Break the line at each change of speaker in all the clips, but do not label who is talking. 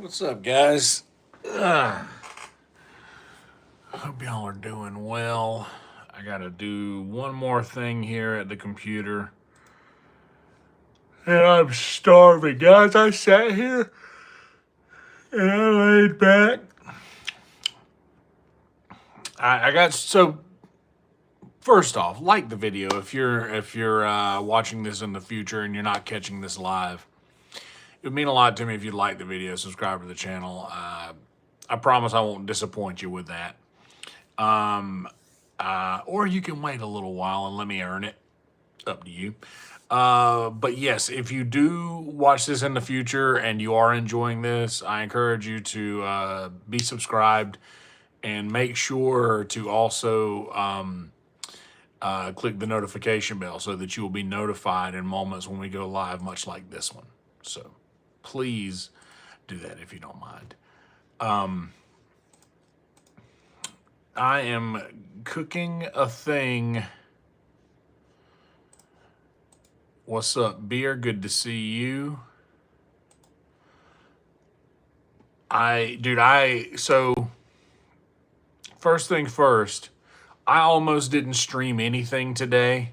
What's up, guys? Hope y'all are doing well. I gotta do one more thing here at the computer. And I'm starving, guys. I sat here and I laid back. I got so. First off, like the video if you're watching this in the future and you're not catching this live. It would mean a lot to me if you'd like the video, subscribe to the channel. I promise I won't disappoint you with that. Or you can wait a little while and let me earn it. Up to you. But yes, if you do watch this in the future and you are enjoying this, I encourage you to be subscribed and make sure to also click the notification bell so that you will be notified in moments when we go live, much like this one. So please do that if you don't mind. I am cooking a thing. What's up, Beer? Good to see you. So first thing first, I almost didn't stream anything today.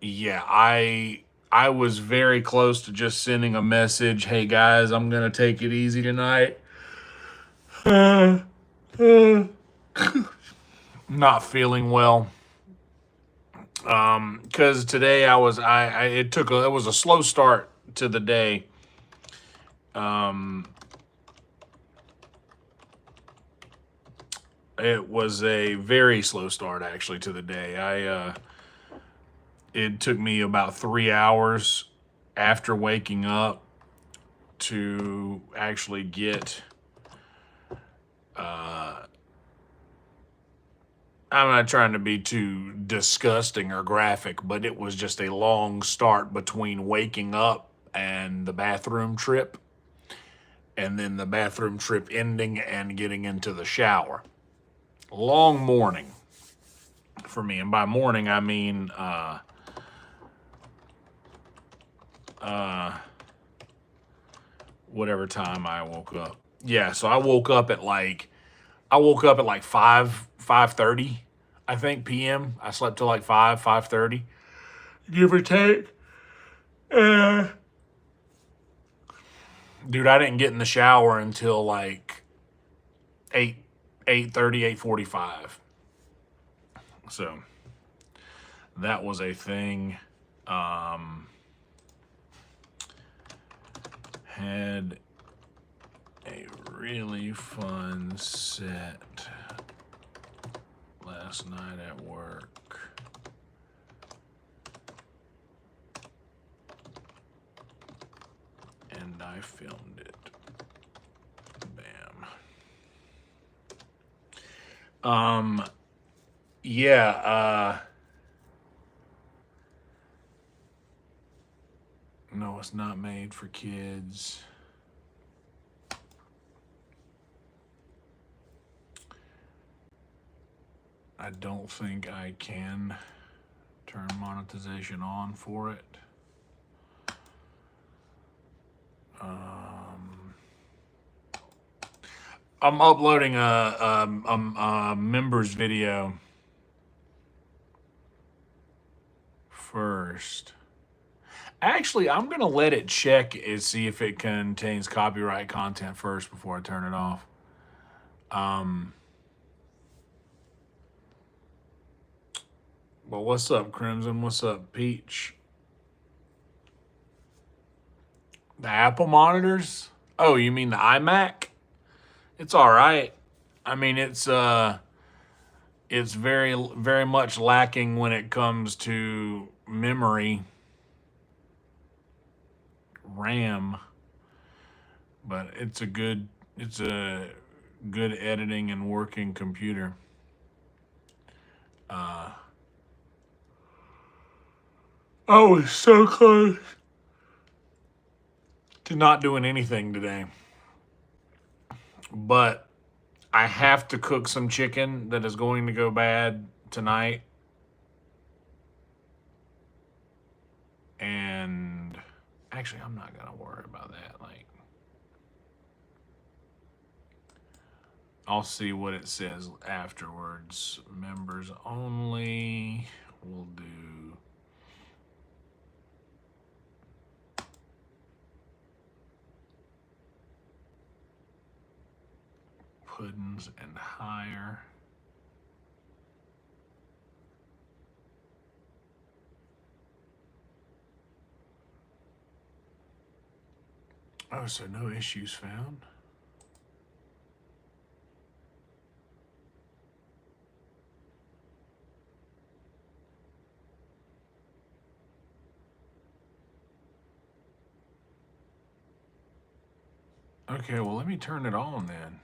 Yeah, I was very close to just sending a message. Hey guys, I'm gonna take it easy tonight. Not feeling well. Because today it was a slow start to the day. It was a very slow start actually to the day. It took me about 3 hours after waking up to actually get. I'm not trying to be too disgusting or graphic, but it was just a long start between waking up and the bathroom trip, and then the bathroom trip ending and getting into the shower. Long morning for me, and by morning I mean whatever time I woke up. Yeah, so I woke up at like 5:30, I think, p.m. I slept till like 5:30, give or take. Dude, I didn't get in the shower until like 8:30, 8:45. So that was a thing. Had a really fun set last night at work. And I filmed it. Bam. Yeah, no, it's not made for kids. I don't think I can turn monetization on for it. I'm uploading a members video first. Actually, I'm gonna let it check and see if it contains copyright content first before I turn it off. Well, what's up, Crimson? What's up, Peach? The Apple monitors? Oh, you mean the iMac? It's all right. I mean, it's very very much lacking when it comes to memory, RAM, but it's a good editing and working computer. I was so close to not doing anything today, but I have to cook some chicken that is going to go bad tonight. And Actually, I'm not gonna worry about that. Like, I'll see what it says afterwards. Members only. We'll do puddings and higher. Oh, so no issues found. Okay, well, let me turn it on then.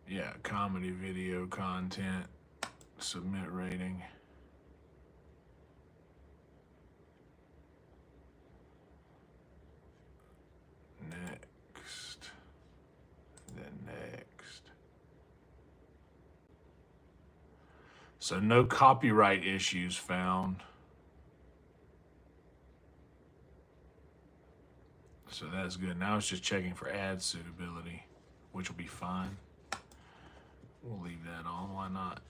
Yeah, comedy video content, submit rating. Next, then next. So no copyright issues found. So that's good. Now it's just checking for ad suitability, which will be fine. We'll leave that on, why not?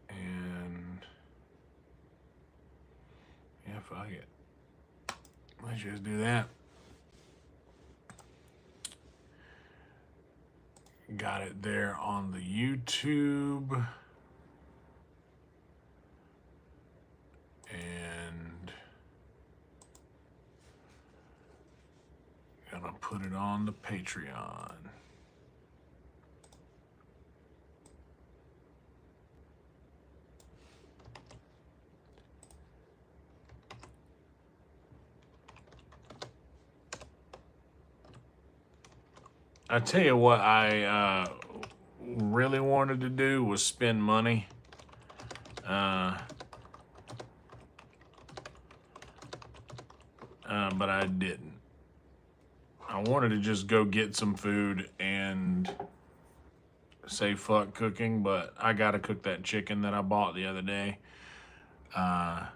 And yeah, fuck it. Let's just do that. Got it there on the YouTube. And gonna put it on the Patreon. I tell you what I really wanted to do was spend money. But I didn't. I wanted to just go get some food and say fuck cooking, but I gotta cook that chicken that I bought the other day. Cause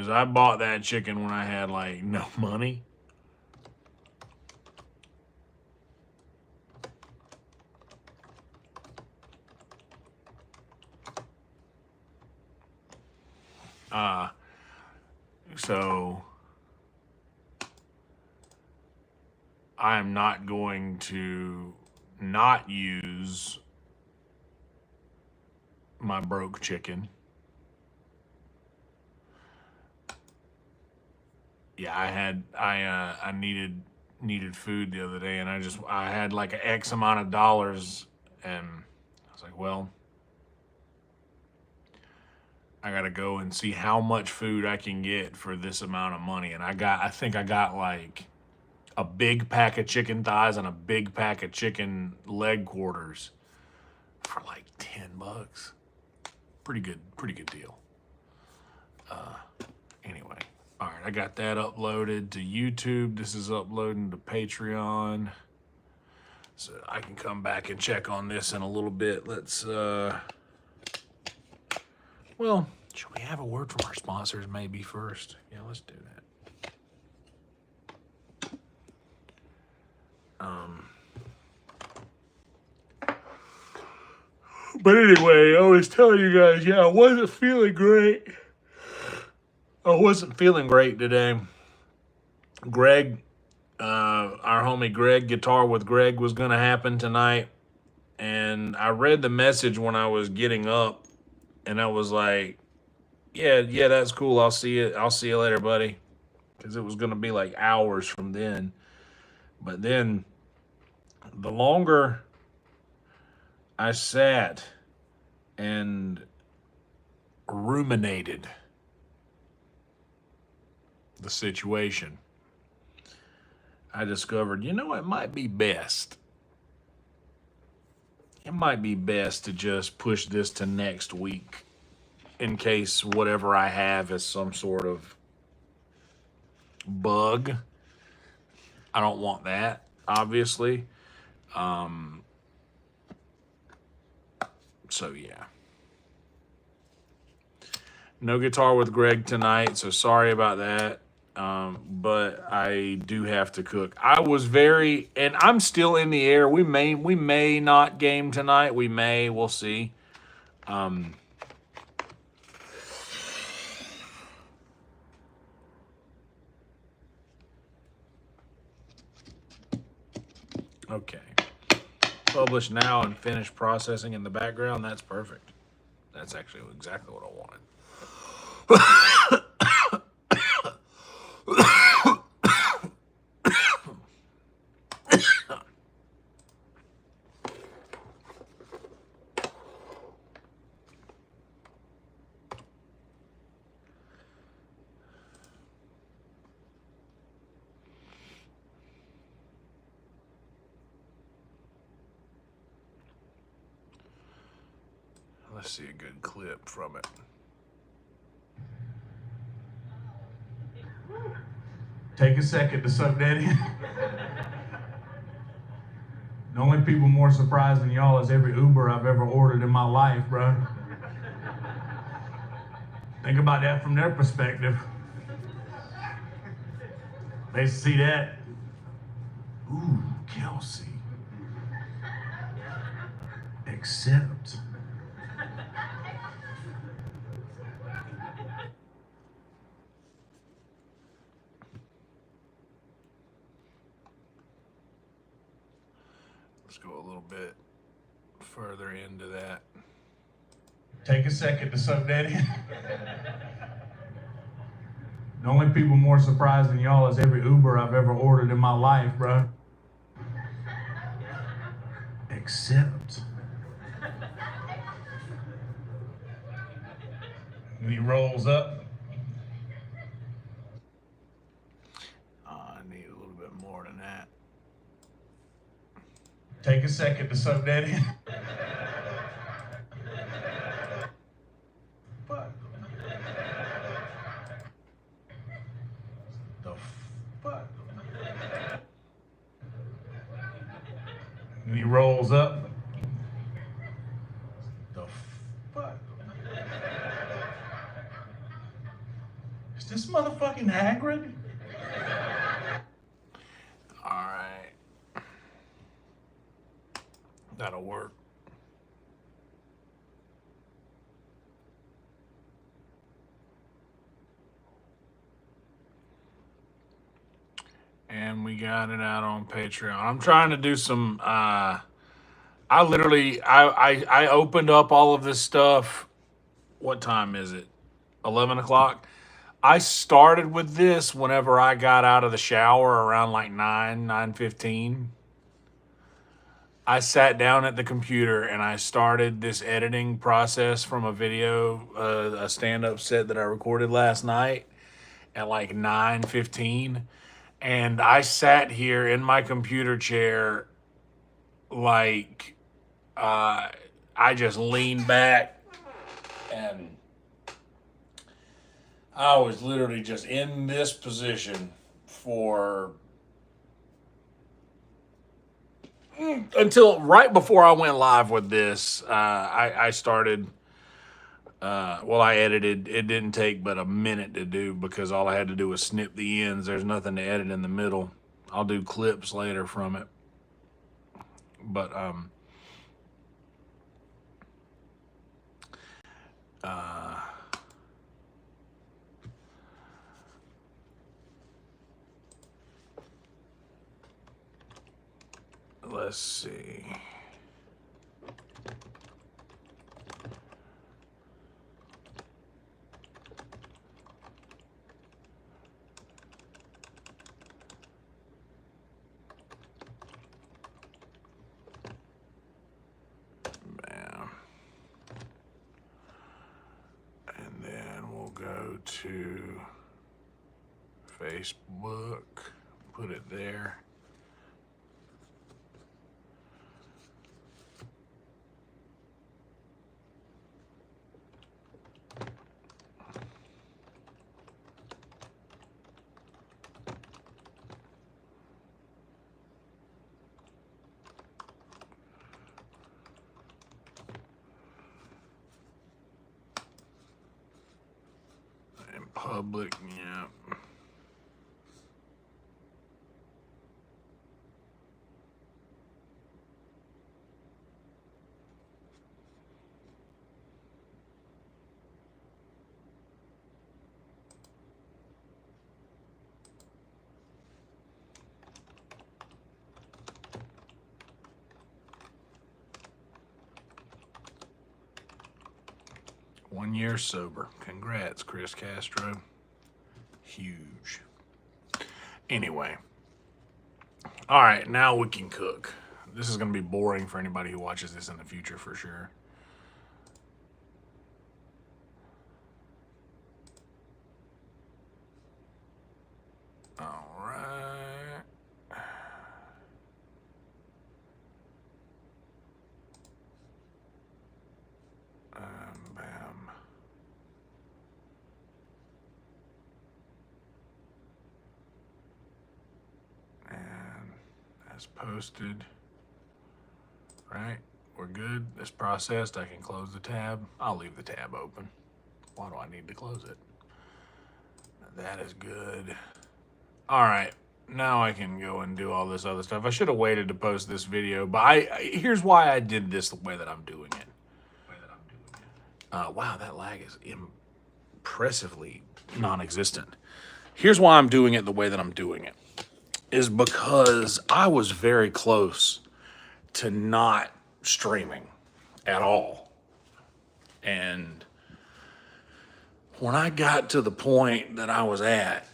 I bought that chicken when I had like no money. So I'm not going to not use my broke chicken. Yeah, I needed food the other day, and I had like an X amount of dollars, and I was like, well, I gotta go and see how much food I can get for this amount of money. And I think I got like a big pack of chicken thighs and a big pack of chicken leg quarters for like $10. Pretty good deal. Anyway, all right, I got that uploaded to YouTube. This is uploading to Patreon. So I can come back and check on this in a little bit. Let's, well, should we have a word from our sponsors maybe first? Yeah, let's do that. But anyway, I was telling you guys, yeah, I wasn't feeling great. I wasn't feeling great today. Greg, our homie Greg, Guitar with Greg was going to happen tonight. And I read the message when I was getting up, and I was like, yeah, that's cool. I'll see you later, buddy. Because it was going to be like hours from then. But then the longer I sat and ruminated the situation, I discovered, it might be best. it might be best to just push this to next week in case whatever I have is some sort of bug. I don't want that, obviously. So yeah. No guitar with Greg tonight, so sorry about that. But I do have to cook. I was very, and I'm still in the air. We may not game tonight. We'll see. Okay. Publish now and finish processing in the background. That's perfect. That's actually exactly what I wanted. Let's see a good clip from it.
Take a second to suck that in. The only people more surprised than y'all is every Uber I've ever ordered in my life, bro. Think about that from their perspective. They see that. Ooh, Kelsey. Accept.
Let's go a little bit further into that.
Take a second to suck that in. The only people more surprised than y'all is every Uber I've ever ordered in my life, bro. Accept. And he rolls up.
I need a little bit more than that.
Take a second to suck that in. Fuck. The fuck? And he rolls up. The fuck? Is this motherfucking Hagrid?
All right. That'll work. And we got it out on Patreon. I'm trying to do some I opened up all of this stuff. What time is it? 11 o'clock. I started with this whenever I got out of the shower around like 9:15. I sat down at the computer and I started this editing process from a video, a stand-up set that I recorded last night at like 9:15. And I sat here in my computer chair like I just leaned back and I was literally just in this position for until right before I went live with this. I started. I edited. It didn't take but a minute to do because all I had to do was snip the ends. There's nothing to edit in the middle. I'll do clips later from it. But let's see. Bam. And then we'll go to Facebook, put it there. public, yeah. One year sober. Congrats, Chris Castro. Huge. Anyway. All right, now we can cook. This is going to be boring for anybody who watches this in the future for sure. All right. Bam. And as posted. Right, we're good. It's processed. I can close the tab. I'll leave the tab open. Why do I need to close it? That is good. All right, now I can go and do all this other stuff. I should have waited to post this video, but here's why I did this the way that I'm doing it. Wow, that lag is impressively non-existent. Here's why I'm doing it the way that I'm doing it. Is because I was very close to not streaming at all. And when I got to the point that I was at,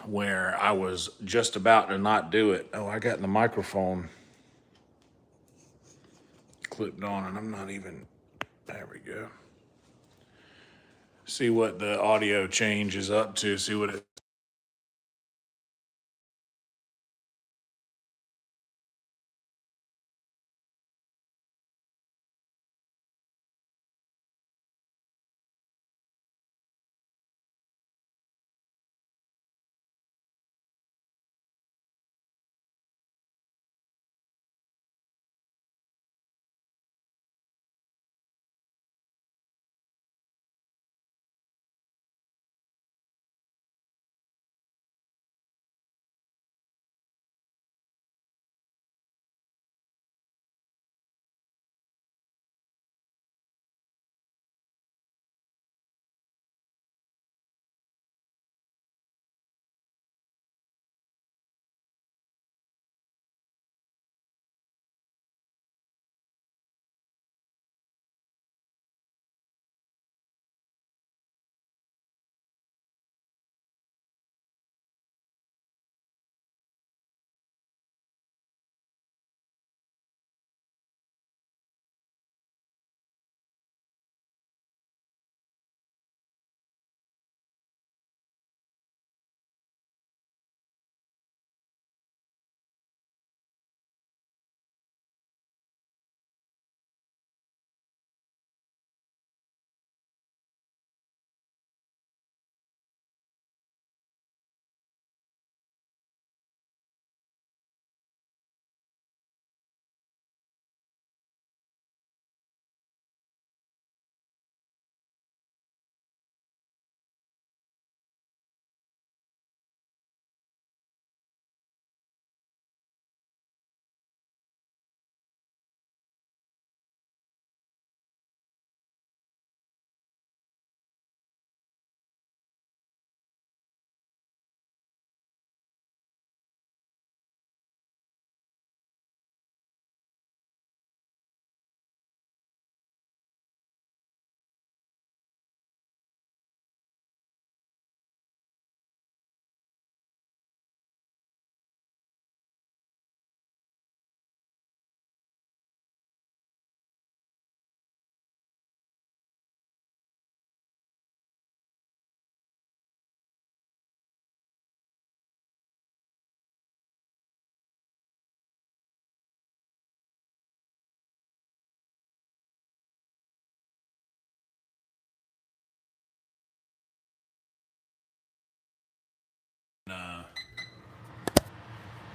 where I was just about to not do it, I got the microphone clipped on and I'm not even, there we go. See what the audio change is up to, see what it,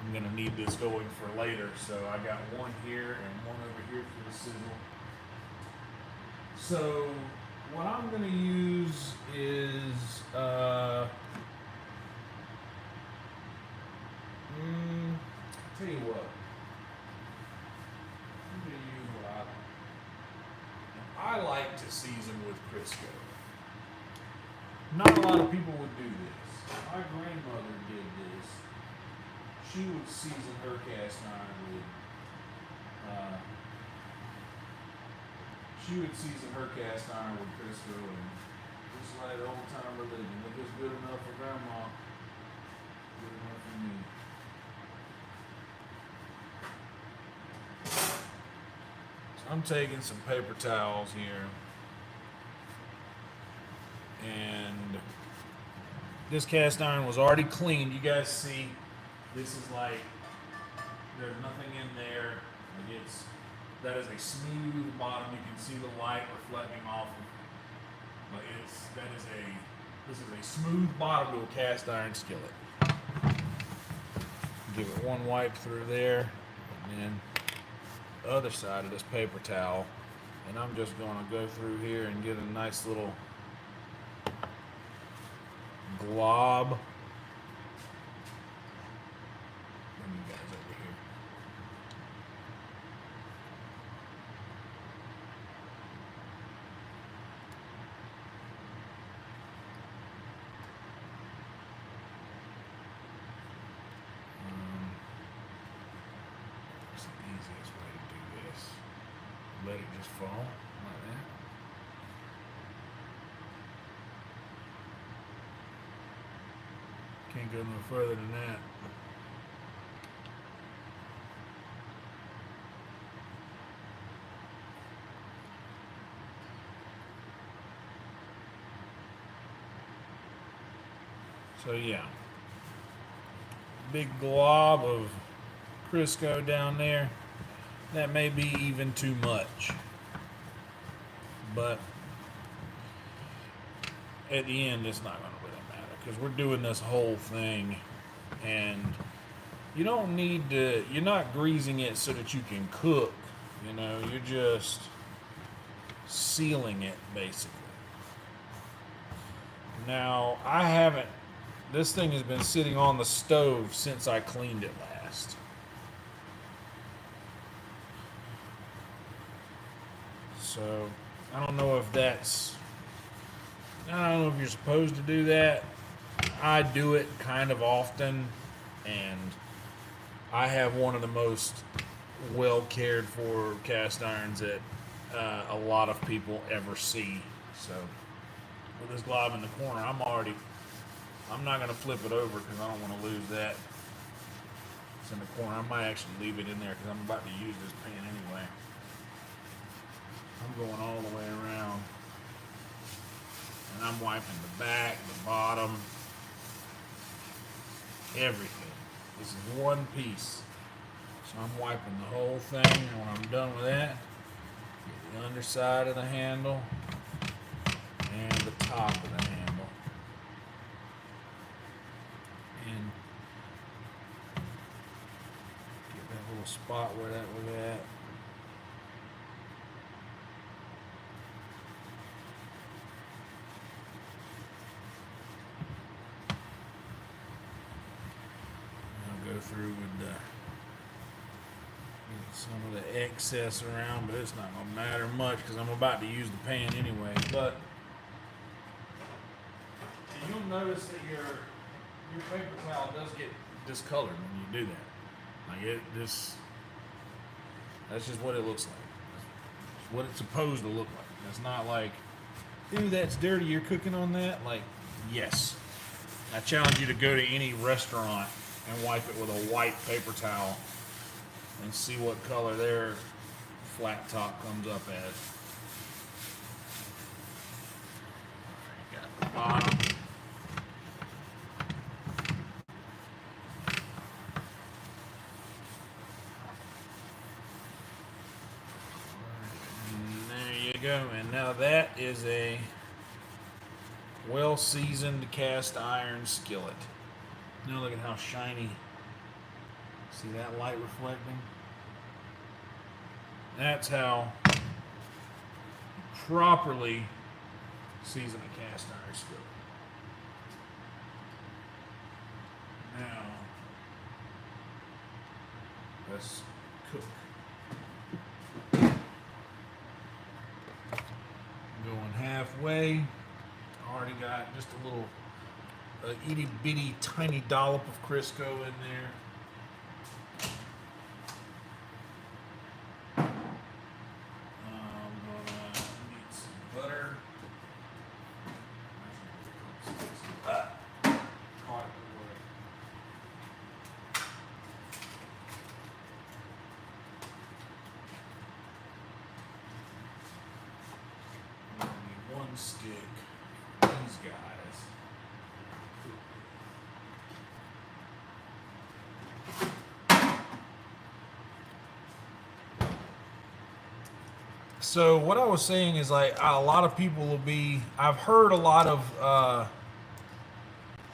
I'm gonna need this going for later. So I got one here and one over here for the sizzle. So what I'm going to use is tell you what. I'm going to use what I like. I like to season with Crisco. Not a lot of people would do this. My grandmother did this. She would season her cast iron with. She would season her cast iron with Crisco, and just like old time religion. If it's good enough for Grandma, good enough for me. So I'm taking some paper towels here, and this cast iron was already cleaned. You guys see, this is like there's nothing in there. Like that is a smooth bottom. You can see the light reflecting off of. But this is a smooth bottom to a cast iron skillet. Give it one wipe through there, and then the other side of this paper towel. And I'm just going to go through here and get a nice little glob. Bring you guys over here. What's the easiest way to do this? Let it just fall like that. Can't go no further than that. So yeah, big glob of Crisco down there. That may be even too much, but at the end it's not going to really matter because we're doing this whole thing, and you don't need to, you're not greasing it so that you can cook, you know, you're just sealing it basically. Now this thing has been sitting on the stove since I cleaned it last. So I don't know if you're supposed to do that. I do it kind of often, and I have one of the most well cared for cast irons that a lot of people ever see. So with this glob in the corner, I'm not going to flip it over because I don't want to lose that. It's in the corner. I might actually leave it in there because I'm about to use this pan anyway. I'm going all the way around, and I'm wiping the back, the bottom, everything. This is one piece. So I'm wiping the whole thing, and when I'm done with that, get the underside of the handle and the top of the handle. And get that little spot where that was at. Go through with some of the excess around, but it's not going to matter much because I'm about to use the pan anyway. But you'll notice that your paper towel does get discolored when you do that. Like that's just what it looks like. That's what it's supposed to look like. It's not like, dude, that's dirty. You're cooking on that? Like, yes. I challenge you to go to any restaurant and wipe it with a white paper towel and see what color their flat top comes up as. Got the bottom. And there you go. And now that is a well-seasoned cast iron skillet. Now look at how shiny. See that light reflecting? That's how you properly season a cast iron skillet. Now, let's cook. Going halfway. Already got just a little itty bitty tiny dollop of Crisco in there. I'm gonna need some butter. Caught it away. I'm gonna need one stick for these guys. So what I was saying is like a lot of people will be, I've heard a lot of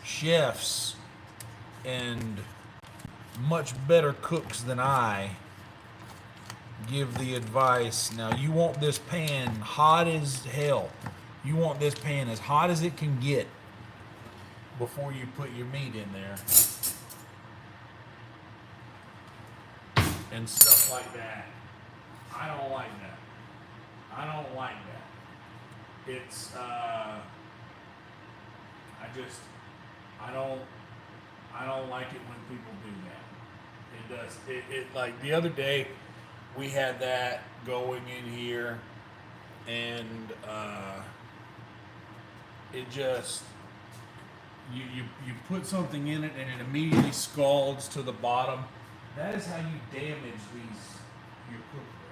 chefs and much better cooks than I give the advice, now you want this pan hot as hell. You want this pan as hot as it can get before you put your meat in there. And stuff like that. I don't like that. I don't like that. It's, I don't like it when people do that. It does, it like the other day we had that going in here and, it just, you put something in it and it immediately scalds to the bottom. That is how you damage your cookware.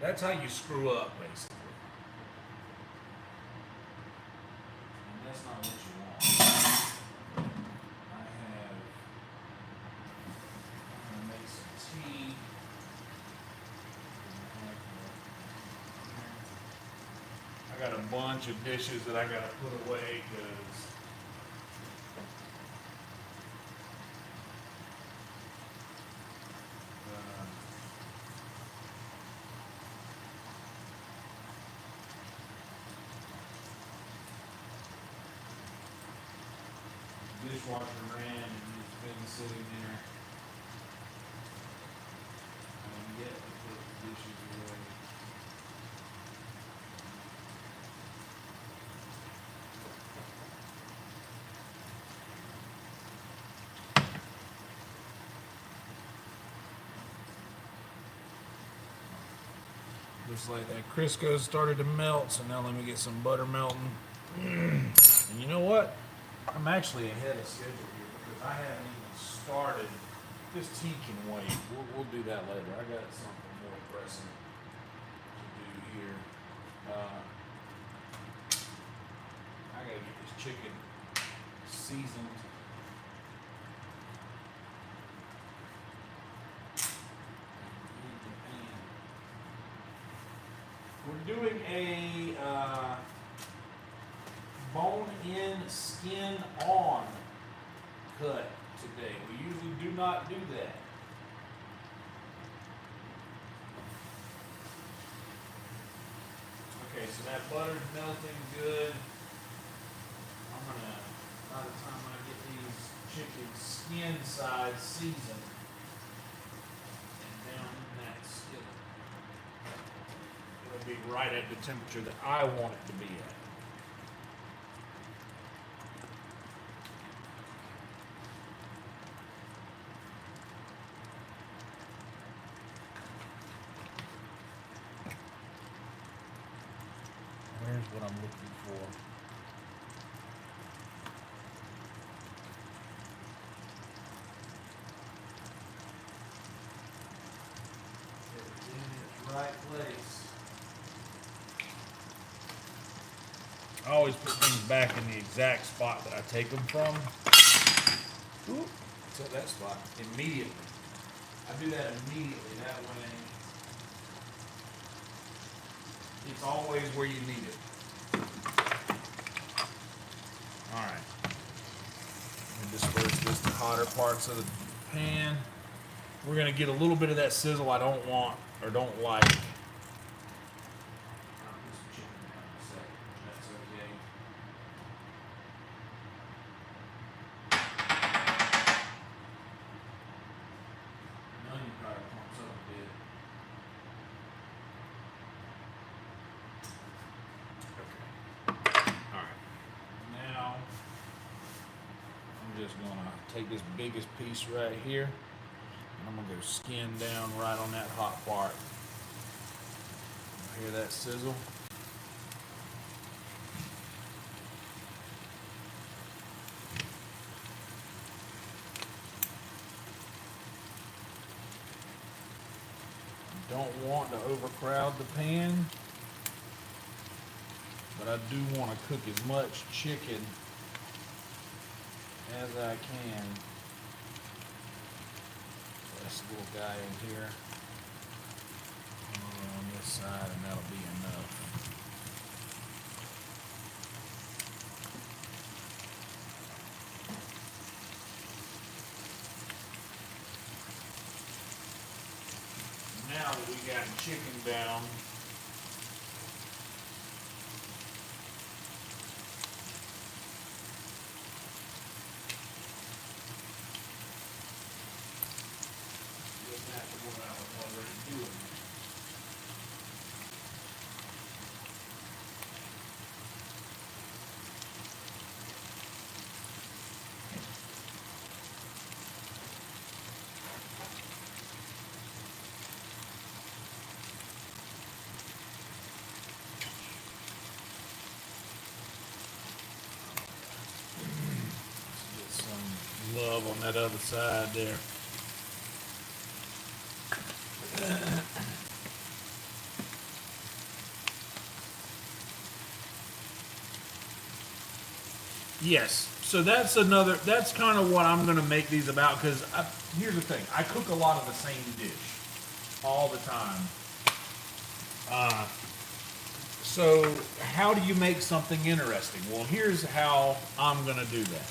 That's how you screw up, basically. And that's not what you want. I'm gonna make some tea. I got a bunch of dishes that I gotta put away because dishwasher ran and it's been sitting there. I'm yet to put the dishes away. Looks like that Crisco started to melt, so now let me get some butter melting. And you know what? I'm actually ahead of schedule here because I haven't even started. This tea can wait. We'll do that later. I got something more pressing to do here. I gotta get this chicken seasoned. We're doing a bone-in, skin-on cut today. We usually do not do that. Okay, so that butter's melting good. I'm gonna, by the time I get these chicken skin sides seasoned and down in that skillet, it'll be right at the temperature that I want it to be at. Where's what I'm looking for? It's in its right place. I always put things back in the exact spot that I take them from. Ooh, it's at that spot immediately. I do that immediately. That way, it's always where you need it. All right. And disperse this to hotter parts of the pan. We're gonna get a little bit of that sizzle I don't want or don't like take this biggest piece right here, and I'm gonna go skin down right on that hot part. Hear that sizzle? Don't want to overcrowd the pan, but I do want to cook as much chicken as I can. This little guy in here on this side, and that'll be enough. Now that we got chicken down, get back to what I was already doing. Get some love on that other side there. Yes, so that's kind of what I'm going to make these about, because here's the thing. I cook a lot of the same dish all the time. So how do you make something interesting? Well, here's how I'm going to do that.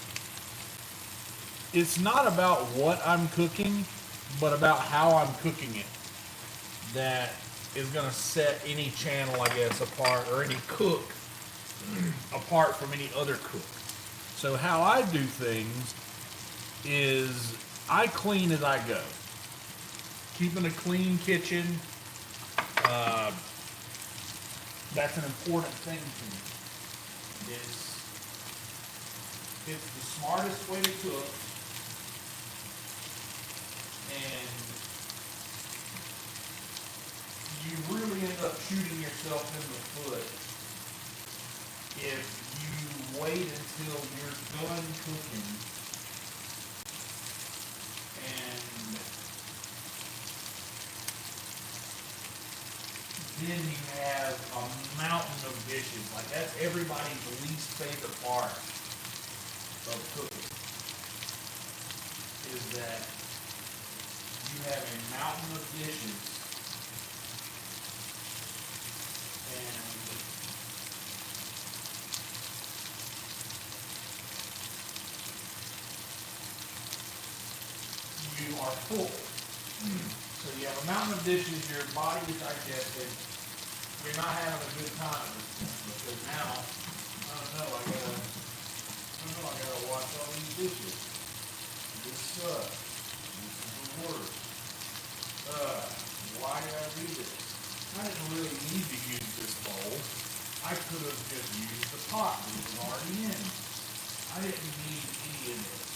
It's not about what I'm cooking, but about how I'm cooking it that is going to set any channel, I guess, apart, or any cook apart from any other cook. So how I do things is I clean as I go. Keeping a clean kitchen, that's an important thing to me. It's the smartest way to cook, and you really end up shooting yourself in the foot if you wait until you're done cooking and then you have a mountain of dishes. Like, that's everybody's least favorite part of cooking, is that you have a mountain of dishes and you are full. So you have a mountain of dishes, your body is digested, you're not having a good time because now, I gotta wash all these dishes. This sucks. This is the worst. Why did I do this? I didn't really need to use this bowl. I could have just used the pot that was already in. I didn't need any of this.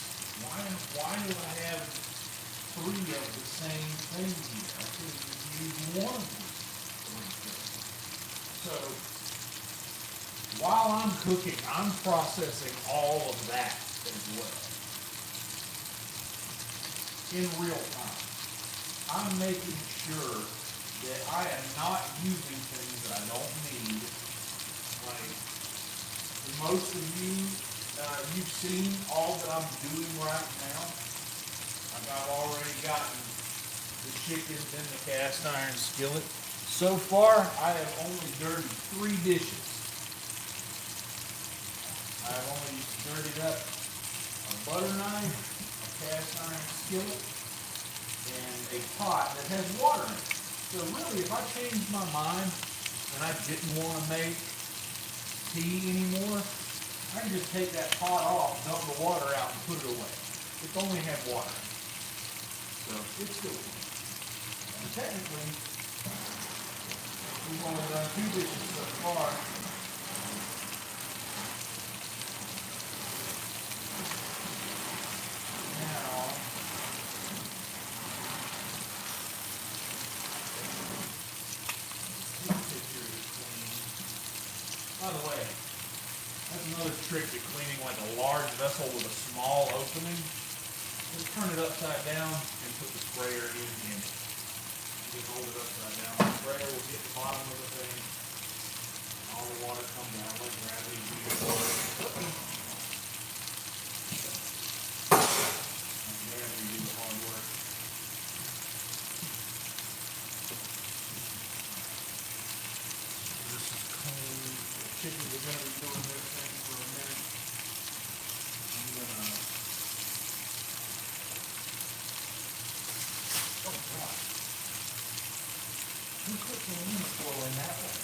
Why do I have 3 of the same thing here? I could have just used one of these 3 things. So, while I'm cooking, I'm processing all of that as well. In real time. I'm making sure that I am not using things that I don't need. Like, most of you, you've seen all that I'm doing right now. I've already gotten the chickens in the cast iron skillet. So far, I have only dirtied 3 dishes. I have only dirtied up a butter knife, a cast iron skillet, and a pot that has water in it. So really, if I changed my mind and I didn't want to make tea anymore, I can just take that pot off, dump the water out, and put it away. It's only have water in it. So it's still clean. And technically, we've only done 2 dishes so far. vessel with a small opening. Just turn it upside down and put the sprayer in it. Just hold it upside down. The sprayer will hit the bottom of the thing. All the water comes out like gravity. Gravity do the hard work. This is cold. The chickens are going to be doing their thing for a minute. I'm going to... Oh, God. Who puts aluminum foil in that way?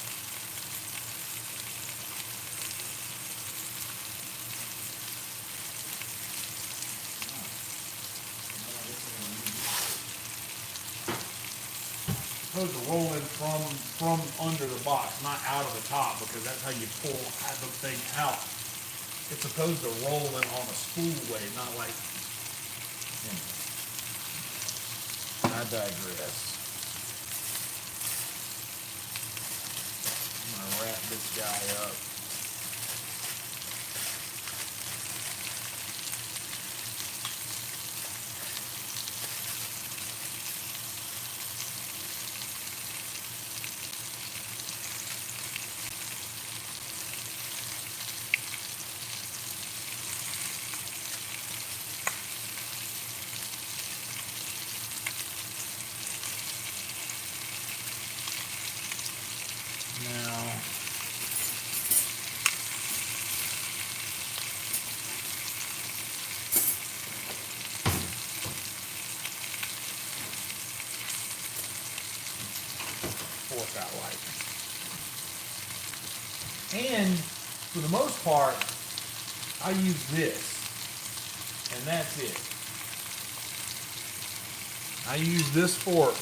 Supposed to roll in from under the box, not out of the top, because that's how you pull the thing out. It's supposed to roll in on a spool way, not like. I digress. I'm gonna wrap this guy up. Now, fork out right. And for the most part, I use this, and that's it. I use this fork.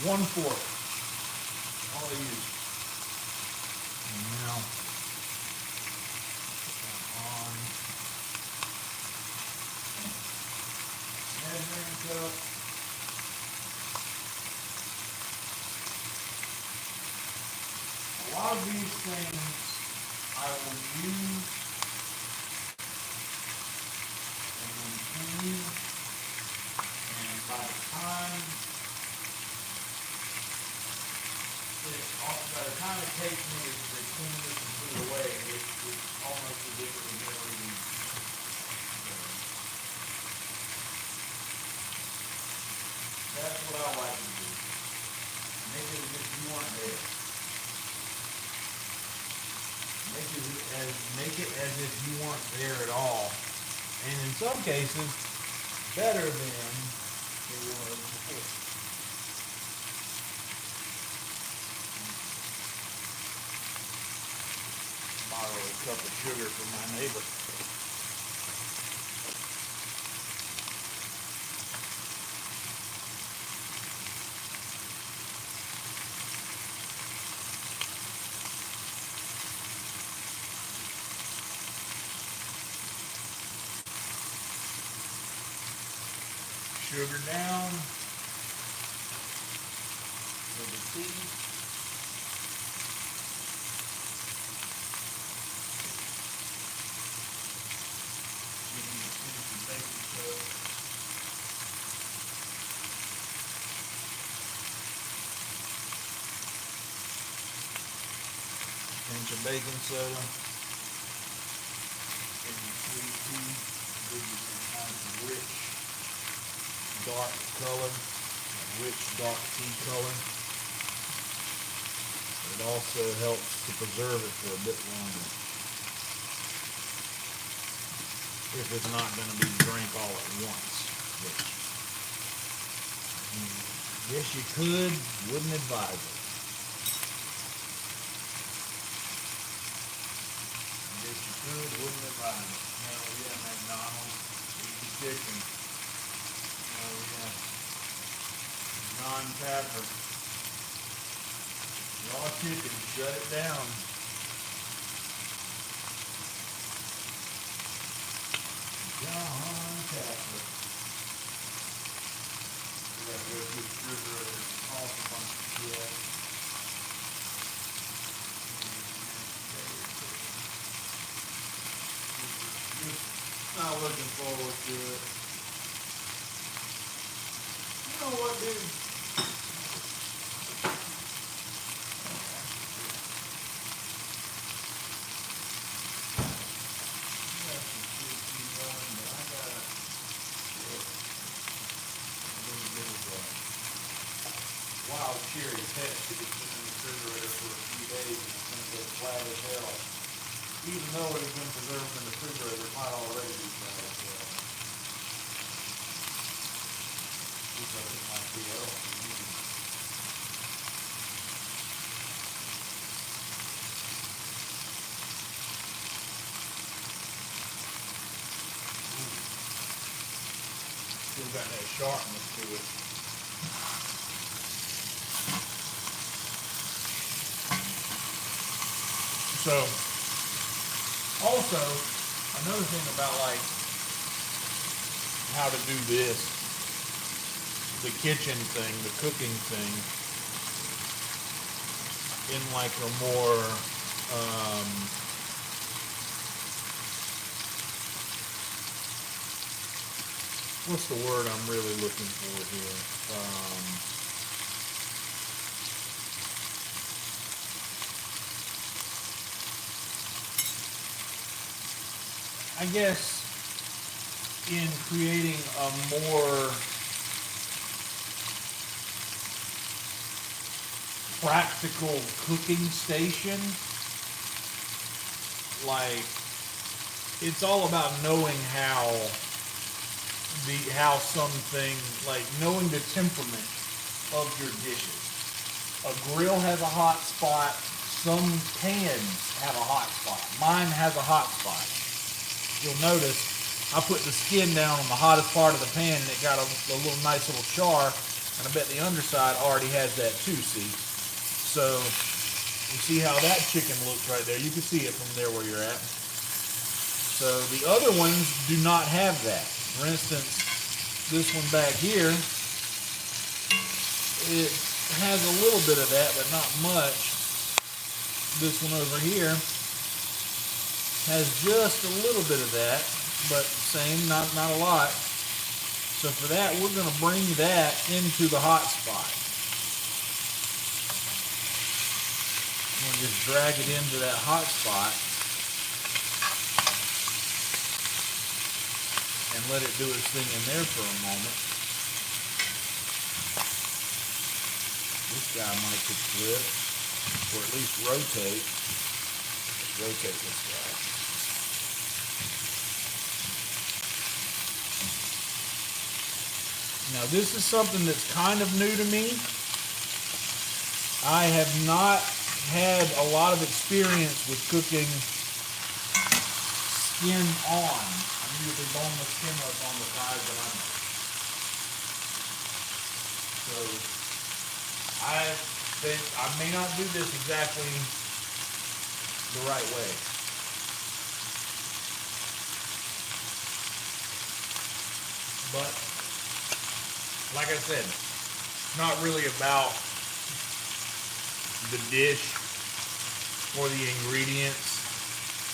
One fork. All I use. And now, put that on. Measuring cup. A lot of these things I will use and clean, and by the time it takes me to clean this and put it away, it's almost as if it was never even done. That's what I like to do. Make it as if you weren't there. Make it as if you weren't there at all. And in some cases, better than it was before. Borrow a cup of sugar from my neighbor. Sugar down for the tea. Pinch of baking soda. Give you sweet tea. Give you some kind of rich, dark color, rich dark tea color. It also helps to preserve it for a bit longer. If it's not going to be drank all at once, which yes you could, wouldn't advise it. Yes you could, wouldn't advise it. Hell yeah, McDonald's, eat the chicken. Hell yeah. Non-tapper. Raw chicken, shut it down. John Catholic. We gotta go through the refrigerator and toss a bunch of shit. Just not looking forward to it. You know what, dude? Wild cherry Pepsi that's been in the refrigerator for a few days and it's going to go flat as hell. Even though it has been preserved in the refrigerator, it might already be flat as hell. Looks like it might be else. Still got that sharpness to it. So, also, another thing about like how to do this, the kitchen thing, the cooking thing, in like a more, what's the word I'm really looking for here? I guess in creating a more practical cooking station, like it's all about knowing how something, like knowing the temperament of your dishes. A grill has a hot spot. Some pans have a hot spot. Mine has a hot spot. You'll notice I put the skin down on the hottest part of the pan and it got a little nice little char, and I bet the underside already has that too, see? So you see how that chicken looks right there. You can see it from there where you're at. So the other ones do not have that. For instance, this one back here, it has a little bit of that, but not much. This one over here has just a little bit of that, but same, not a lot. So for that, we're going to bring that into the hot spot. I'm going to just drag it into that hot spot and let it do its thing in there for a moment. This guy might could flip, or at least rotate. Let's rotate this guy. Now this is something that's kind of new to me. I have not had a lot of experience with cooking skin on. I'm usually boneless, skinless on the sides that I'm making. So I think I may not do this exactly the right way. But like I said, it's not really about the dish or the ingredients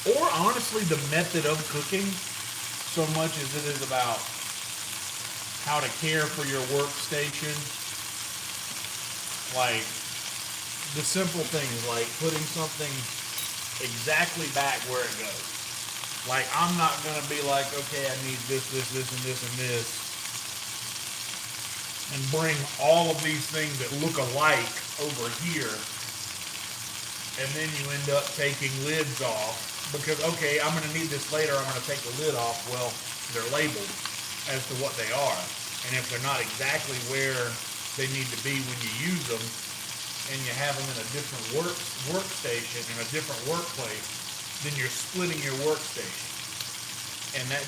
or honestly the method of cooking so much as it is about how to care for your workstation. Like the simple things like putting something exactly back where it goes. Like I'm not going to be like, okay, I need this, and this, and this. And bring all of these things that look alike over here, and then you end up taking lids off because, okay, I'm going to need this later, I'm going to take the lid off. Well, they're labeled as to what they are, and if they're not exactly where they need to be when you use them, and you have them in a different workstation, in a different workplace, then you're splitting your workstation, and that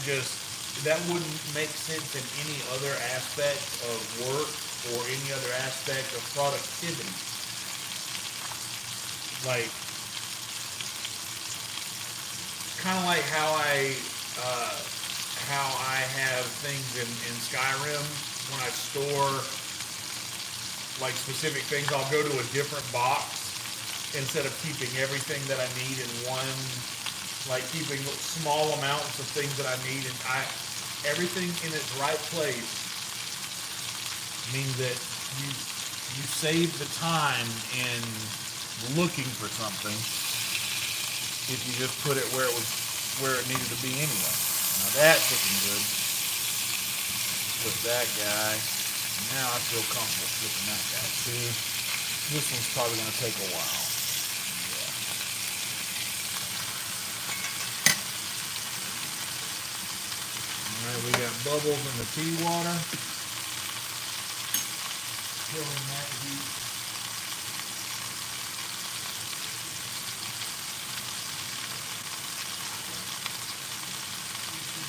wouldn't make sense in any other aspect of work or any other aspect of productivity. like kind of like how I have things in Skyrim when I store like specific things. I'll go to a different box instead of keeping everything that I need in one. Like keeping small amounts of things that I need, and everything in its right place means that you save the time in looking for something if you just put it where it needed to be anyway. Now that's looking good. Flip that guy. Now I feel comfortable flipping that guy too. This one's probably going to take a while. Alright, we got bubbles in the tea water. Killing that heat.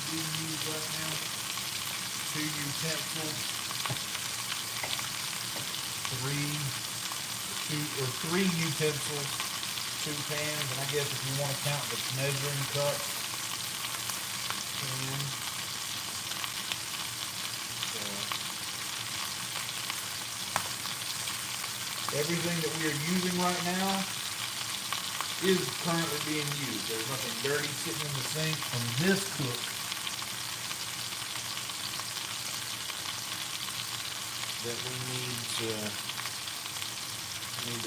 Being used right now. 2 utensils. 3 utensils. 2 pans, and I guess if you want to count the measuring cups, everything that we are using right now is currently being used. There's nothing dirty sitting in the sink from this cook that we need to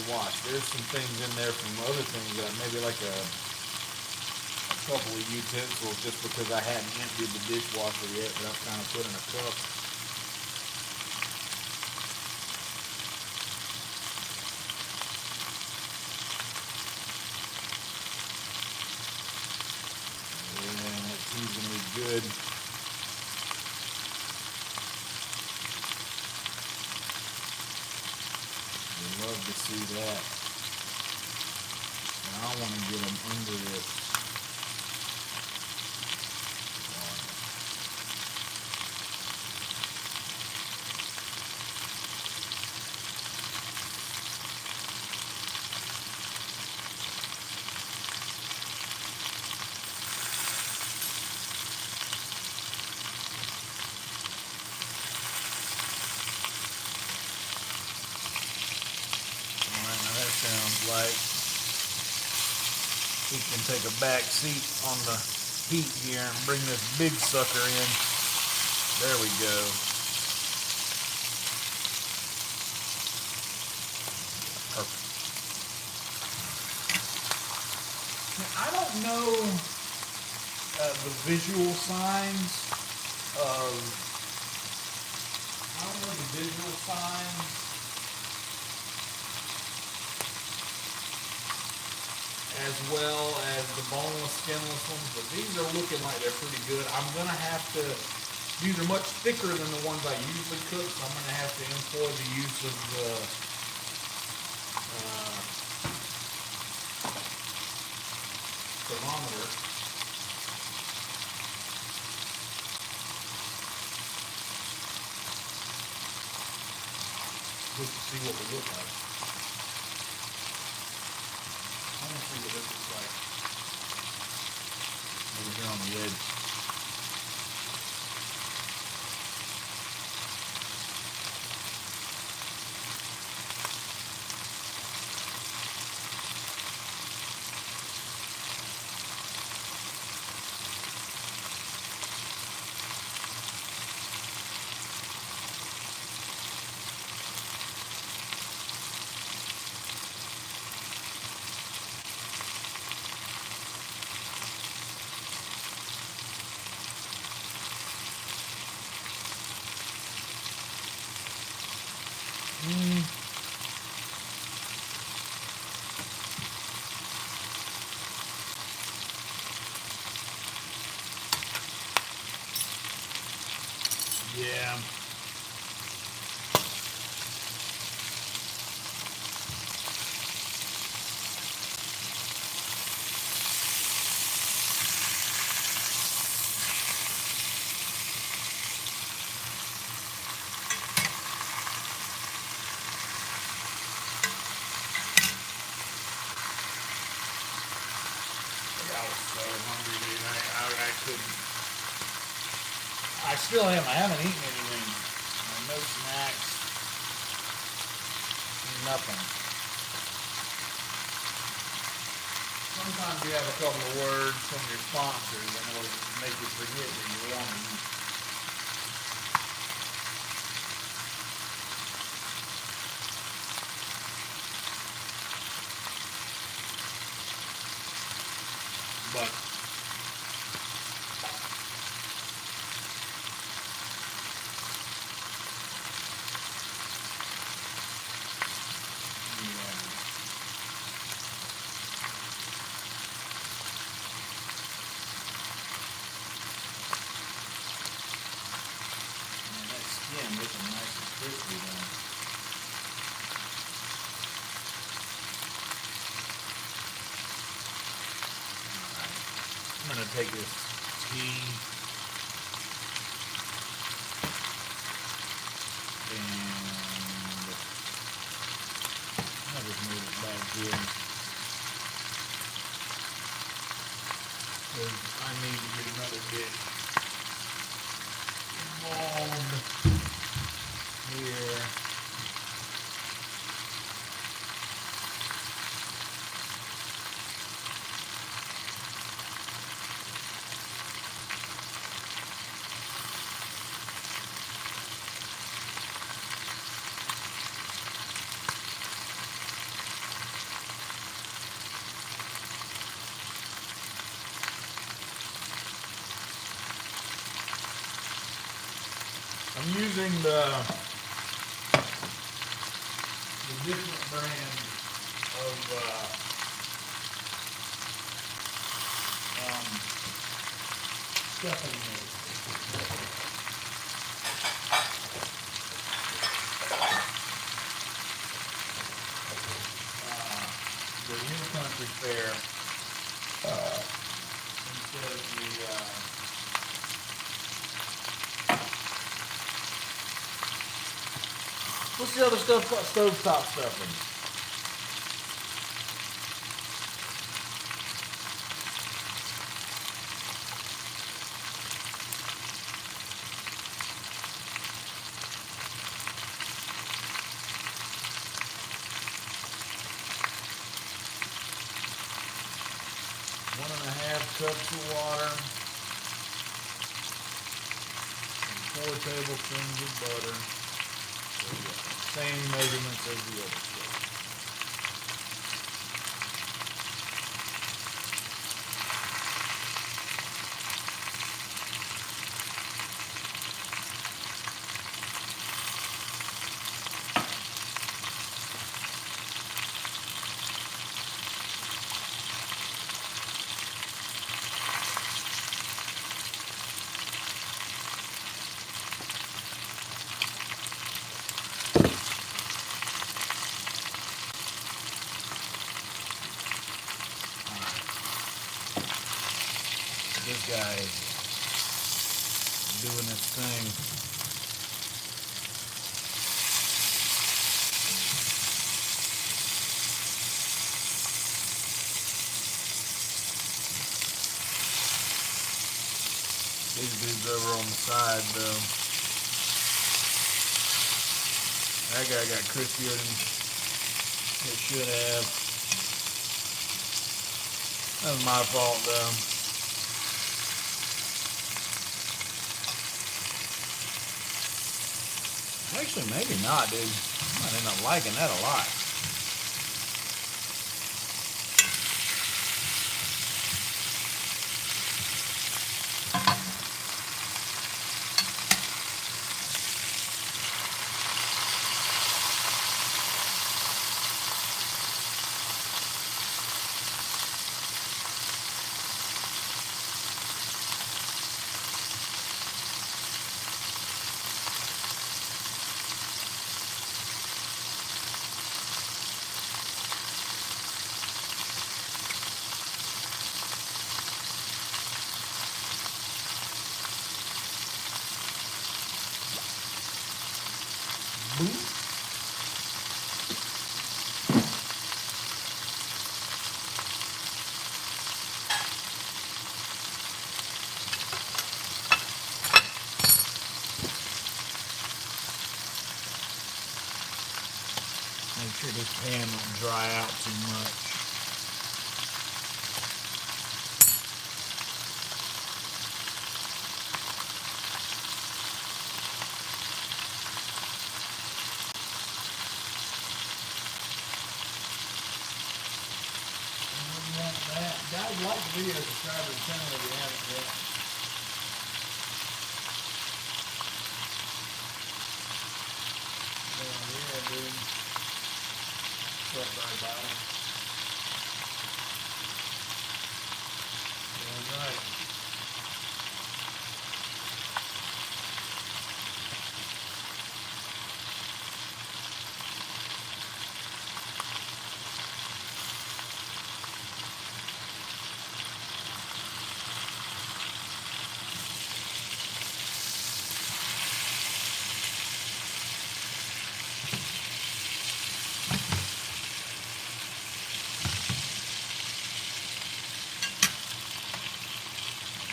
wash. There's some things in there from other things that maybe like a couple of utensils just because I hadn't emptied the dishwasher yet, but I've kind of put in a cup. Seasonally good. We love to see that. And I want to get them under this. Sounds like we can take a back seat on the heat here and bring this big sucker in. There we go. Perfect. I don't know the visual signs of. I don't know the visual signs as well as the boneless, skinless ones, but these are looking like they're pretty good. I'm gonna have to. These are much thicker than the ones I usually cook, so I'm gonna have to employ the use of the thermometer. Just to see what we look like. I want to see what this looks like. Over here on the edge. Yeah. I still am. I haven't eaten anything. No snacks. Nothing. Sometimes you have a couple of words from your sponsors and it'll make you forget that you want to eat. But skin looking nice and crispy now. Alright. I'm going to take this tea and I'll just move it back here because I need to get another dish involved here. I'm using the different brand of stuffing mix. The New Country Fair instead of the what's the other stuff called? Stovetop stuffing. One and a half cups of water. And 4 tablespoons of butter. Same measurements as the other stuff. This guy is doing his thing. These dudes over on the side, though. That guy got crispier than it should have. That was my fault, though. Actually, maybe not, dude. I might end up liking that a lot. sure this pan don't dry out too much. Guys, like the video, subscribe to the channel if you haven't yet. Yeah, dude. What's up, everybody? All right.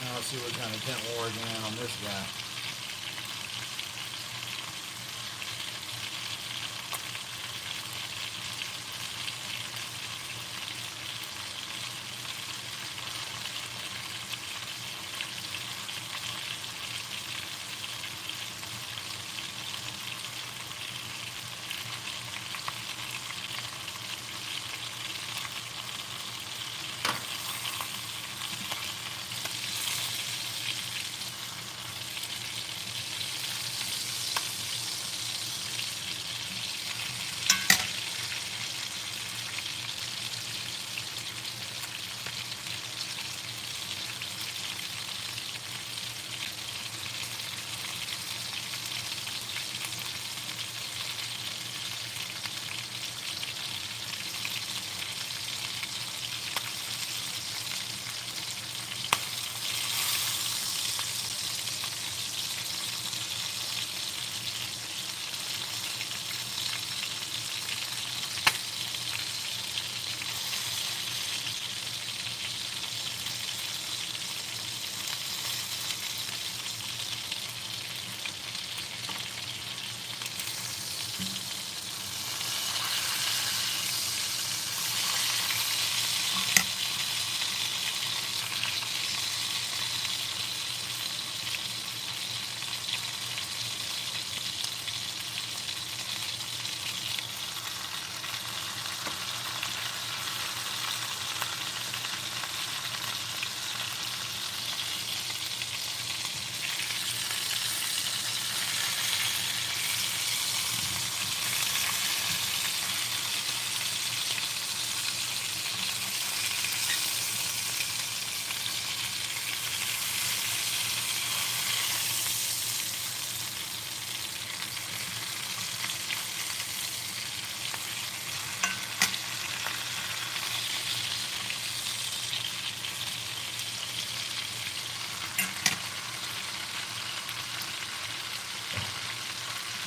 Now let's see what kind of temp we're working in on this guy.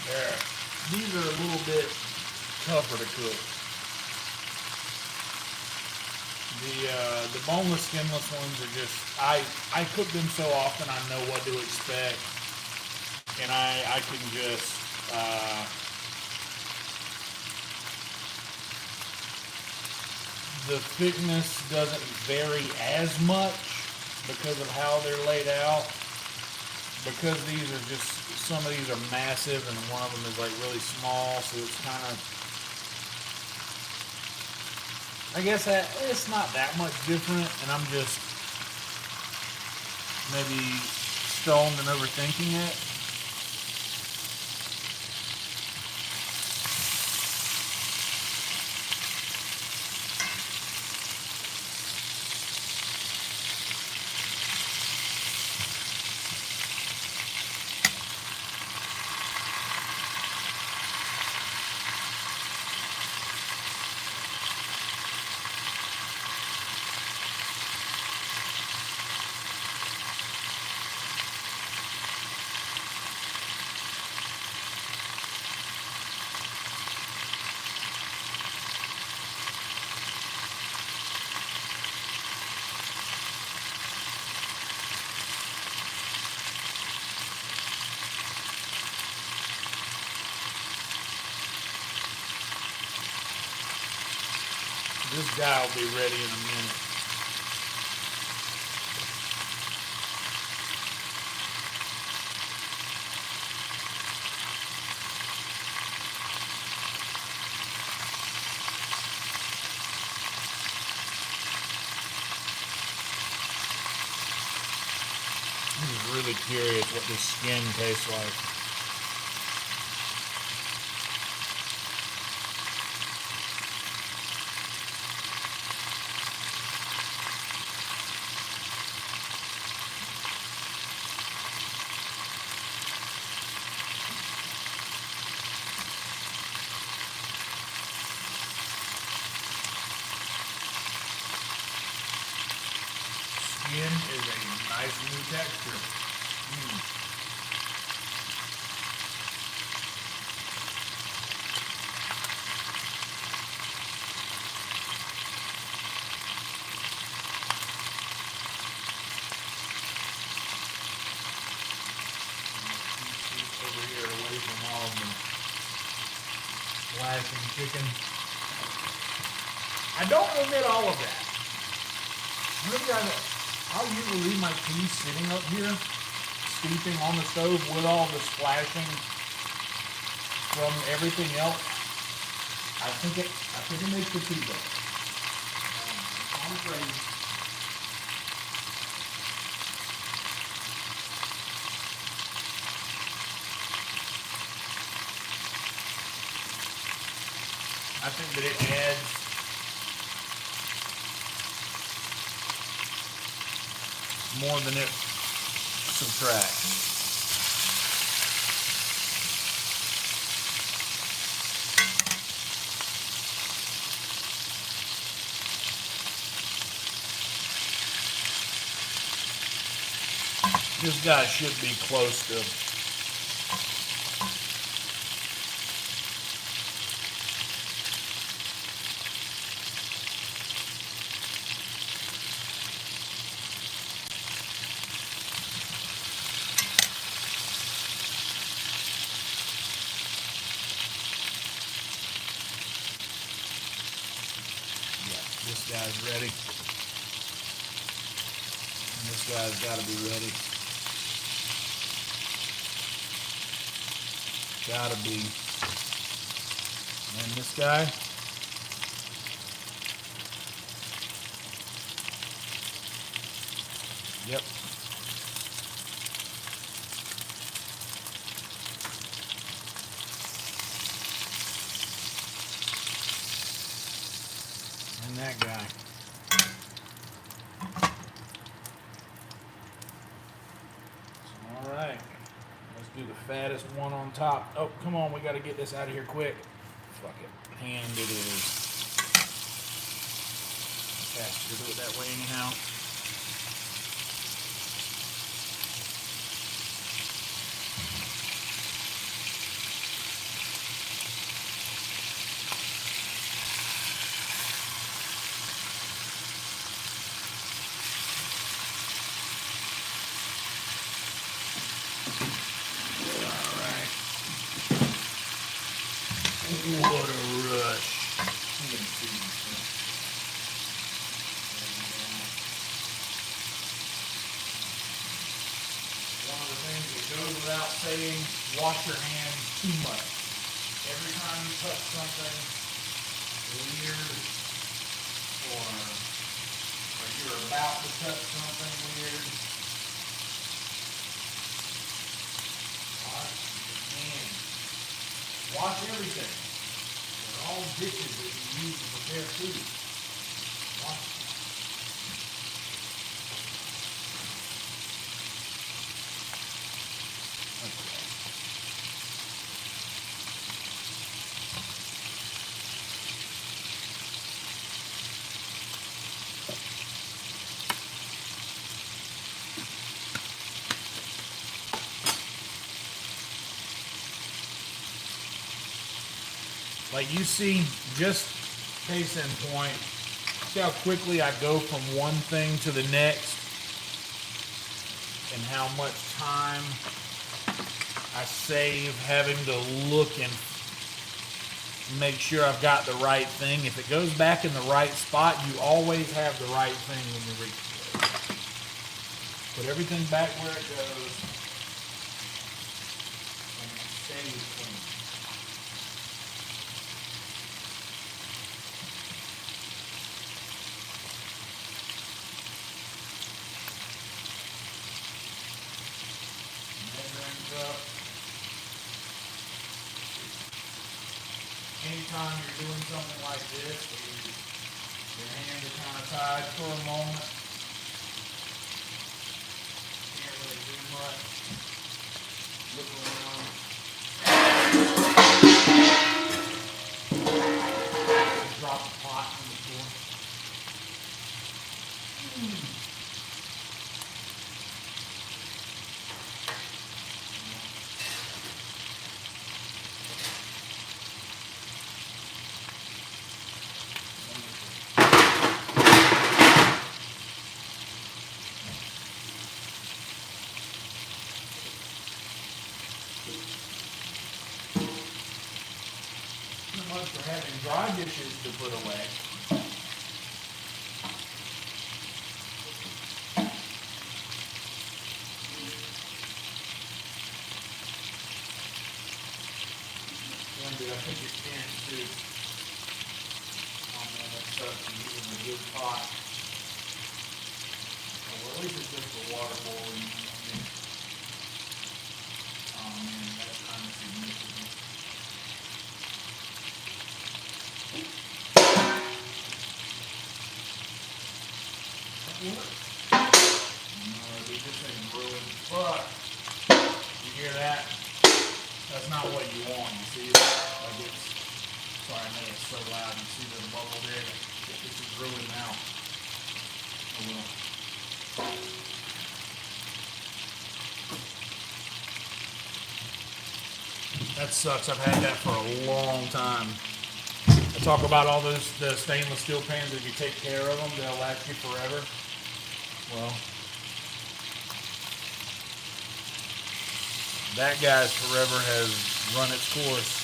There. These are a little bit tougher to cook. The boneless, skinless ones are just, I cook them so often I know what to expect, and I can just the thickness doesn't vary as much because of how they're laid out. Because these are just, some of these are massive and one of them is like really small, so it's kind of, I guess that it's not that much different, and I'm just maybe stoned and overthinking it. This guy will be ready in a minute. I'm just really curious what this skin tastes like. Skin is a nice new texture. Over here away from all of the flashing chicken. I don't omit all of that. I'll usually leave my cheese sitting up here, steeping on the stove with all the splashing from everything else. I think it makes the tea better. I'm afraid. I think that it adds more than it subtracts. This guy should be close to this guy's ready. And this guy's got to be ready. Gotta be. And this guy. Yep. And that guy. All right. Let's do the fattest one on top. Oh, come on. We got to get this out of here quick. Fuck it. Hand it is. Faster to do it that way anyhow. What a rush. One of the things that goes without saying, wash your hands too much. Every time you touch something weird or you're about to touch something weird, wash your hands. Wash everything. They're all dishes that you use to prepare food. Wash them. Like you see, just case in point, see how quickly I go from one thing to the next and how much time I save having to look and make sure I've got the right thing. If it goes back in the right spot, you always have the right thing when you reach for it. Put everything back where it goes and it stays clean. Measuring up. Anytime you're doing something like this, your hands are kind of tied for a moment. Can't really do much. Look around. Drop the pot on the floor. So much for having dry dishes to put away. When did I put your can too? Oh man, that sucks. You're using a good pot. Oh, well, at least it's just the water boiling. Oh man, that's kind of significant. No, dude, this thing's ruined. But you hear that? That's not what you want. You see that? Like it's. Sorry, I know it's so loud. You see the bubble there? This is ruined now. Oh well. That sucks. I've had that for a long time. I talk about all the stainless steel pans. If you take care of them, they'll last you forever. Well, that guy's forever has run its course.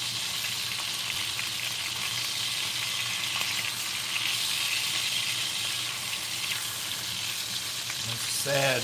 That's sad.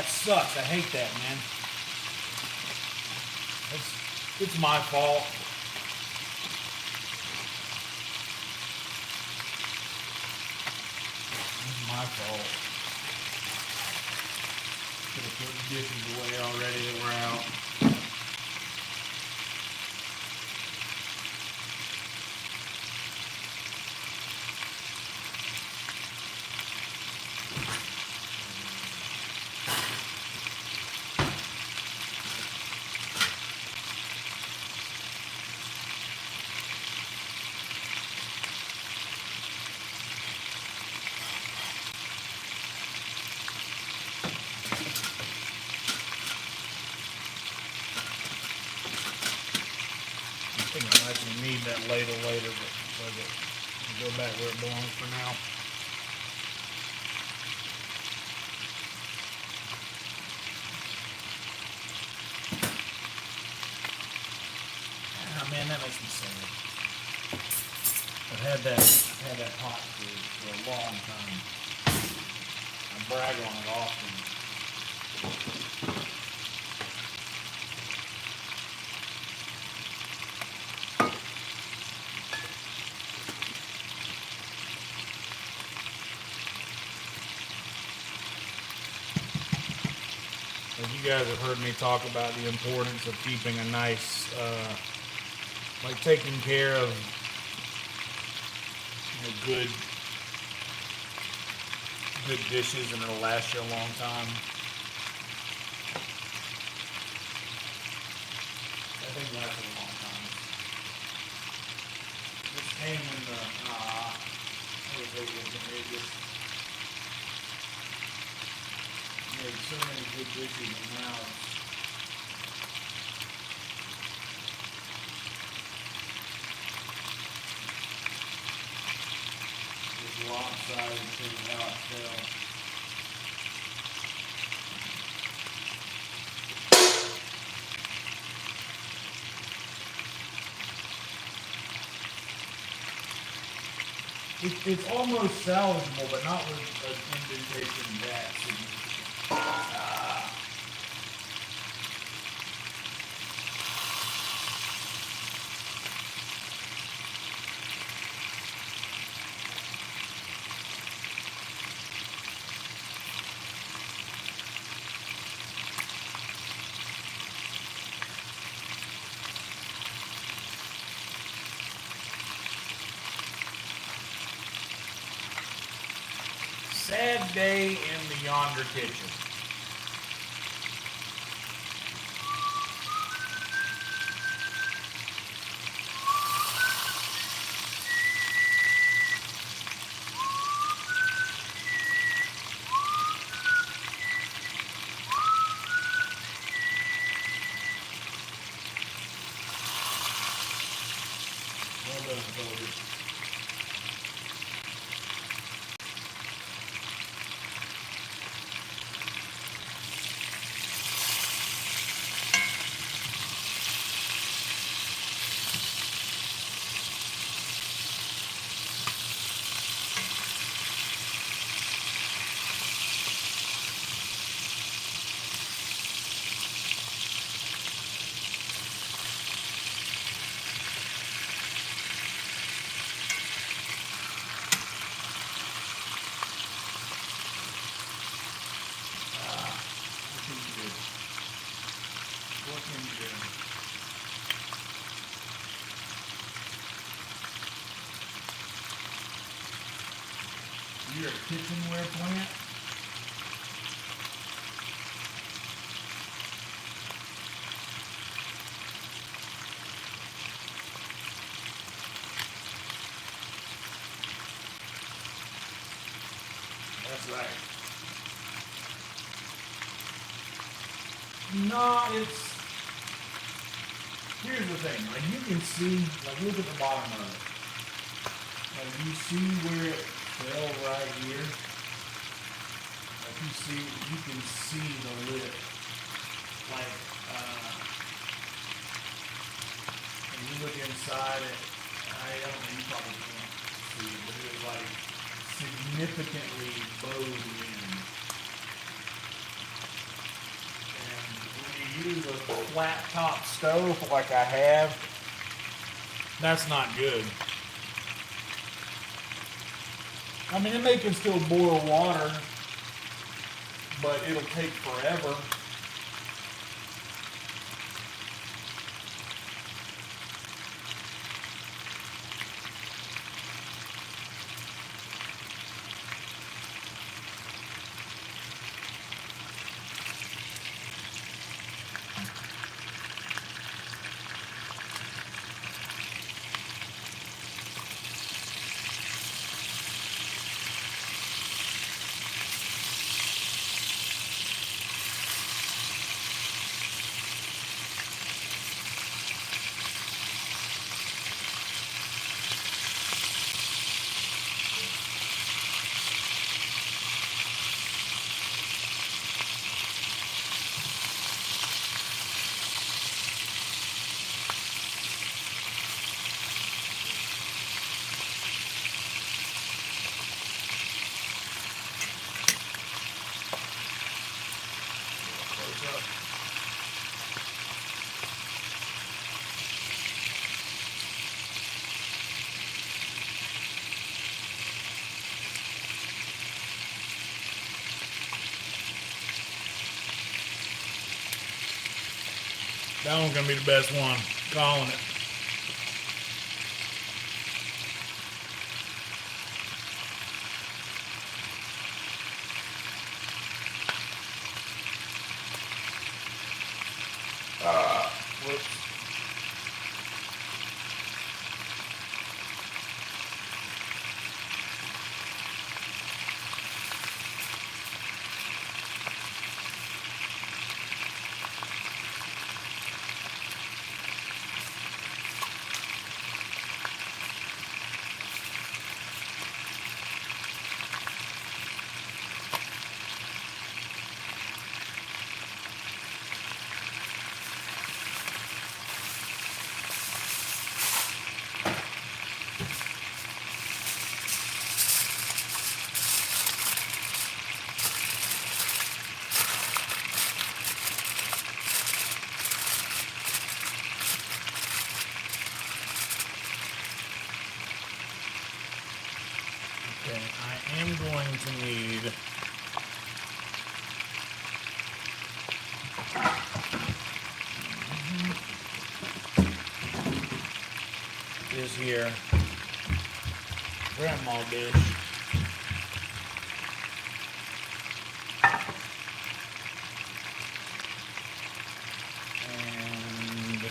that sucks. I hate that, man. It's my fault. It's my fault. Could have put the dishes away already that were out. I think I actually need that ladle later, but fuck it. I'll go back where it belongs for now. Ah, man, that makes me sad. I've had that pot for a long time. I brag on it often. As you guys have heard me talk about the importance of keeping a nice, like taking care of good dishes, and it'll last you a long time. I think lasts a long time. Just hanging the, made so many good dishes, and now it's lopsided to how it fell. It's almost salvageable, but not with an indentation that significant. Sad day in the yonder kitchen. Well done, soldier. You're a kitchenware plant? That's right. No, here's the thing, like you can see, like look at the bottom of it. Like you see where it fell right here. Like you can see the lid. Like, when you look inside it, I don't know, you probably can't see, but it was like significantly bowed in. use a flat top stove like I have, that's not good. I mean, it can still boil water, but it'll take forever. That one's gonna be the best one. Calling it. Whoops. Okay, I am going to need this here grandma dish. And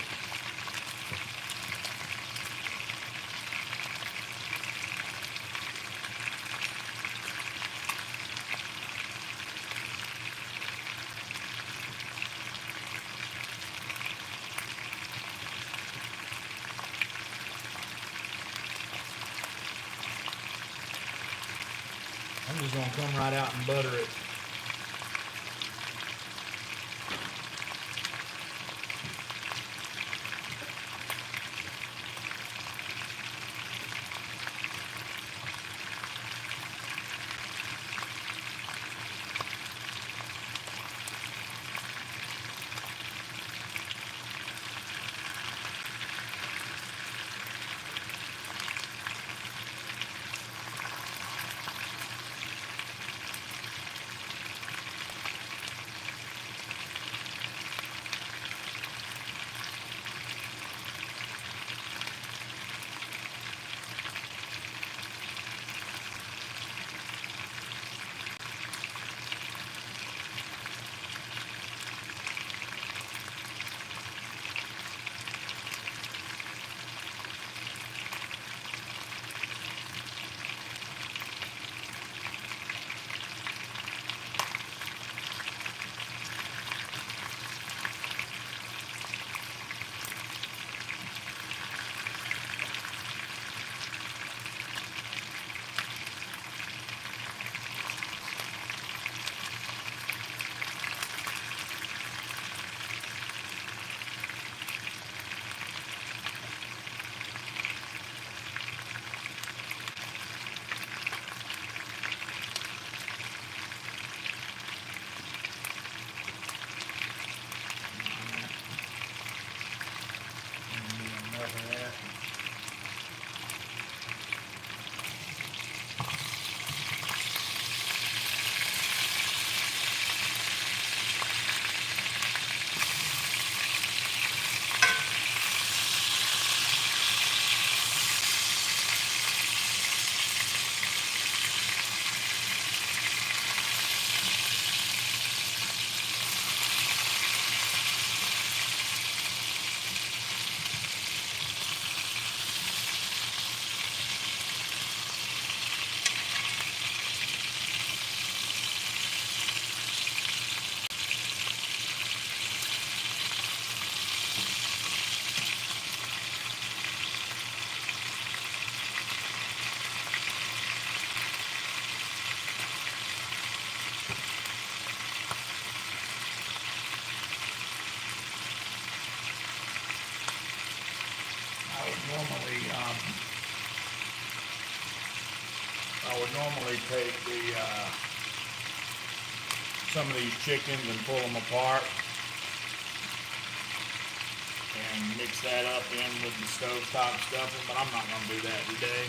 I'm just gonna come right out and butter it. normally take some of these chickens and pull them apart and mix that up in with the stovetop stuffing, but I'm not going to do that today.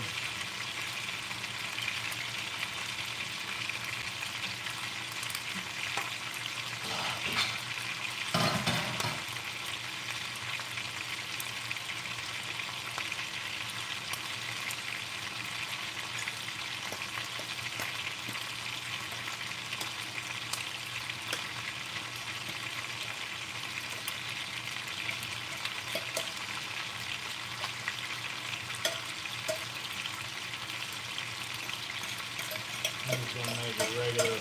I'm just going to make a regular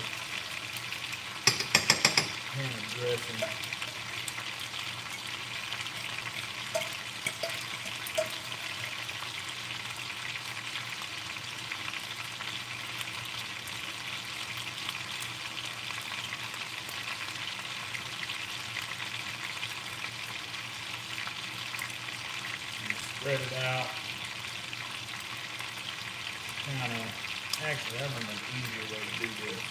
pan of dressing. Spread it out. Actually, I don't know an easier way to do this.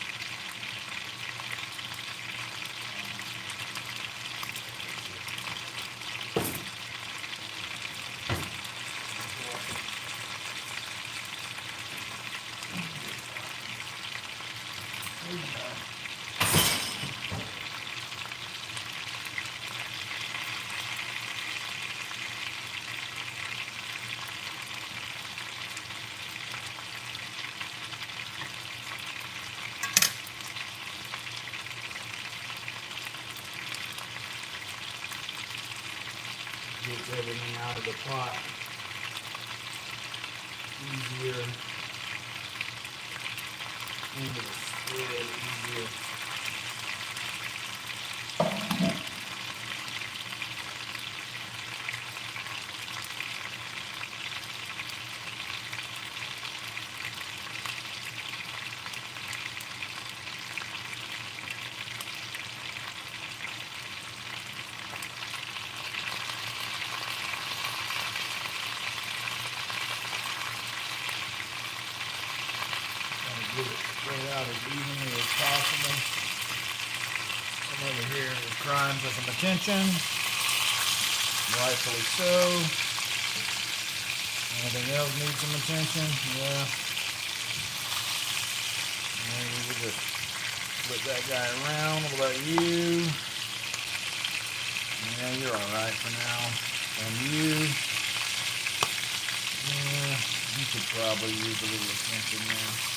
Gets everything out of the pot easier, into the spread easier. Get it spread out as evenly as possible. Come over here and crying for some attention. Rightfully so. Anything else needs some attention? Yeah. Maybe we'll just flip that guy around. What about you? Yeah, you're alright for now. And you? Yeah, you could probably use a little attention there.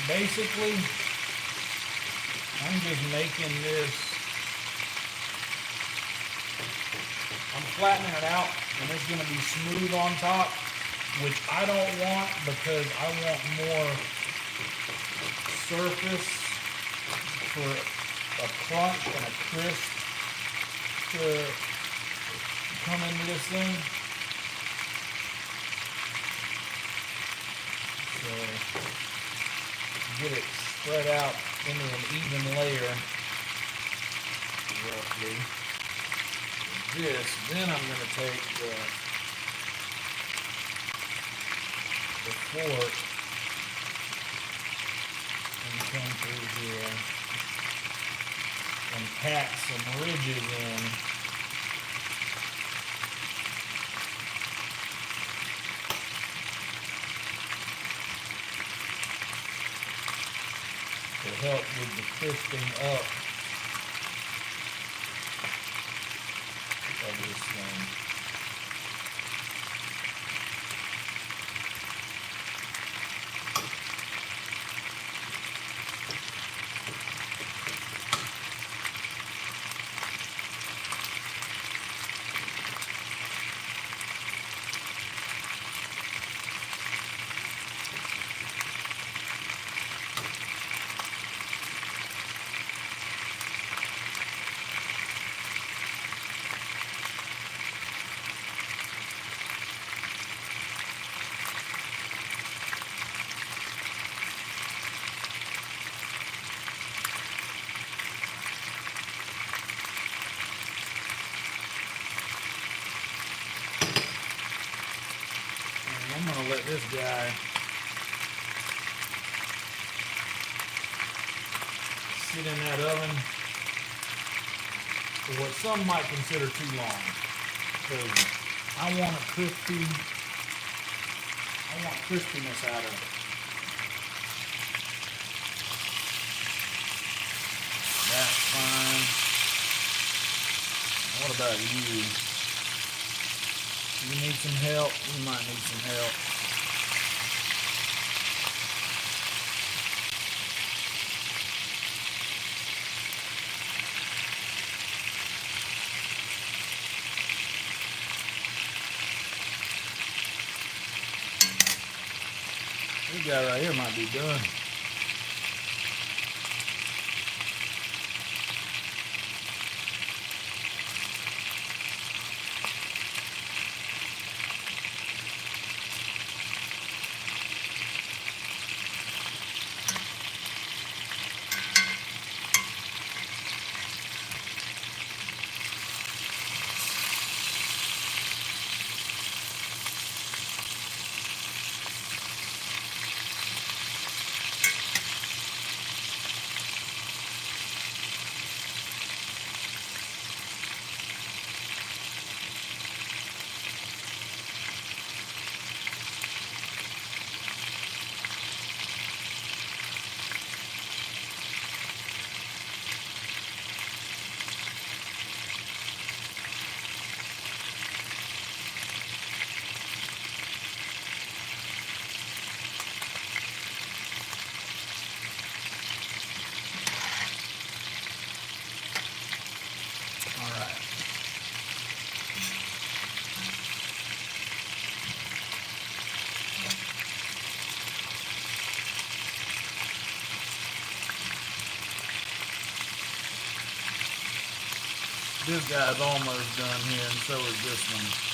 Basically, I'm just making this, I'm flattening it out and it's going to be smooth on top, which I don't want because I want more surface for a crunch and a crisp to come into this thing. So, get it spread out into an even layer, roughly. This, then I'm going to take the fork and come through here and pat some ridges in. To help with the crisping up of this thing. gonna let this guy sit in that oven for what some might consider too long. Because I want crispiness out of it. That's fine. What about you? You need some help? You might need some help. This guy right here might be done. This guy's almost done here, and so is this one.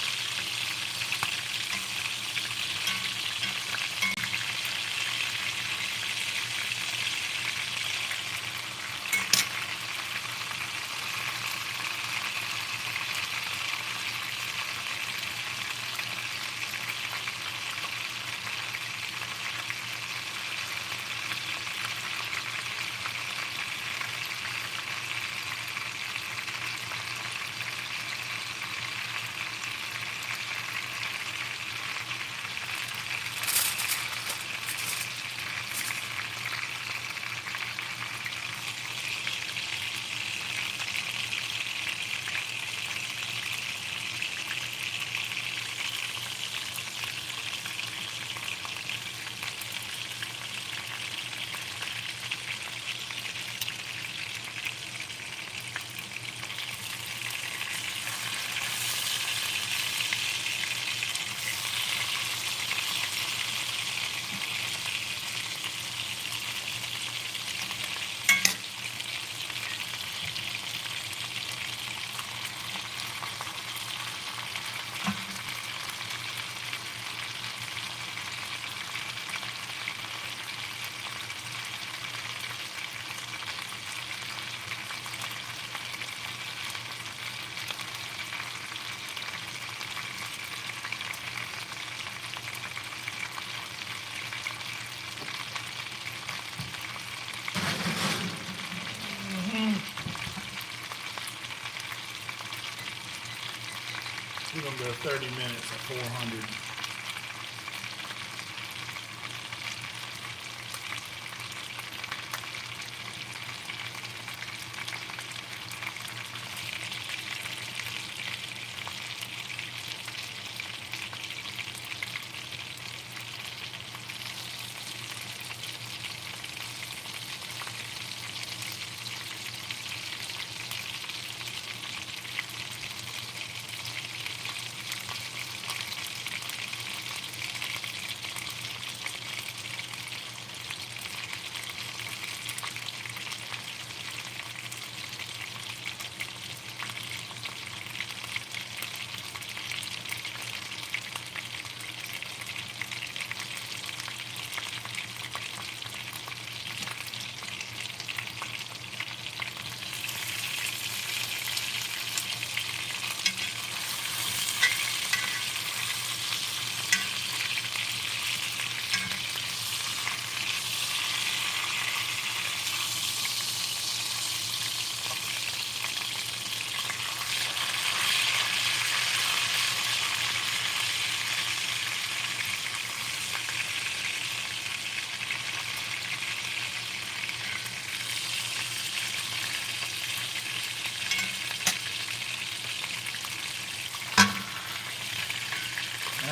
We're gonna go 30 minutes at 400.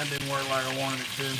That didn't work like I wanted it to.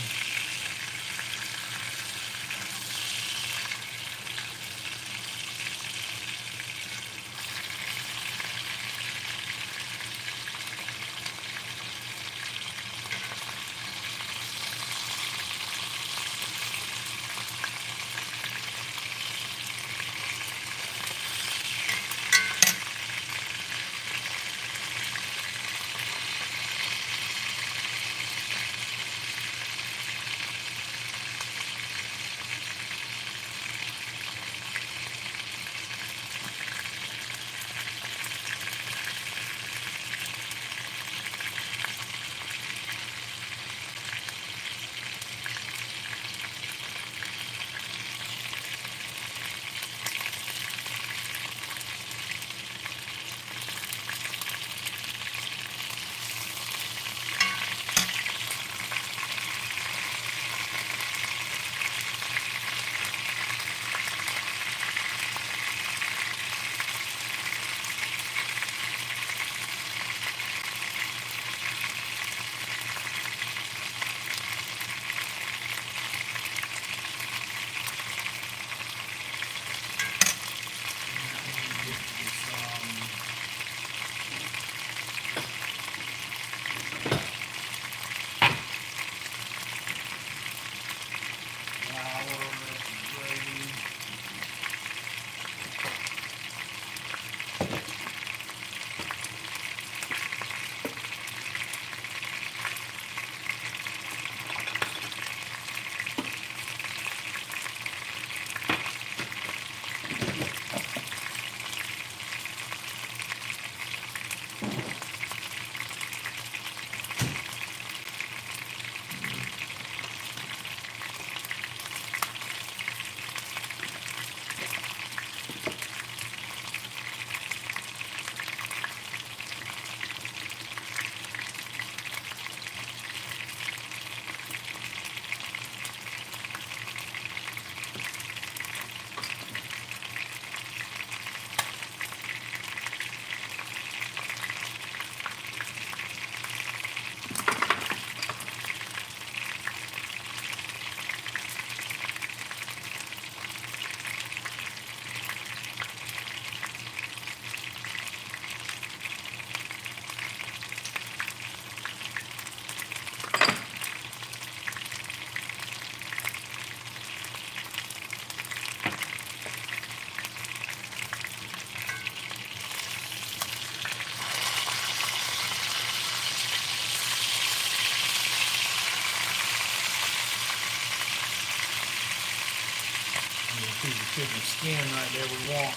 Piece of chicken skin right there we want.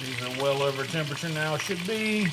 These are well over temperature now, should be.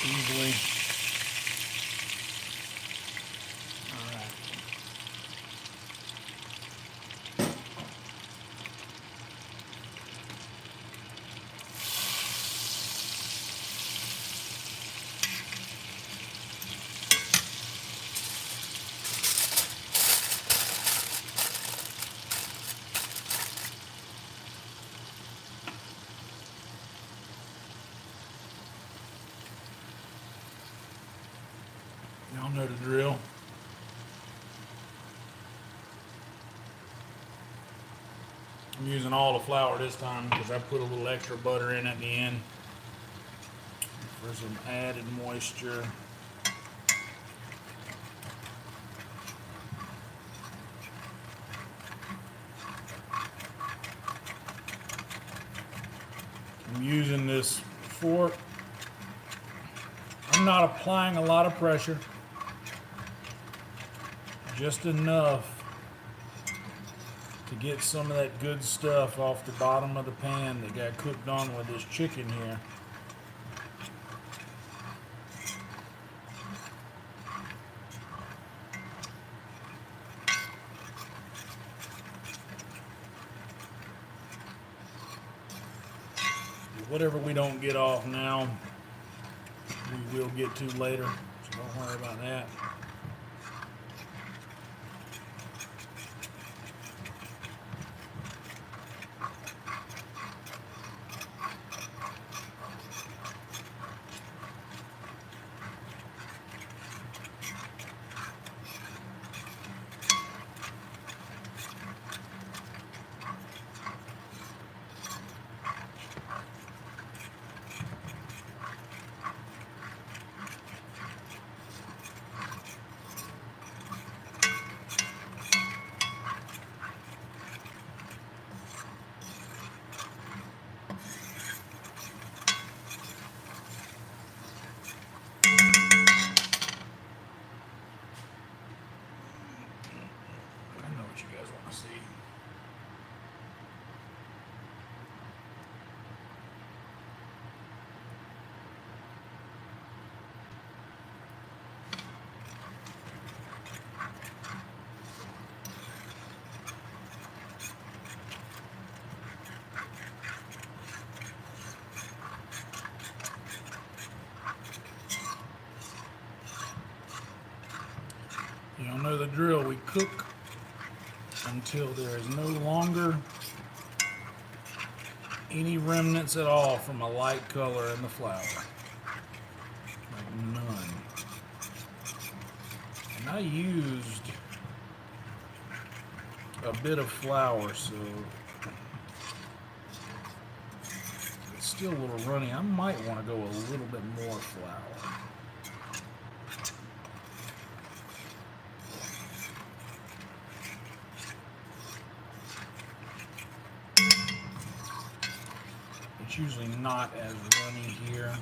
Easily. All right. Know the drill. I'm using all the flour this time because I put a little extra butter in at the end for some added moisture. I'm using this fork. I'm not applying a lot of pressure, just enough to get some of that good stuff off the bottom of the pan that got cooked on with this chicken here. Whatever we don't get off now, we will get to later, so don't worry about that. I know what you guys want to see. Y'all know the drill. We cook until there is no longer any remnants at all from a light color in the flour. Like none. And I used a bit of flour, so it's still a little runny. I might want to go a little bit more flour. It's usually not as runny here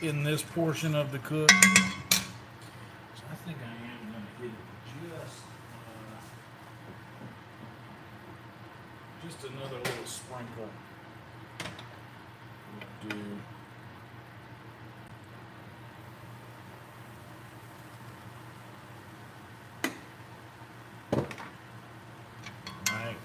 in this portion of the cook. So I think I am going to hit it just another little sprinkle will do. Right.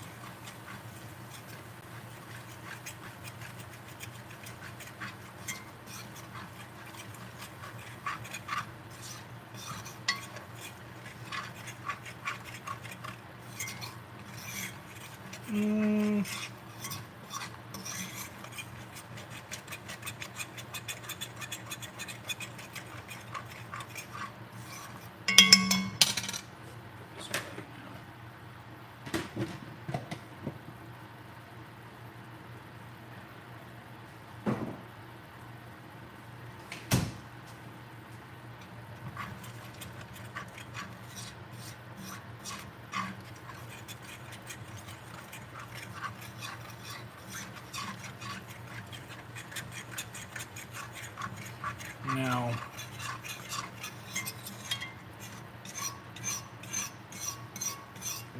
Now,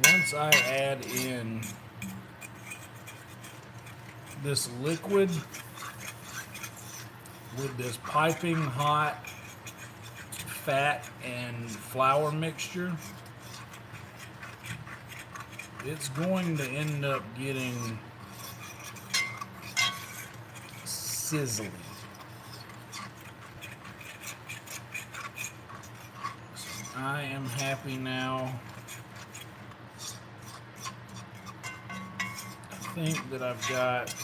once I add in this liquid with this piping hot fat and flour mixture, it's going to end up getting sizzling. I am happy now. I think that I've got,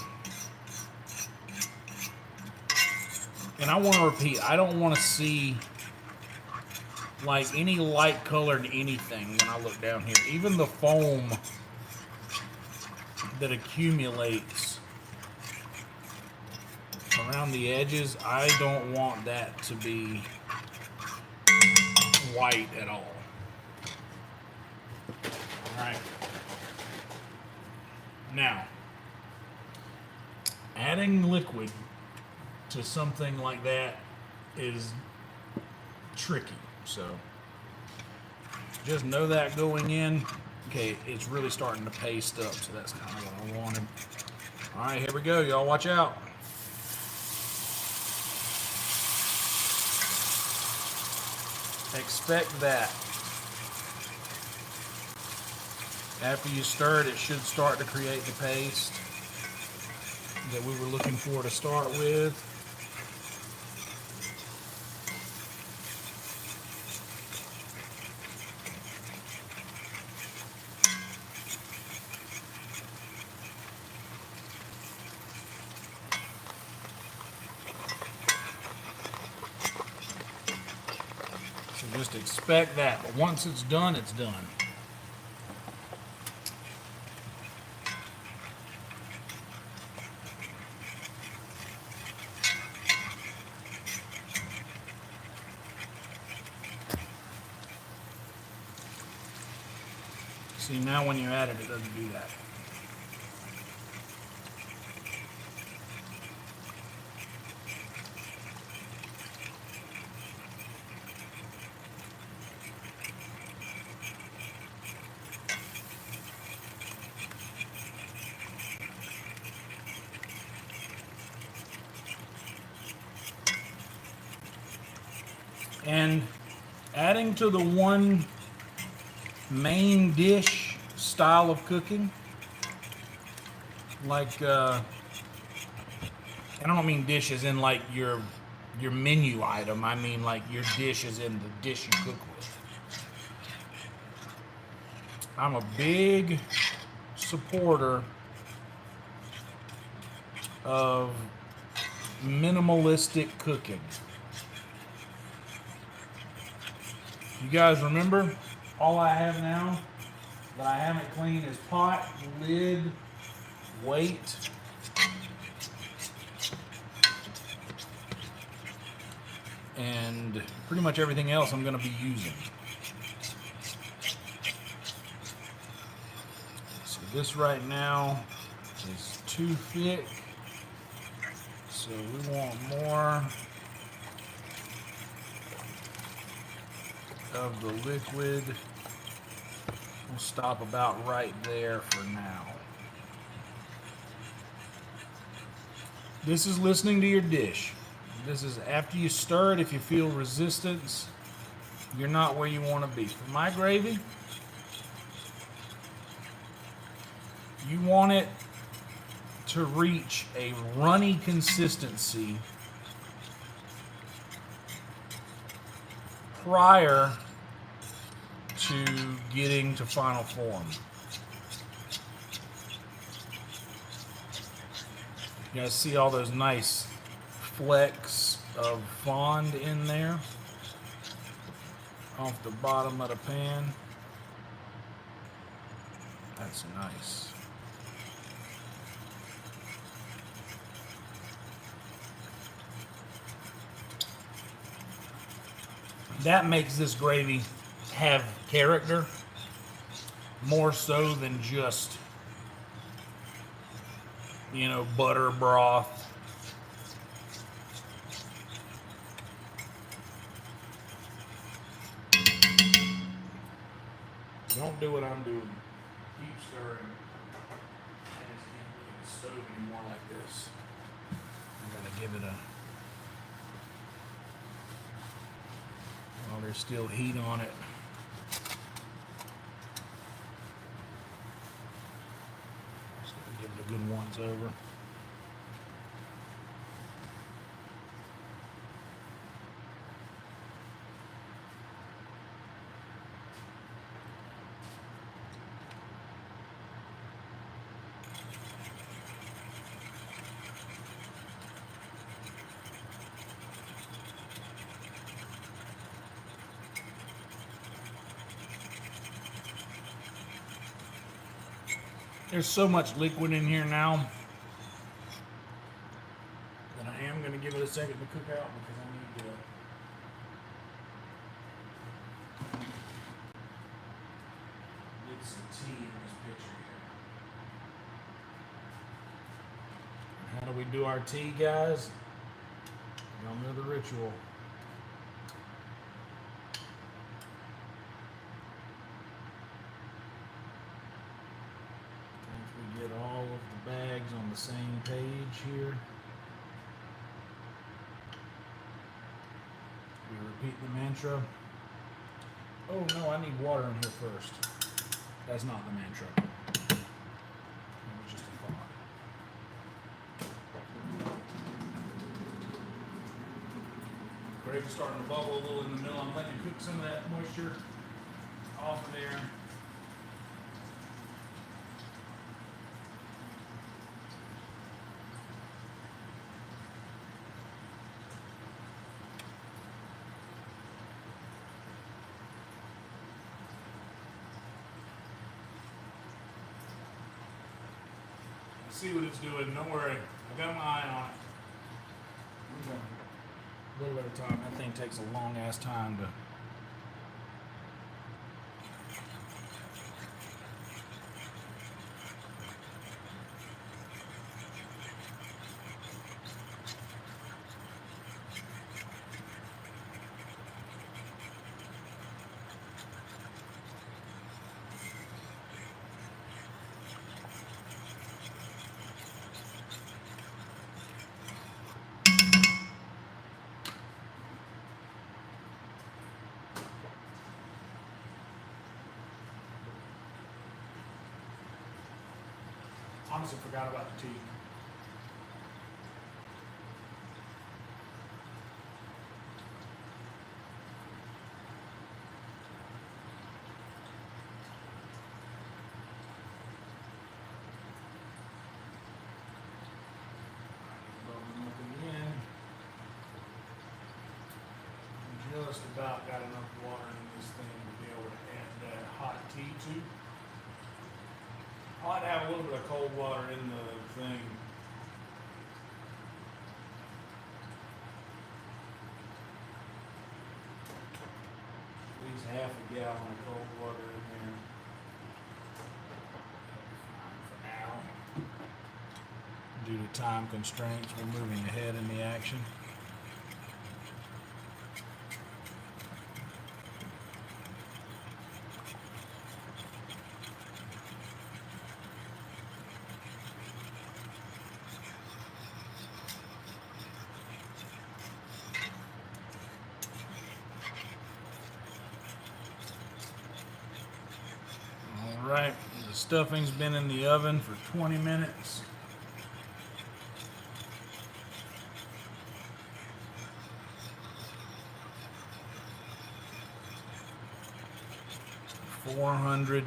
and I want to repeat, I don't want to see like any light colored anything when I look down here. Even the foam that accumulates around the edges, I don't want that to be white at all. Alright. Now, adding liquid to something like that is tricky. So just know that going in. Okay, it's really starting to paste up, so that's kind of what I wanted. Alright, here we go. Y'all watch out. Expect that. After you stir it, it should start to create the paste that we were looking for to start with. So just expect that, but once it's done, it's done. See, now when you add it, it doesn't do that. And adding to the one main dish style of cooking, like I don't mean dish as in like your menu item. I mean like your dish as in the dish you cook with. I'm a big supporter of minimalistic cooking. You guys remember, all I have now that I haven't cleaned is pot, lid, weight, and pretty much everything else I'm going to be using. So this right now is too thick, so we want more of the liquid. We'll stop about right there for now. This is listening to your dish. This is after you stir it. If you feel resistance, you're not where you want to be. For my gravy, you want it to reach a runny consistency prior to getting to final form. You guys see all those nice flecks of fond in there off the bottom of the pan? That's nice. That makes this gravy have character more so than just, you know, butter broth. Don't do what I'm doing. Keep stirring. I just can't leave the stove anymore like this. I'm gonna give it a. While there's still heat on it. Just gonna give it a good once over. There's so much liquid in here now that I am going to give it a second to cook out because I need to get some tea in this picture here. How do we do our tea, guys? Y'all know the ritual. Once we get all of the bags on the same page here, we repeat the mantra. Oh no, I need water in here first. That's not the mantra. It was just a thought. Grave's starting to bubble a little in the middle. I'm letting it cook some of that moisture off of there. See what it's doing. Don't worry. I got my eye on it. A little at a time. That thing takes a long ass time to. Honestly, forgot about the tea. Bubbling up again. Just about got enough water in this thing to be able to add that hot tea to. I like to have a little bit of cold water in the thing. At least half a gallon of cold water in there. For now. Due to time constraints, we're moving ahead in the action. Alright, the stuffing's been in the oven for 20 minutes. $400.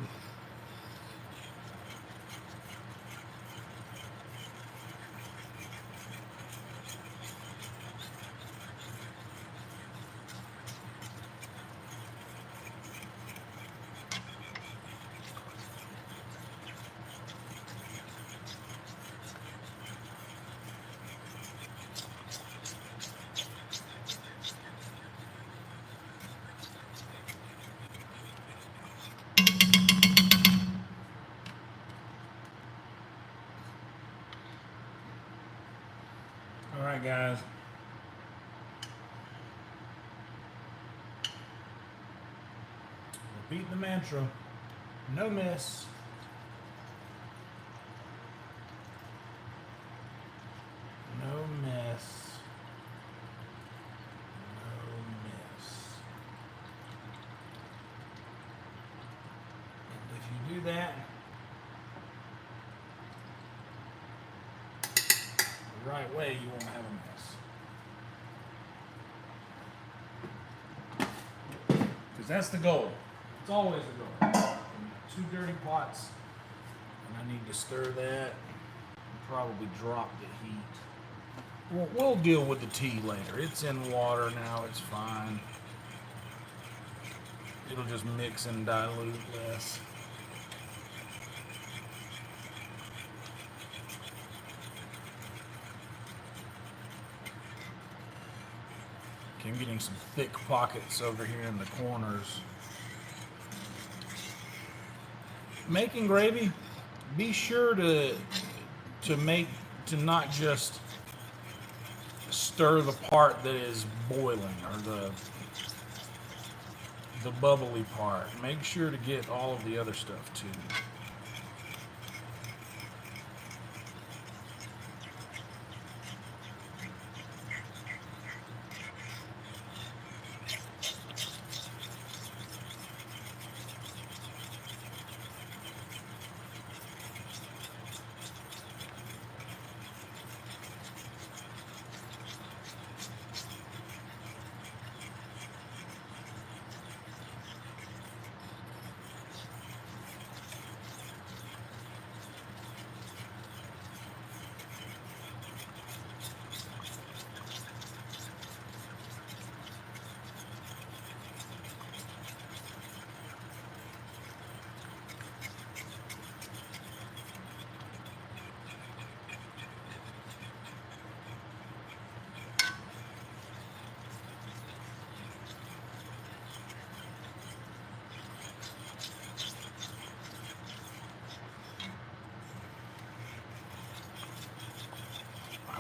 Alright, guys. Repeat the mantra. No miss. No miss. No miss. And if you do that the right way, you won't have a mess. Because that's the goal. It's always the goal. 2 dirty pots. And I need to stir that. And probably drop the heat. We'll deal with the tea later. It's in water now. It's fine. It'll just mix and dilute less. Okay, I'm getting some thick pockets over here in the corners. Making gravy, be sure to not just stir the part that is boiling, or the bubbly part. Make sure to get all of the other stuff too.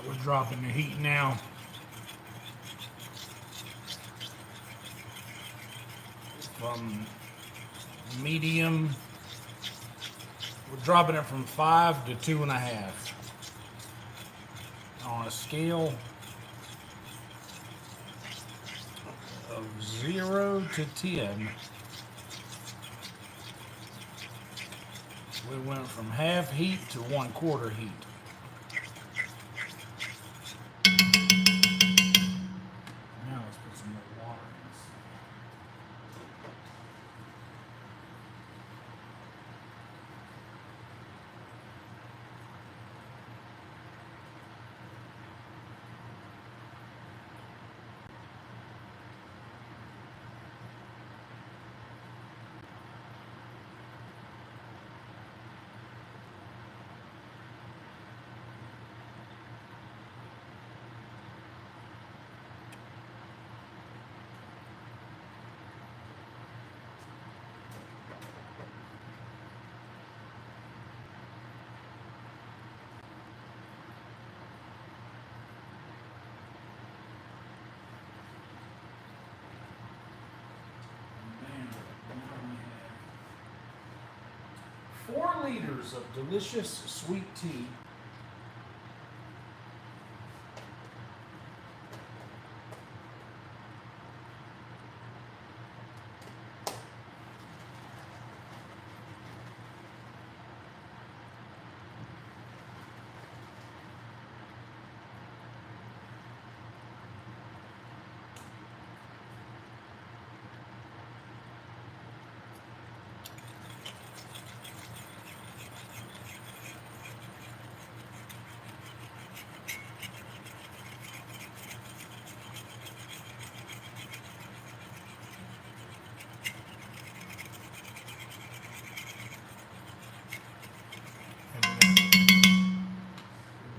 We're dropping the heat now. From medium, we're dropping it from 5 to 2.5. On a scale of 0 to 10, we went from half heat to 1/4 heat. Now let's put some more water in this. And 4 liters of delicious sweet tea.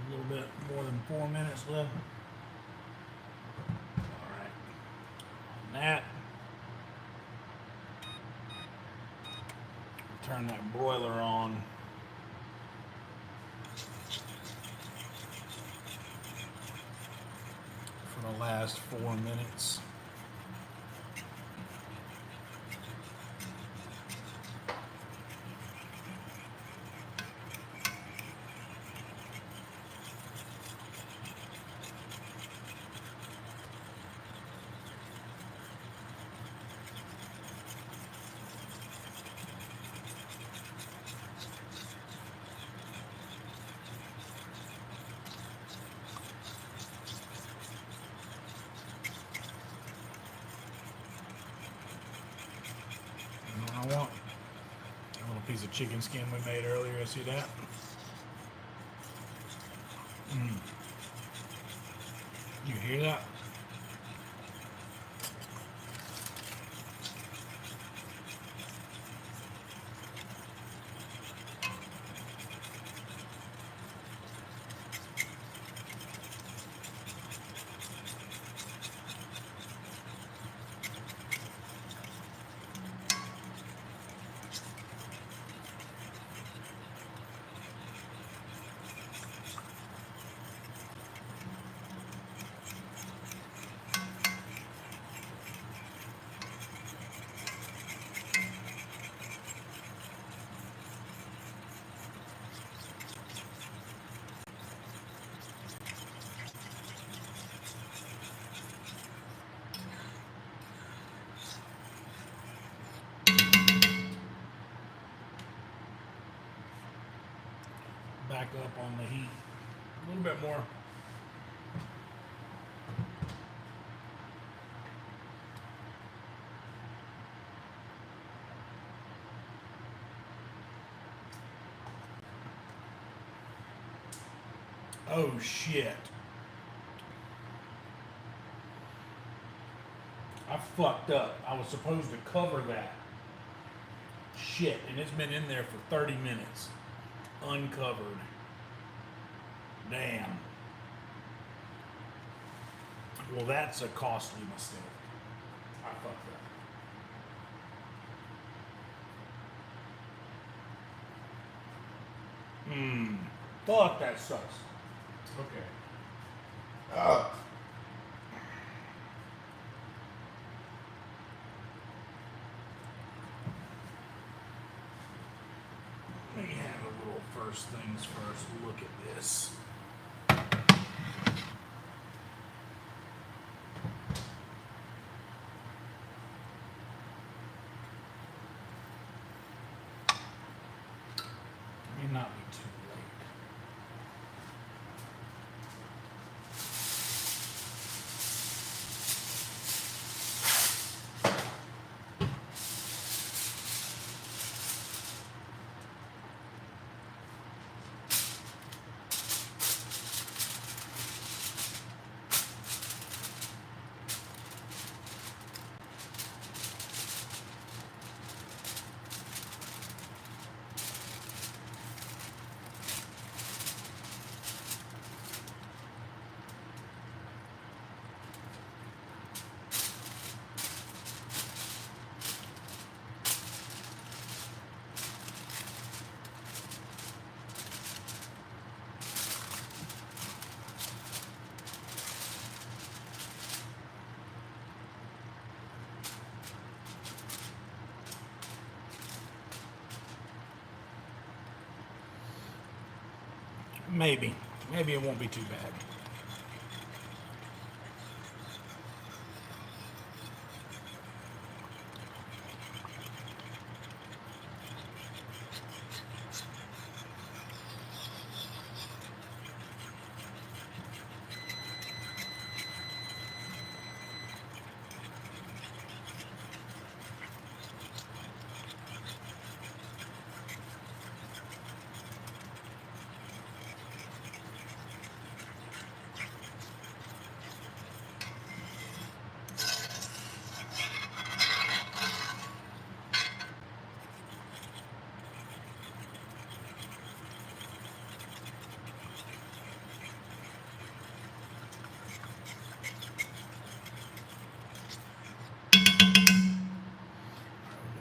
A little bit more than 4 minutes left. All right. On that, turn that broiler on. For the last 4 minutes. I want a little piece of chicken skin we made earlier. See that? You hear that? back up on the heat. A little bit more. Oh shit. I fucked up. I was supposed to cover that. Shit, and it's been in there for 30 minutes. Uncovered. Damn. Well, that's a costly mistake. I fucked up. Fuck, that sucks. Okay. Let me have a little first things first look at this. May not be too late. Maybe. Maybe it won't be too bad.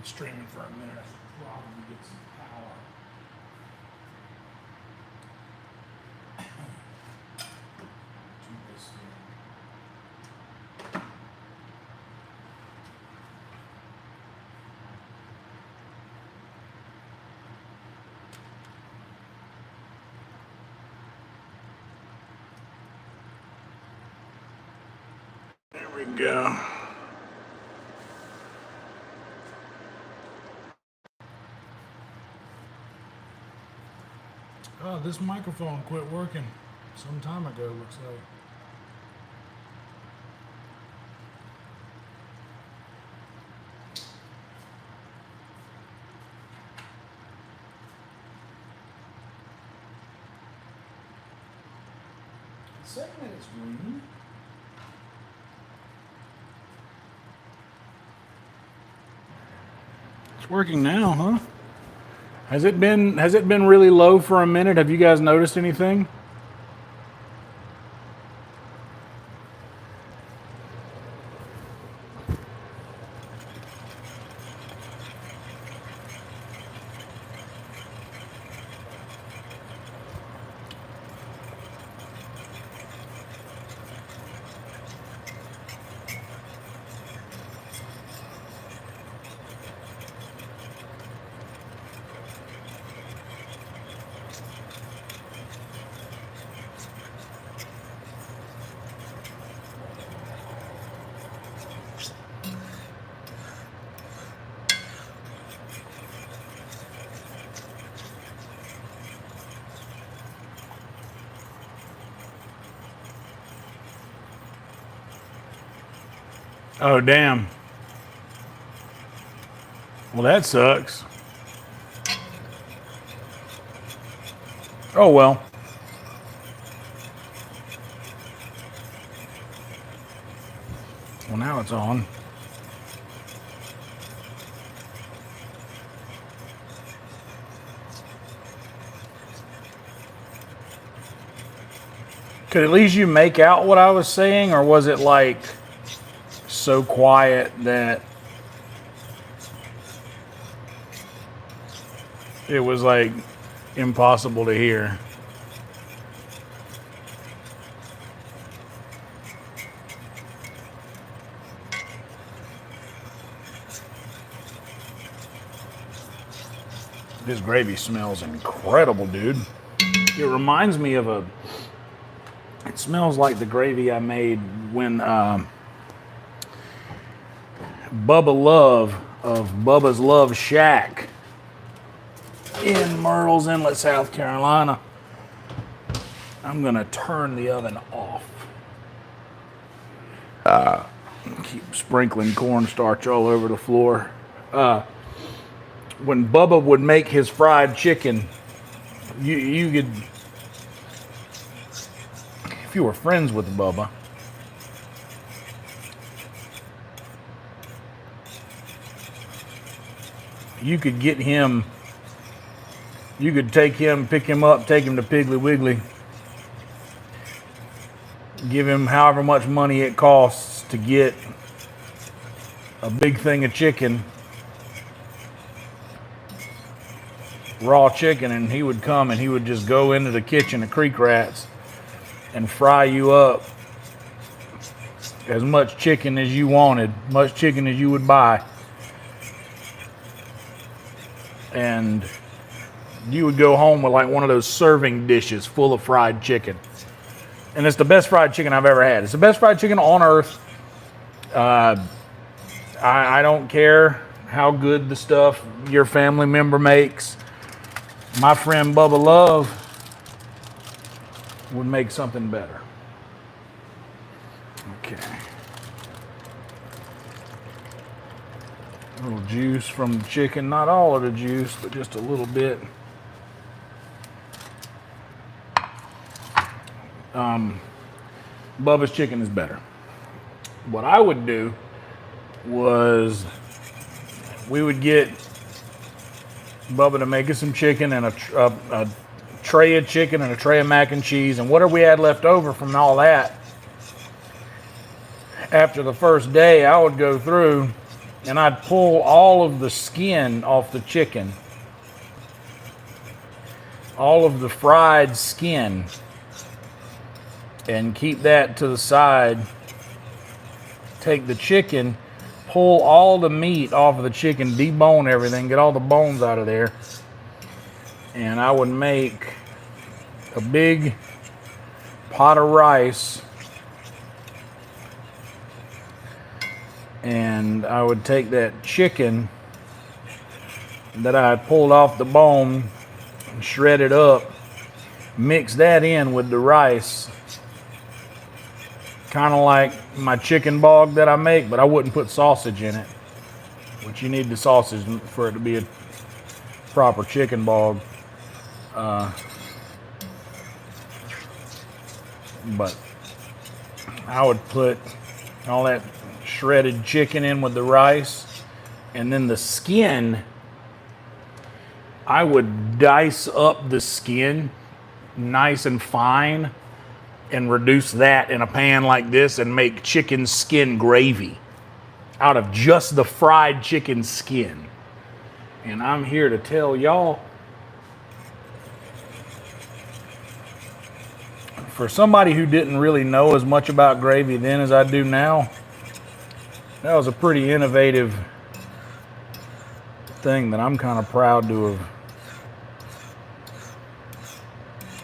Streaming for a minute. I should probably get some power. Do this here. There we go. Oh, this microphone quit working some time ago, looks like. It's saying that it's green. It's working now, huh? Has it been really low for a minute? Have you guys noticed anything?
Oh, damn. Well, that sucks. Oh, well. Well, now it's on. Could at least you make out what I was saying, or was it like so quiet that it was like impossible to hear? This gravy smells incredible, dude. It reminds me of it smells like the gravy I made when Bubba Love of Bubba's Love Shack in Myrtles Inlet, South Carolina. I'm gonna turn the oven off. Keep sprinkling cornstarch all over the floor. When Bubba would make his fried chicken, you could, if you were friends with Bubba, you could get him, you could take him, pick him up, take him to Piggly Wiggly, give him however much money it costs to get a big thing of chicken, raw chicken, and he would come and he would just go into the kitchen of Creek Rats and fry you up as much chicken as you wanted, much chicken as you would buy. And you would go home with like one of those serving dishes full of fried chicken. And it's the best fried chicken I've ever had. It's the best fried chicken on earth. I don't care how good the stuff your family member makes. My friend Bubba Love would make something better. Okay. A little juice from the chicken. Not all of the juice, but just a little bit. Bubba's chicken is better. What I would do was we would get Bubba to make us some chicken and a tray of chicken and a tray of mac and cheese and whatever we had left over from all that. After the first day, I would go through and I'd pull all of the skin off the chicken, all of the fried skin, and keep that to the side. Take the chicken, pull all the meat off of the chicken, debone everything, get all the bones out of there. And I would make a big pot of rice. And I would take that chicken that I pulled off the bone and shred it up, mix that in with the rice. Kind of like my chicken bog that I make, but I wouldn't put sausage in it. Which you need the sausage for it to be a proper chicken bog. But I would put all that shredded chicken in with the rice, and then the skin, I would dice up the skin nice and fine and reduce that in a pan like this and make chicken skin gravy out of just the fried chicken skin. And I'm here to tell y'all, for somebody who didn't really know as much about gravy then as I do now, that was a pretty innovative thing that I'm kind of proud to have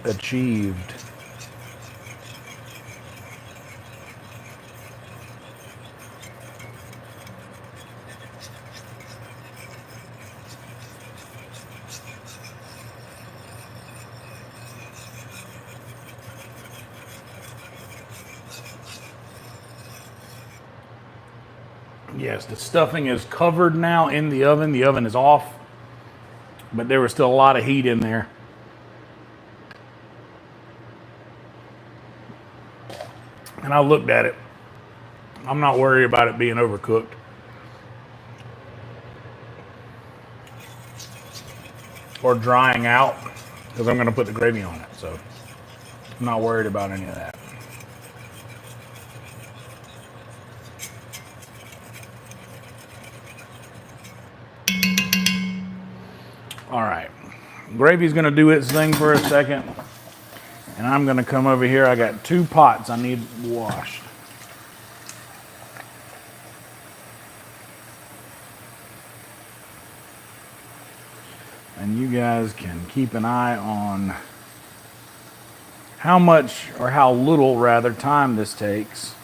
achieved. Yes, the stuffing is covered now in the oven. The oven is off, but there was still a lot of heat in there. And I looked at it. I'm not worried about it being overcooked. Or drying out, because I'm going to put the gravy on it. So I'm not worried about any of that. All right, gravy's gonna do its thing for a second, and I'm gonna come over here. I got 2 pots I need washed. And you guys can keep an eye on how much, or how little rather, time this takes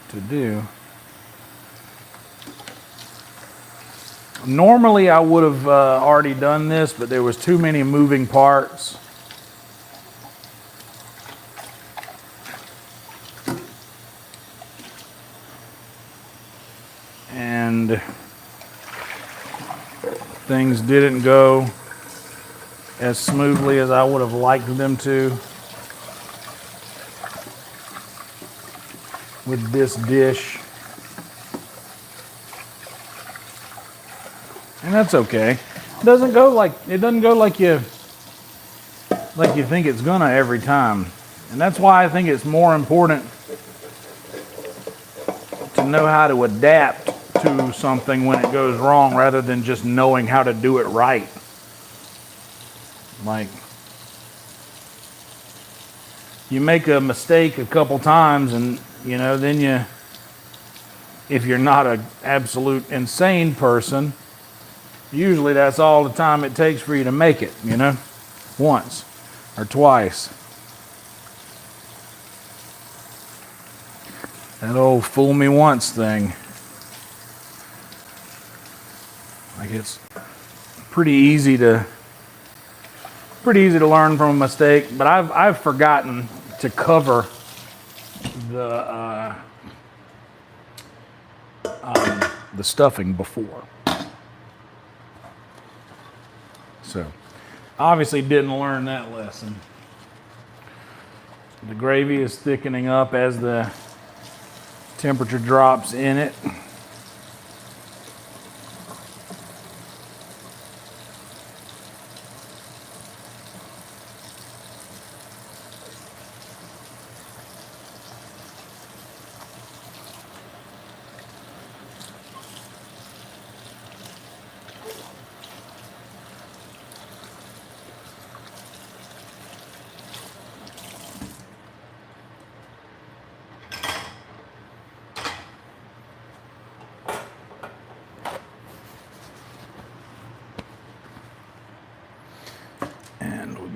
to do. Normally I would have already done this, but there was too many moving parts. And things didn't go as smoothly as I would have liked them to with this dish. And that's okay. It doesn't go like you think it's gonna every time. And that's why I think it's more important to know how to adapt to something when it goes wrong rather than just knowing how to do it right. Like, you make a mistake a couple times and, then if you're not an absolute insane person, usually that's all the time it takes for you to make it, once or twice. That old fool me once thing. Like, it's pretty easy to learn from a mistake, but I've forgotten to cover the stuffing before. So, obviously didn't learn that lesson. The gravy is thickening up as the temperature drops in it.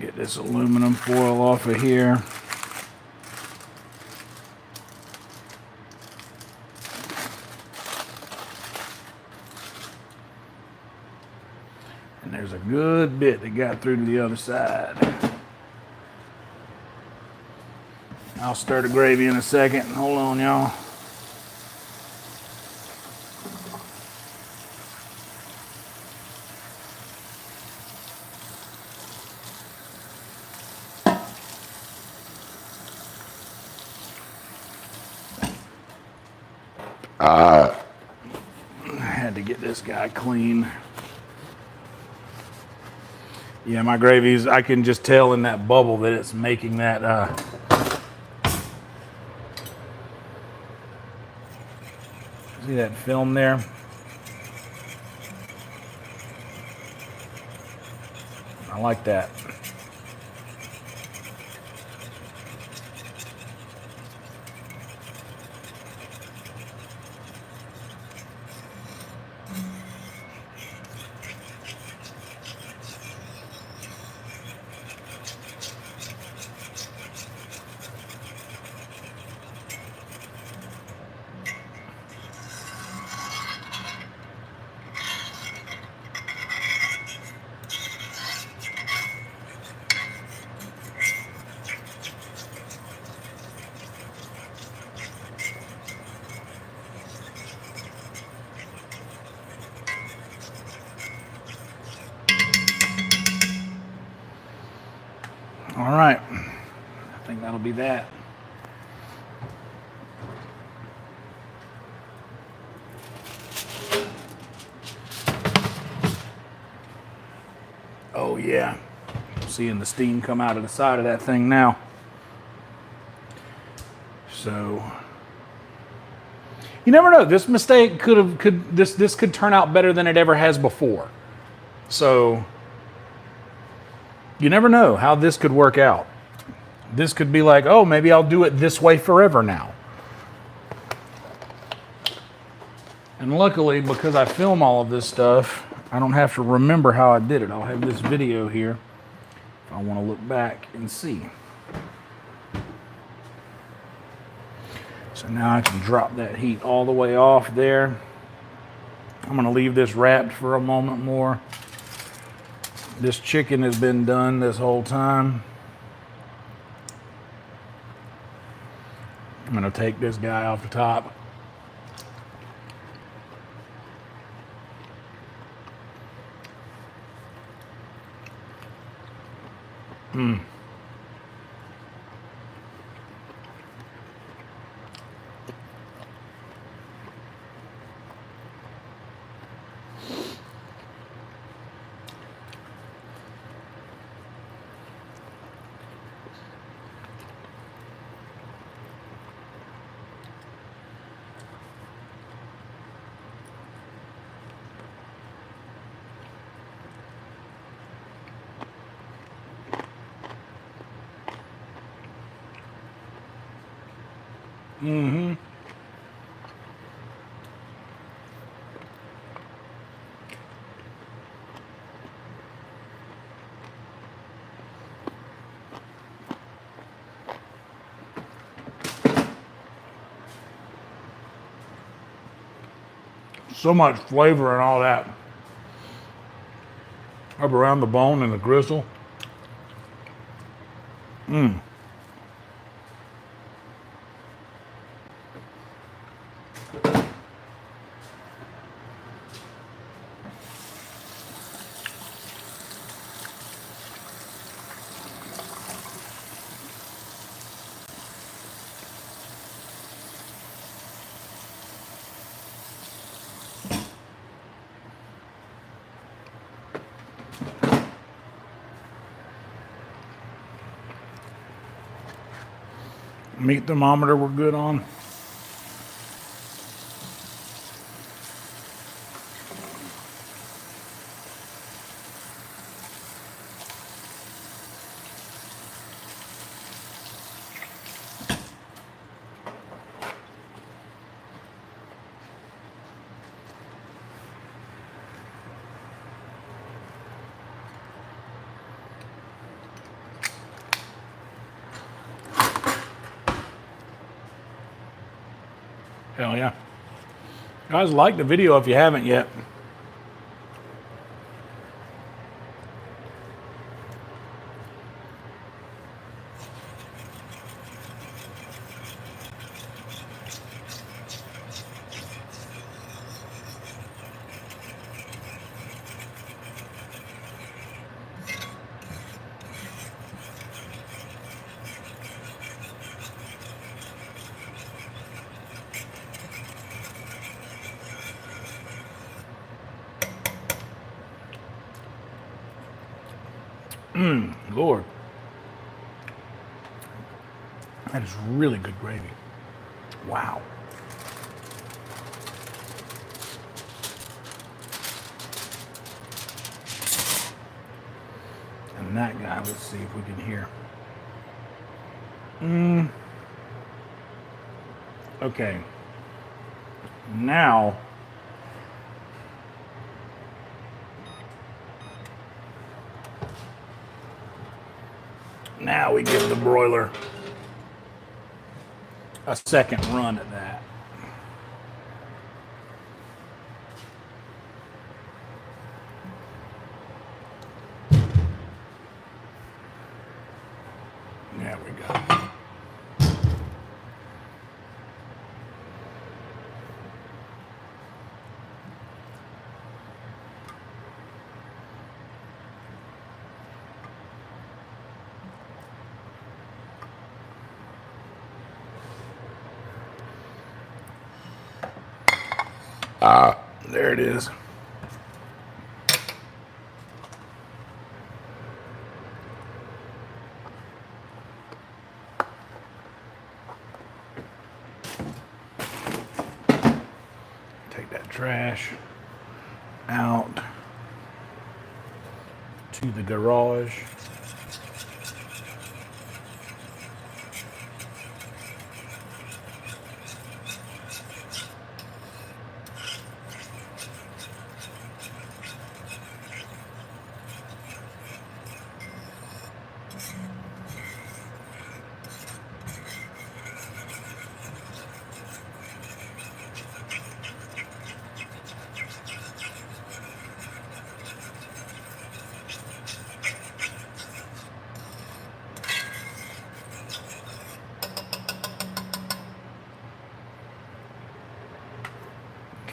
Get this aluminum foil off of here. And there's a good bit that got through to the other side. I'll stir the gravy in a second. Hold on, y'all. I had to get this guy clean. Yeah, my gravy's, I can just tell in that bubble that it's making that, see that film there? I like that. All right. I think that'll be that. Oh yeah. Seeing the steam come out of the side of that thing now. So you never know. This mistake this could turn out better than it ever has before. So you never know how this could work out. This could be like, oh, maybe I'll do it this way forever now. And luckily, because I film all of this stuff, I don't have to remember how I did it. I'll have this video here if I want to look back and see. So now I can drop that heat all the way off there. I'm going to leave this wrapped for a moment more. This chicken has been done this whole time. I'm going to take this guy off the top. Mm-hmm. So much flavor and all that. Up around the bone and the gristle. Meat thermometer we're good on. Hell yeah. Guys, like the video if you haven't yet. Lord. That is really good gravy. Wow. And that guy, let's see if we can hear. Okay. Now, we give the broiler a second run at that. There we go. There it is. Take that trash out to the garage.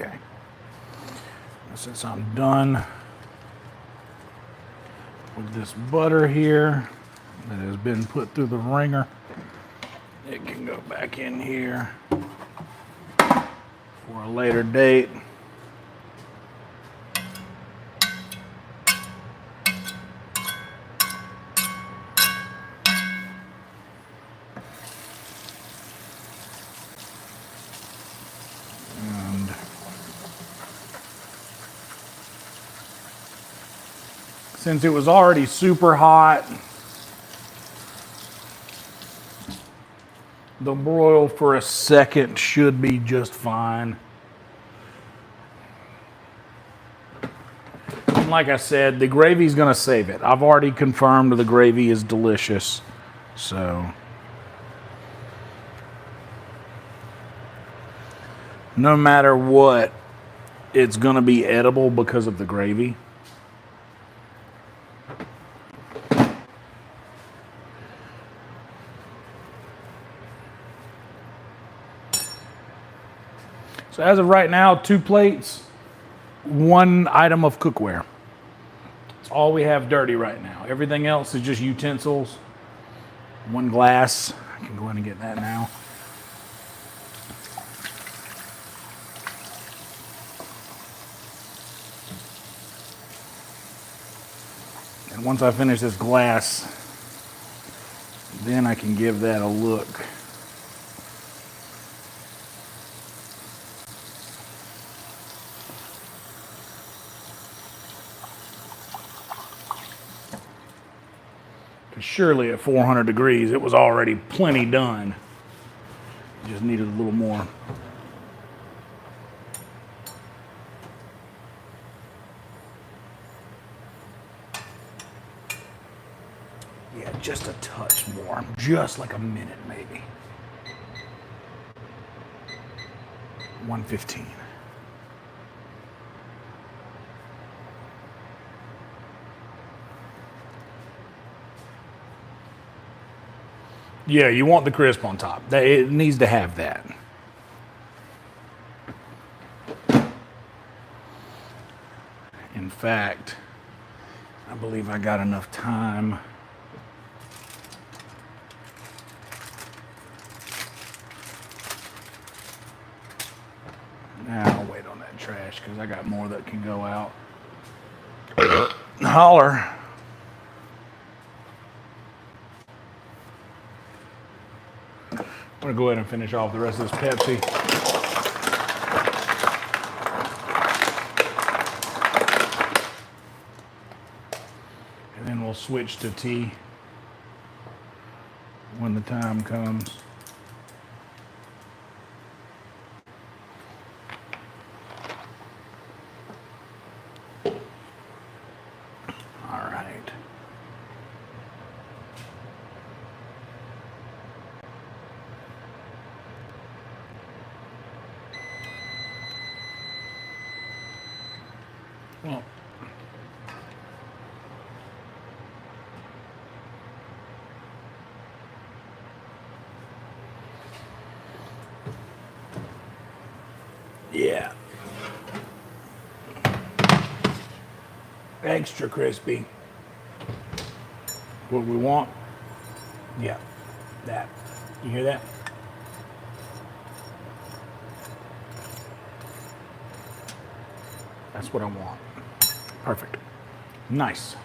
Okay. Since I'm done with this butter here that has been put through the wringer, it can go back in here for a later date. Since it was already super hot, the broil for a second should be just fine. And like I said, the gravy's gonna save it. I've already confirmed the gravy is delicious, so. No matter what, it's gonna be edible because of the gravy. So as of right now, 2 plates, 1 item of cookware. That's all we have dirty right now. Everything else is just utensils. 1 glass. I can go in and get that now. And once I finish this glass, then I can give that a look. Surely at 400 degrees, it was already plenty done. Just needed a little more. Yeah, just a touch more. Just like a minute, maybe. 115. Yeah, you want the crisp on top. It needs to have that. In fact, I believe I got enough time. Now I'll wait on that trash because I got more that can go out. Holler. I'm gonna go ahead and finish off the rest of this Pepsi. And then we'll switch to tea when the time comes. All right. Well, yeah. Extra crispy. What we want? Yeah, that. You hear that? That's what I want. Perfect. Nice.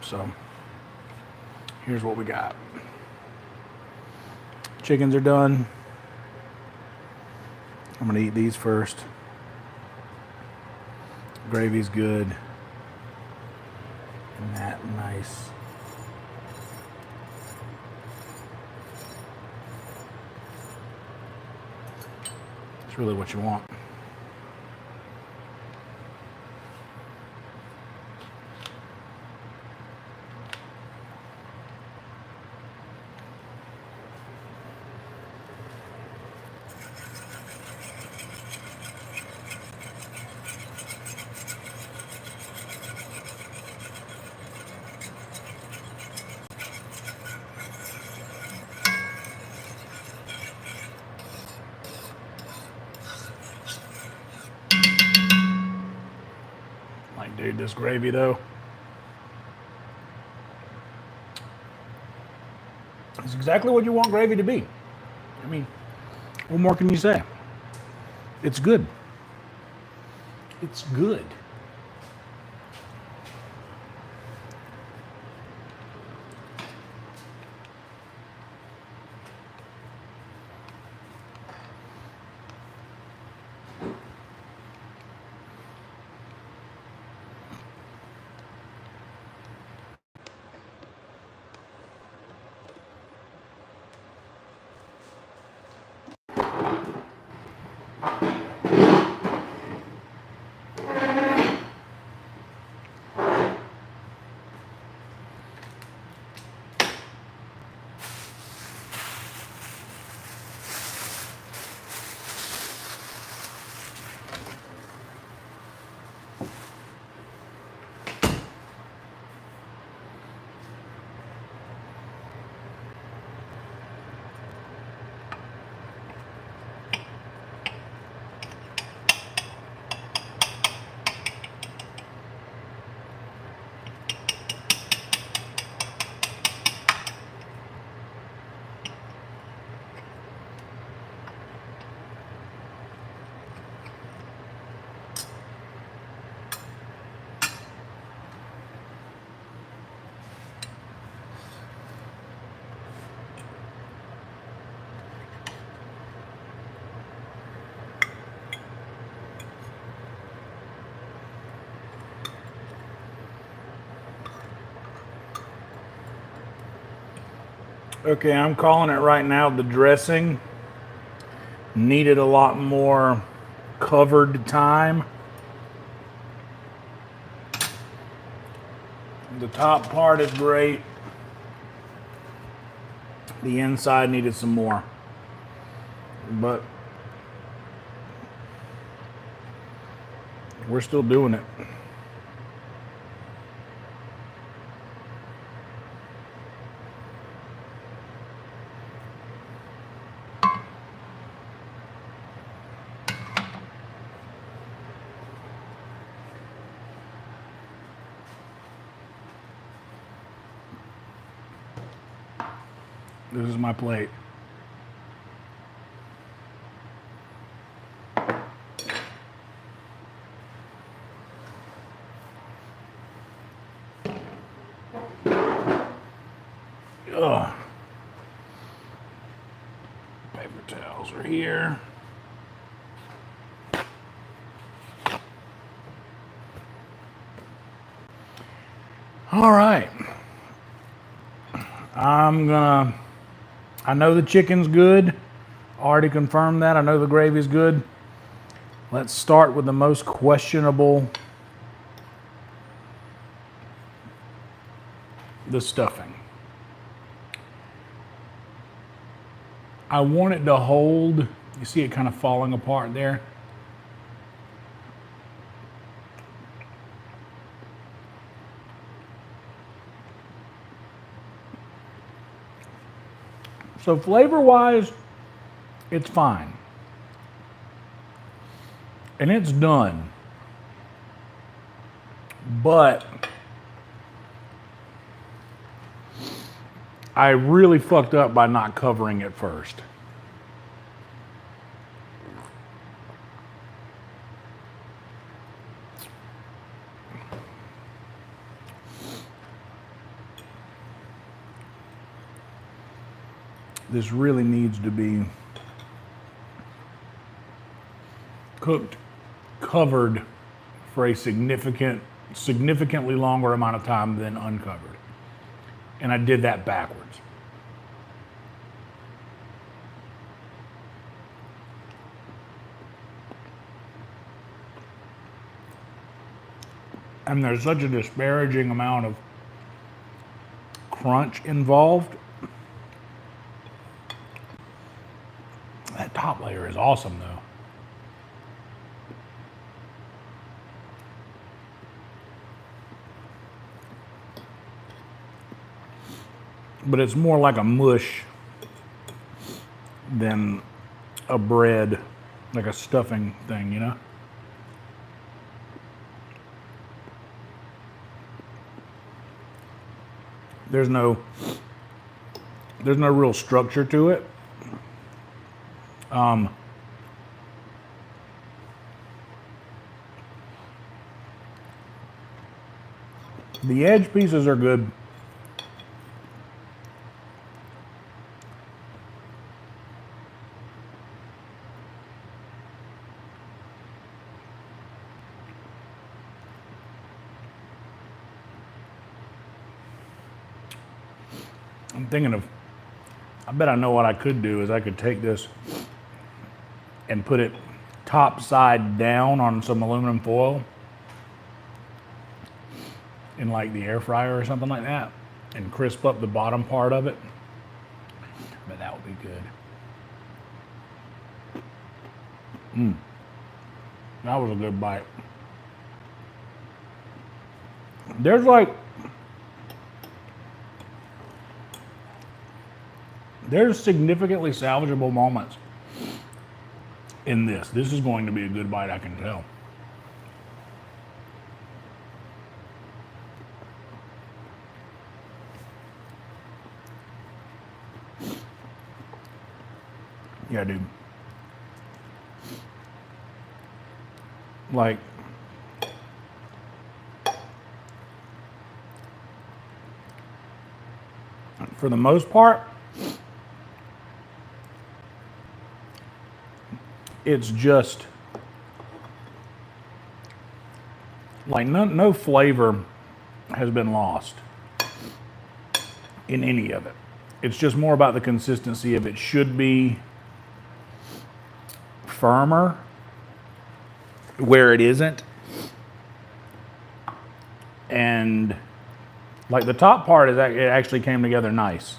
So here's what we got. Chickens are done. I'm gonna eat these first. Gravy's good. And that nice. It's really what you want. Like, dude, this gravy though. It's exactly what you want gravy to be. I mean, what more can you say? It's good. It's good. Okay, I'm calling it right now. The dressing needed a lot more covered time. The top part is great. The inside needed some more. But we're still doing it. This is my plate. Ugh. Paper towels are here. All right. I know the chicken's good. Already confirmed that. I know the gravy's good. Let's start with the most questionable. The stuffing. I want it to hold. You see it kind of falling apart there. So flavor-wise, it's fine. And it's done. But I really fucked up by not covering it first. This really needs to be cooked, covered for a significantly longer amount of time than uncovered. And I did that backwards. And there's such a disparaging amount of crunch involved. That top layer is awesome though. But it's more like a mush than a bread, like a stuffing thing, you know? There's no real structure to it. The edge pieces are good. I'm thinking of, I bet I know what I could do is I could take this and put it top side down on some aluminum foil in like the air fryer or something like that and crisp up the bottom part of it. But that would be good. That was a good bite. There's significantly salvageable moments in this. This is going to be a good bite, I can tell. Yeah, dude. Like, for the most part, it's just like no flavor has been lost in any of it. It's just more about the consistency of it. Should be firmer where it isn't. And like the top part is it actually came together nice.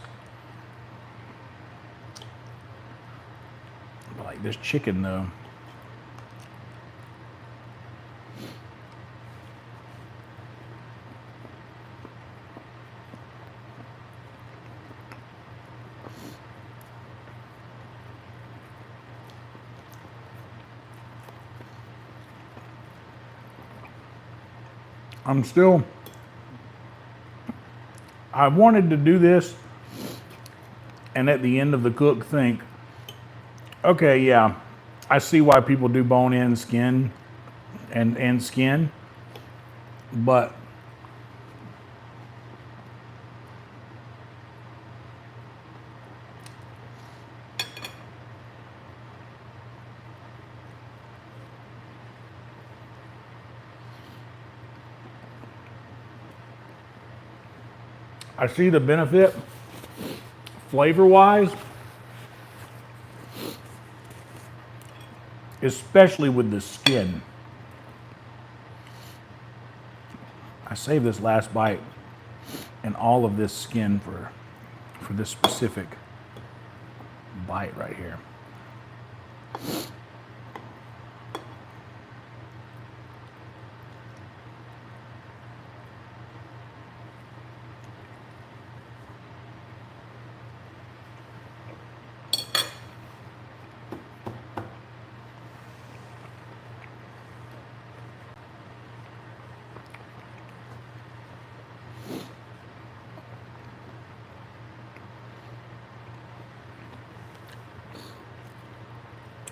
But like this chicken though. I wanted to do this and at the end of the cook think, okay, yeah, I see why people do bone-in skin and skin, but I see the benefit flavor-wise, especially with the skin. I saved this last bite and all of this skin for this specific bite right here.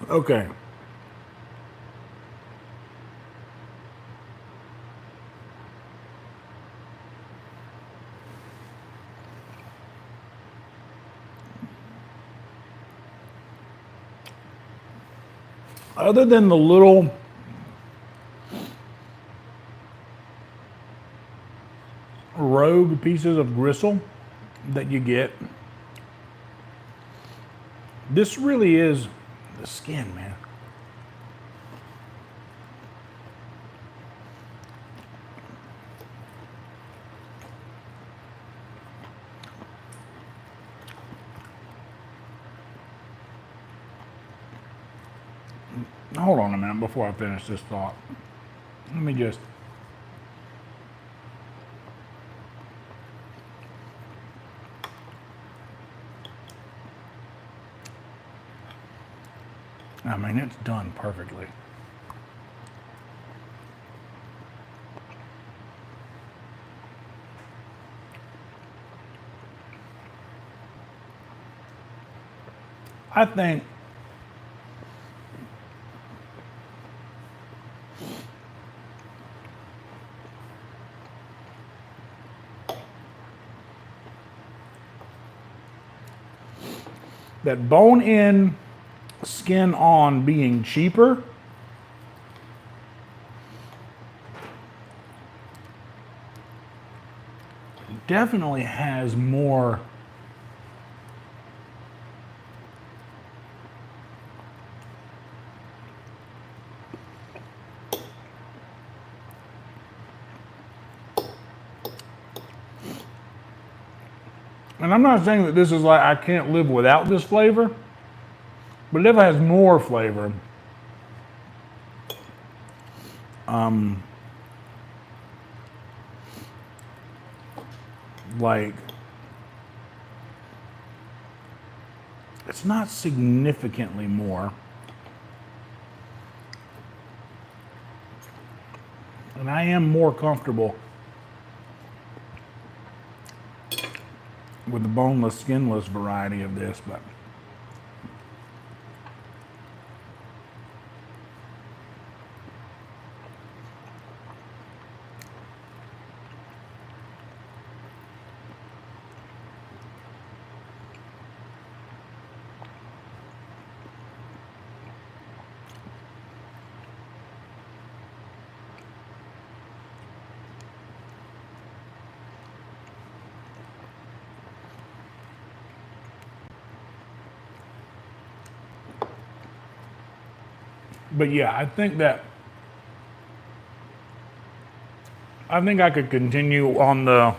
Okay. Other than the little rogue pieces of gristle that you get, this really is the skin, man. Hold on a minute before I finish this thought. Let me just. I mean, it's done perfectly. I think that bone-in, skin-on being cheaper definitely has more and I'm not saying that this is like I can't live without this flavor, but it definitely has more flavor. Like, it's not significantly more. And I am more comfortable with the boneless, skinless variety of this, but yeah, I think I could continue on the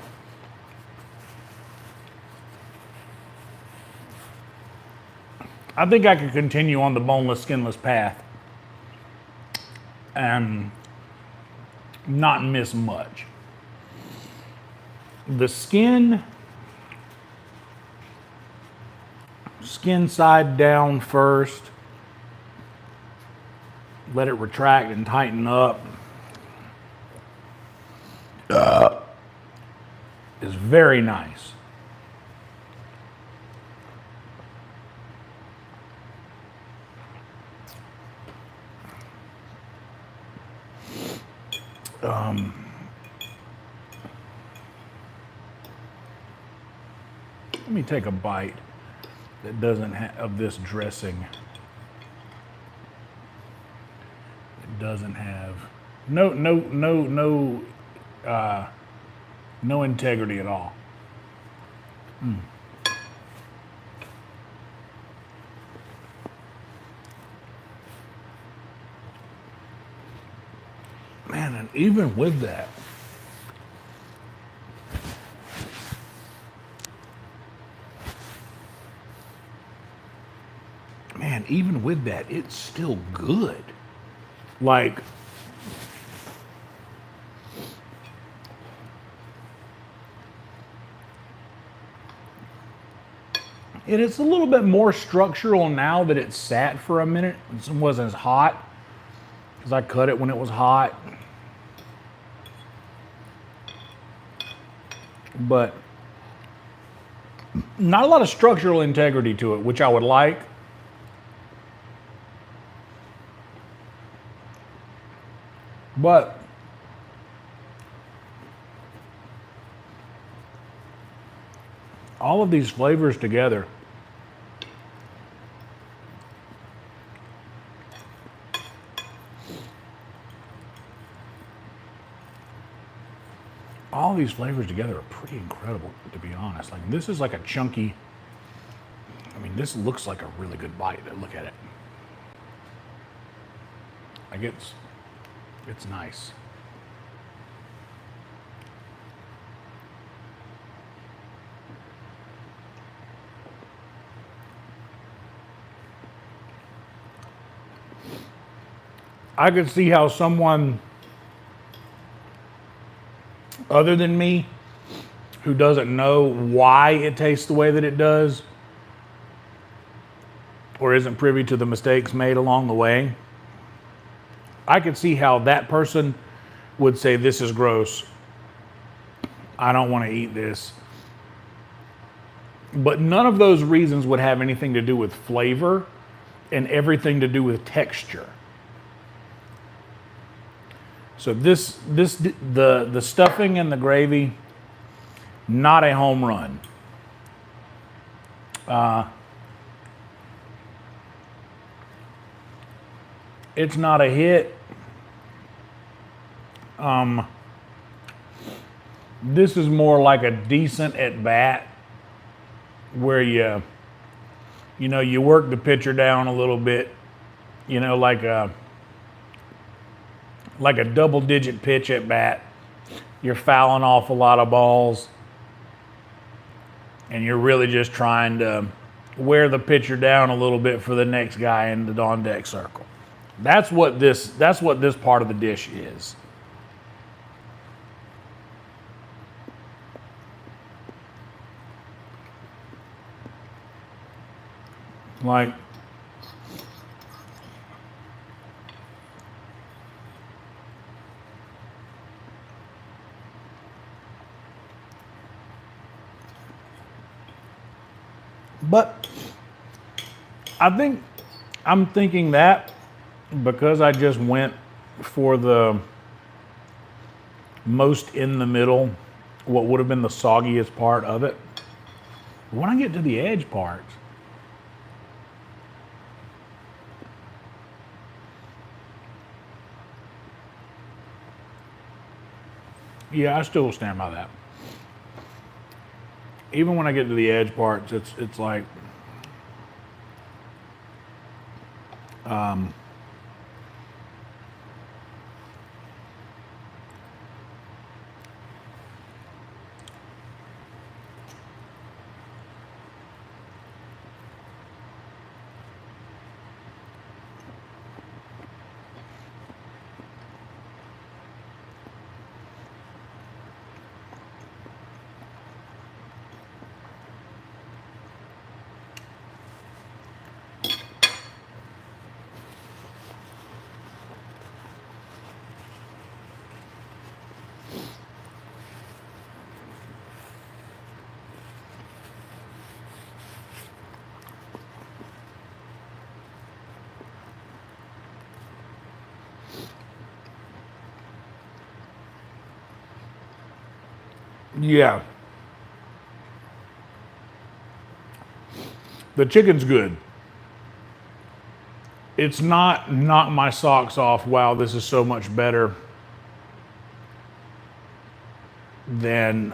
boneless, skinless path and not miss much. The skin side down first, let it retract and tighten up, is very nice. Let me take a bite that doesn't have of this dressing. It doesn't have no integrity at all. Man, and even with that, it's still good. Like, and it's a little bit more structural now that it's sat for a minute. It wasn't as hot because I cut it when it was hot. But not a lot of structural integrity to it, which I would like. But all of these flavors together all these flavors together are pretty incredible, to be honest. Like this is like a chunky, I mean, this looks like a really good bite. Look at it. Like it's nice. I could see how someone other than me, who doesn't know why it tastes the way that it does, or isn't privy to the mistakes made along the way, I could see how that person would say, this is gross. I don't want to eat this. But none of those reasons would have anything to do with flavor and everything to do with texture. So the stuffing and the gravy, not a home run. It's not a hit. This is more like a decent at bat, where you work the pitcher down a little bit, like a double-digit pitch at bat. You're fouling off a lot of balls, and you're really just trying to wear the pitcher down a little bit for the next guy in the on deck circle. That's what this part of the dish is. Like, but I'm thinking that because I just went for the most in the middle, what would have been the soggiest part of it. When I get to the edge parts, yeah, I still stand by that. Even when I get to the edge parts, it's like, yeah. The chicken's good. It's not knock my socks off, wow, this is so much better than,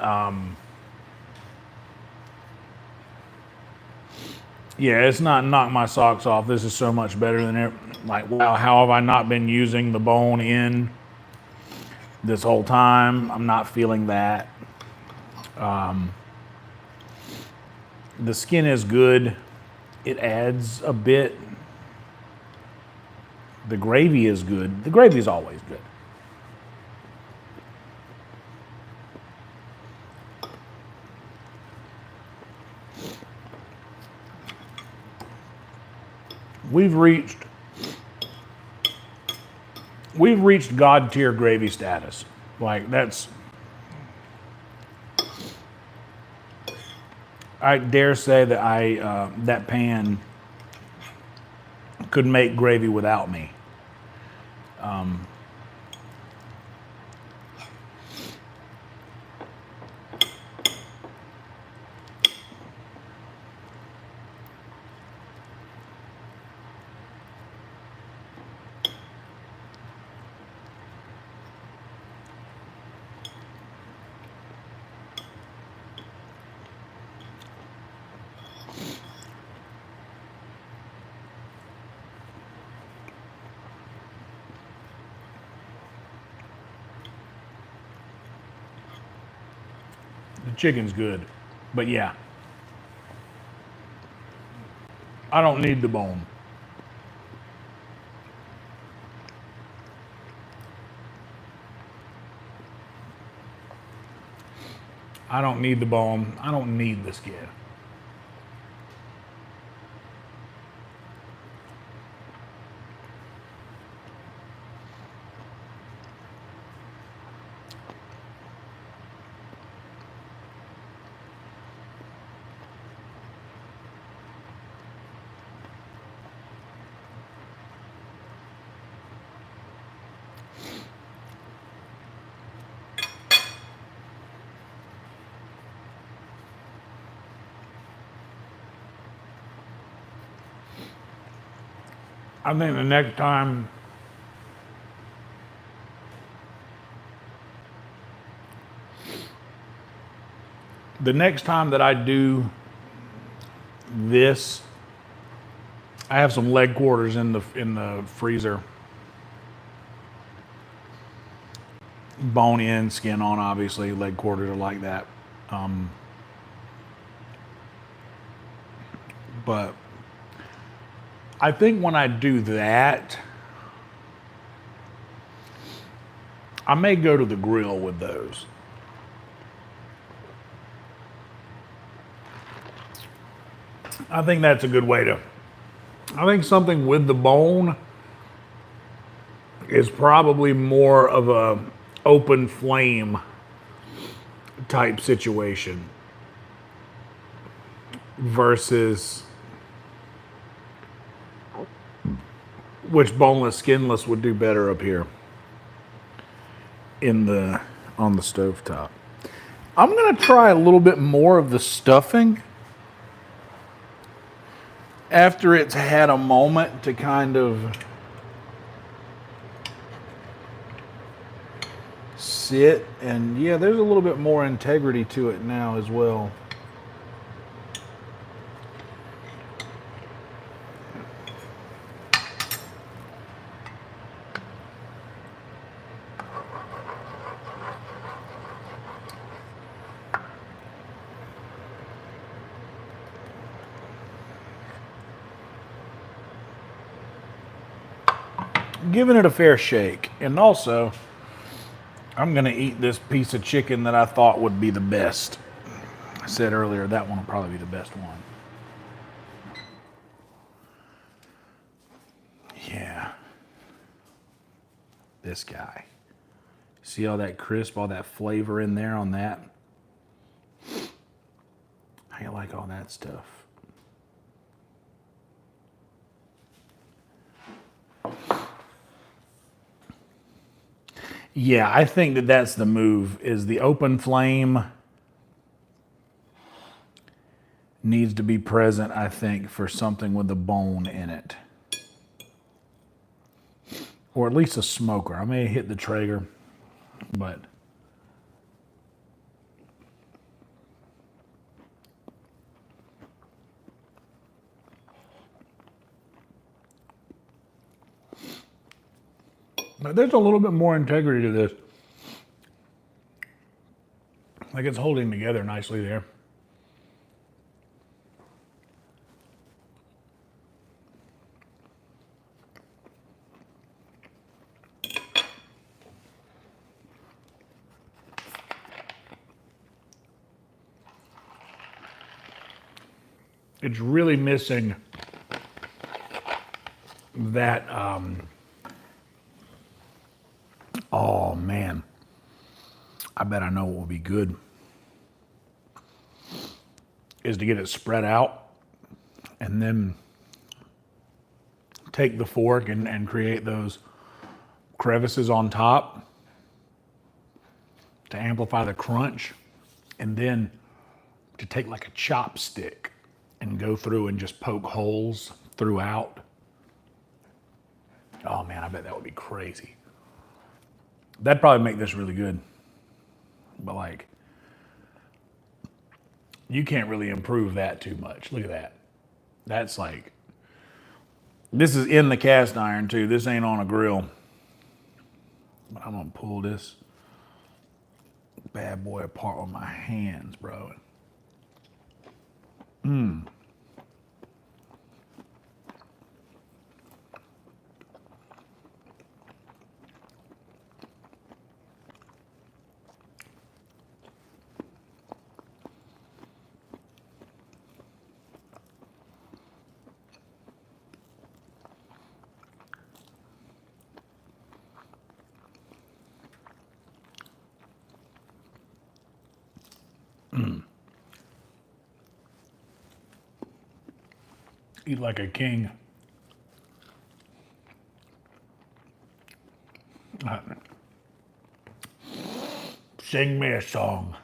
yeah, it's not knock my socks off, this is so much better than it. Like, wow, how have I not been using the bone in this whole time? I'm not feeling that. The skin is good. It adds a bit. The gravy is good. The gravy is always good. We've reached God tier gravy status. Like, that's, I dare say that that pan could make gravy without me. The chicken's good. But yeah, I don't need the bone. I don't need the bone. I don't need the skin. I think the next time that I do this, I have some leg quarters in the freezer. Bone in, skin on, obviously. Leg quarters are like that. But I think when I do that, I may go to the grill with those. I think that's a good way to. I think something with the bone is probably more of a open flame type situation versus which boneless, skinless would do better up here on the stovetop. I'm gonna try a little bit more of the stuffing after it's had a moment to kind of sit, and yeah, there's a little bit more integrity to it now as well. Giving it a fair shake, and also I'm gonna eat this piece of chicken that I thought would be the best. I said earlier that one will probably be the best one. Yeah. This guy. See all that crisp, all that flavor in there on that? How you like all that stuff? Yeah, I think that that's the move, is the open flame needs to be present, I think, for something with a bone in it. Or at least a smoker. I may hit the Traeger, but there's a little bit more integrity to this. Like it's holding together nicely there. It's really missing that, oh man, I bet I know what will be good, is to get it spread out and then take the fork and create those crevices on top to amplify the crunch, and then to take like a chopstick and go through and just poke holes throughout. Oh man, I bet that would be crazy. That'd probably make this really good. But like, you can't really improve that too much. Look at that. That's like, this is in the cast iron too. This ain't on a grill. But I'm gonna pull this bad boy apart with my hands, bro. Eat like a king. Sing me a song.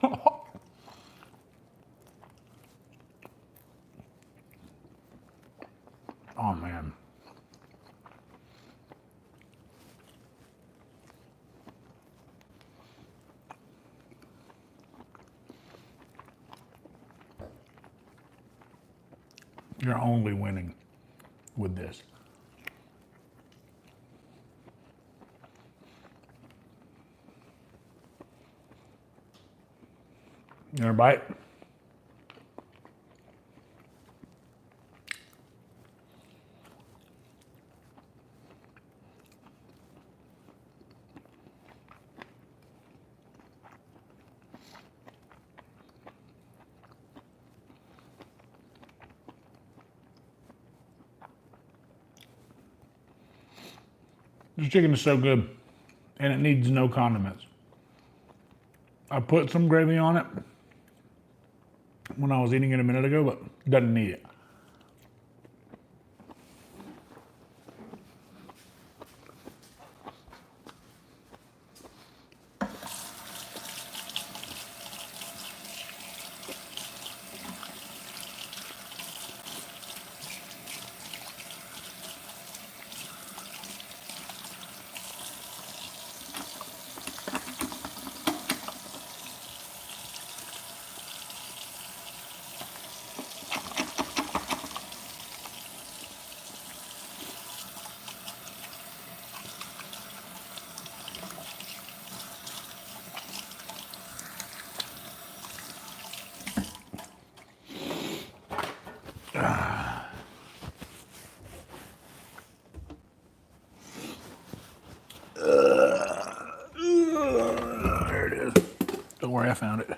Oh, man. You're only winning with this. You want a bite? This chicken is so good, and it needs no condiments. I put some gravy on it when I was eating it a minute ago, but doesn't need it. There it is. Don't worry, I found it.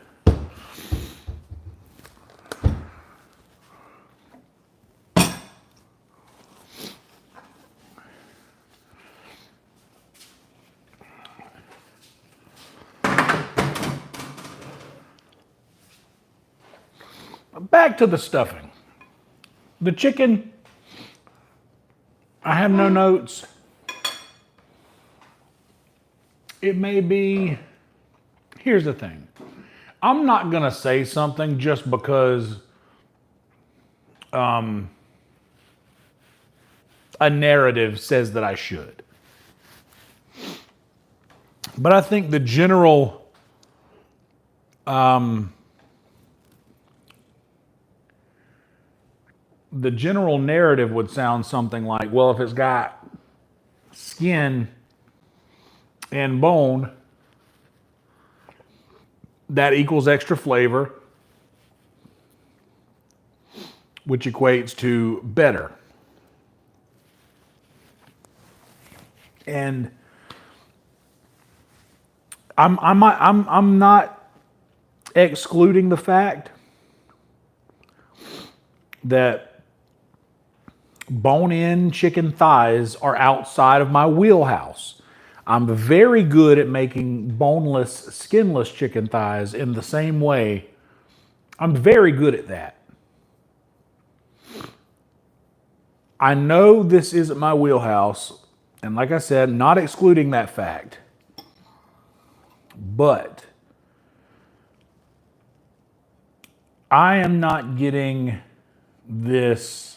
Back to the stuffing. The chicken, I have no notes. It may be, here's the thing. I'm not gonna say something just because a narrative says that I should. But I think the general narrative would sound something like, well, if it's got skin and bone, that equals extra flavor, which equates to better. And I'm not excluding the fact that bone-in chicken thighs are outside of my wheelhouse. I'm very good at making boneless, skinless chicken thighs in the same way. I'm very good at that. I know this isn't my wheelhouse, and like I said, not excluding that fact, but I am not getting this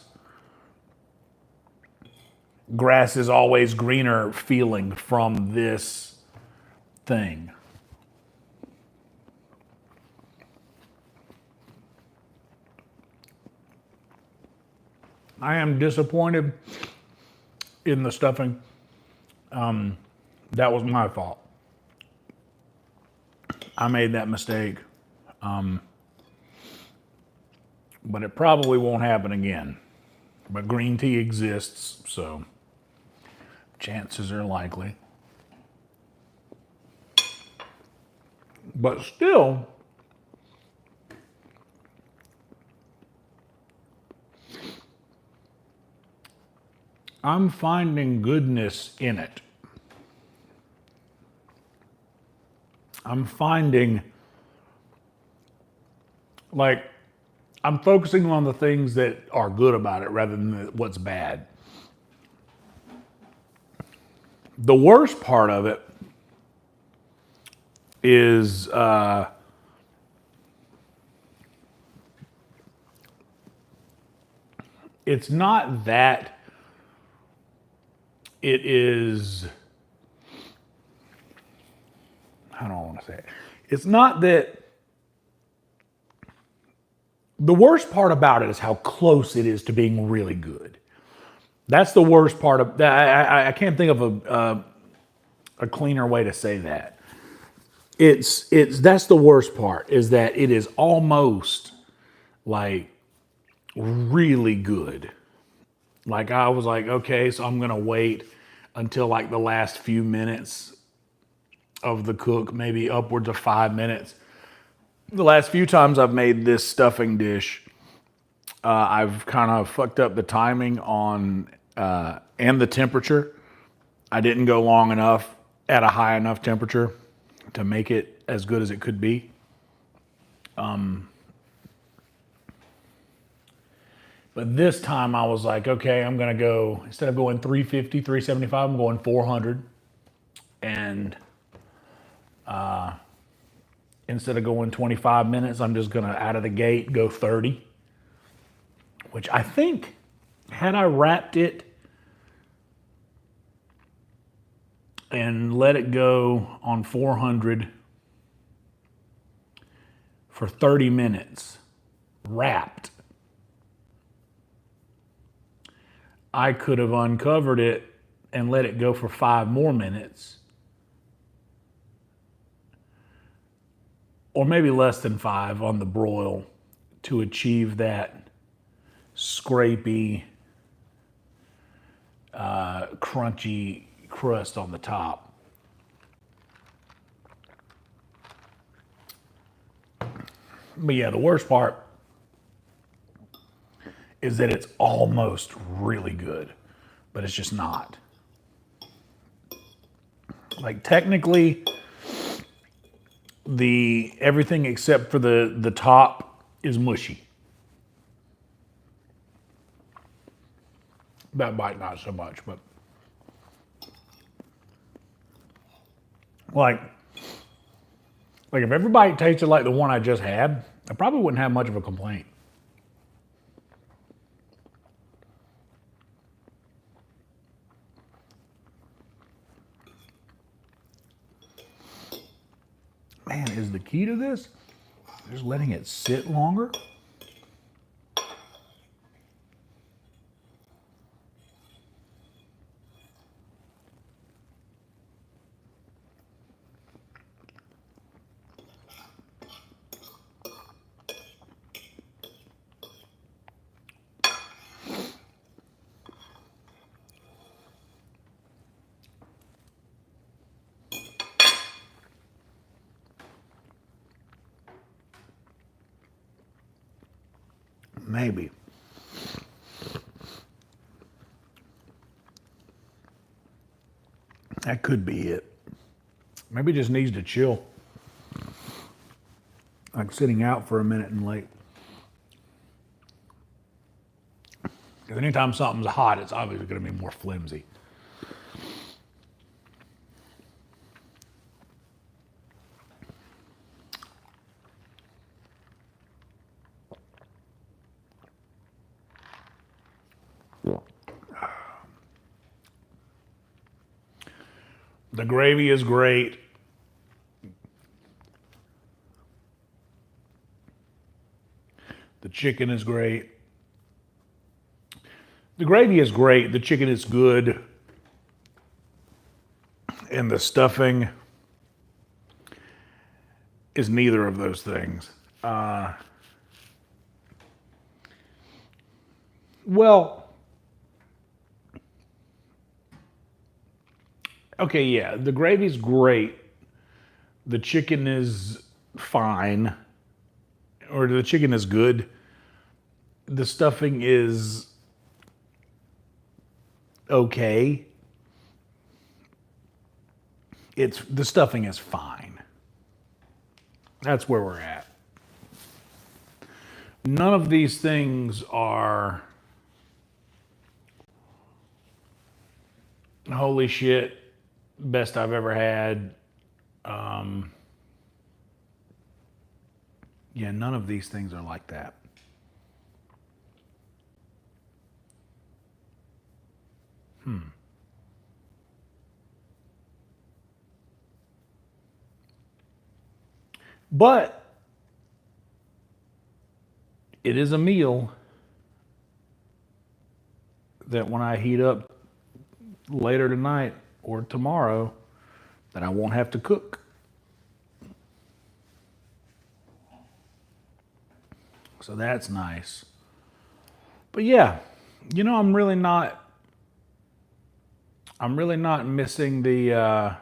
grass is always greener feeling from this thing. I am disappointed in the stuffing. That was my fault. I made that mistake. But it probably won't happen again. But green tea exists, so chances are likely. But still, I'm finding goodness in it. I'm finding, like, I'm focusing on the things that are good about it rather than what's bad. The worst part of it is it's not that it is, I don't want to say it. It's not that, the worst part about it is how close it is to being really good. That's the worst part of that. I can't think of a cleaner way to say that. That's the worst part, is that it is almost like really good. Like I was like, okay, so I'm gonna wait until like the last few minutes of the cook, maybe upwards of 5 minutes. The last few times I've made this stuffing dish, I've kind of fucked up the timing on and the temperature. I didn't go long enough at a high enough temperature to make it as good as it could be. But this time I was like, okay, I'm gonna go, instead of going 350, 375, I'm going 400. And instead of going 25 minutes, I'm just gonna, out of the gate, go 30. Which I think, had I wrapped it and let it go on 400 for 30 minutes, wrapped, I could have uncovered it and let it go for 5 more minutes. Or maybe less than 5 on the broil to achieve that scrapey, crunchy crust on the top. But yeah, the worst part is that it's almost really good, but it's just not. Like technically, everything except for the top is mushy. That bite not so much, but like if every bite tasted like the one I just had, I probably wouldn't have much of a complaint. Man, is the key to this just letting it sit longer? Maybe. That could be it. Maybe it just needs to chill. Like sitting out for a minute and like. Because anytime something's hot, it's obviously going to be more flimsy. The gravy is great. The chicken is great. The gravy is great. The chicken is good. And the stuffing is neither of those things. Well, okay, yeah, the gravy's great. The chicken is fine, or the chicken is good. The stuffing is okay. The stuffing is fine. That's where we're at. None of these things are holy shit, best I've ever had. Yeah, none of these things are like that. But it is a meal that when I heat up later tonight or tomorrow, that I won't have to cook. So that's nice. But yeah, you know, I'm really not missing the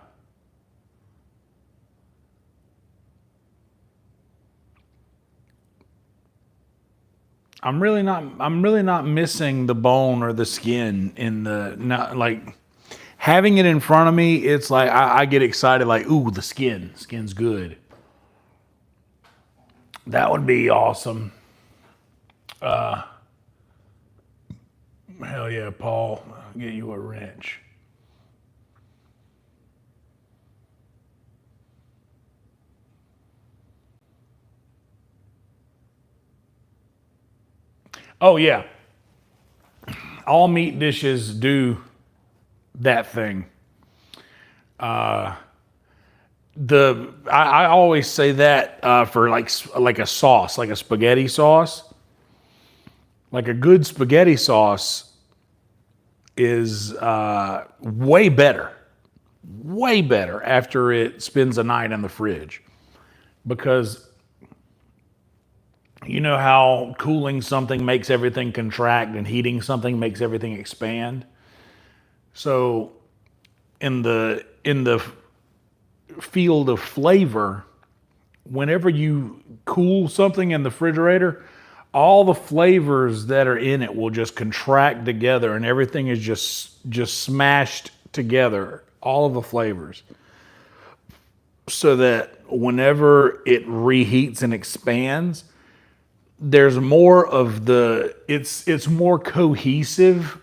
I'm really not missing the bone or the skin in the, not like having it in front of me. It's like I get excited, like, ooh, the skin's good. That would be awesome. Hell yeah, Paul, I'll get you a wrench. Oh yeah, all meat dishes do that thing. I always say that for like a sauce, like a spaghetti sauce. Like a good spaghetti sauce is way better after it spends a night in the fridge, because you know how cooling something makes everything contract and heating something makes everything expand. So in the field of flavor, whenever you cool something in the refrigerator, all the flavors that are in it will just contract together and everything is just smashed together, all of the flavors. So that whenever it reheats and expands, there's more of it's more cohesive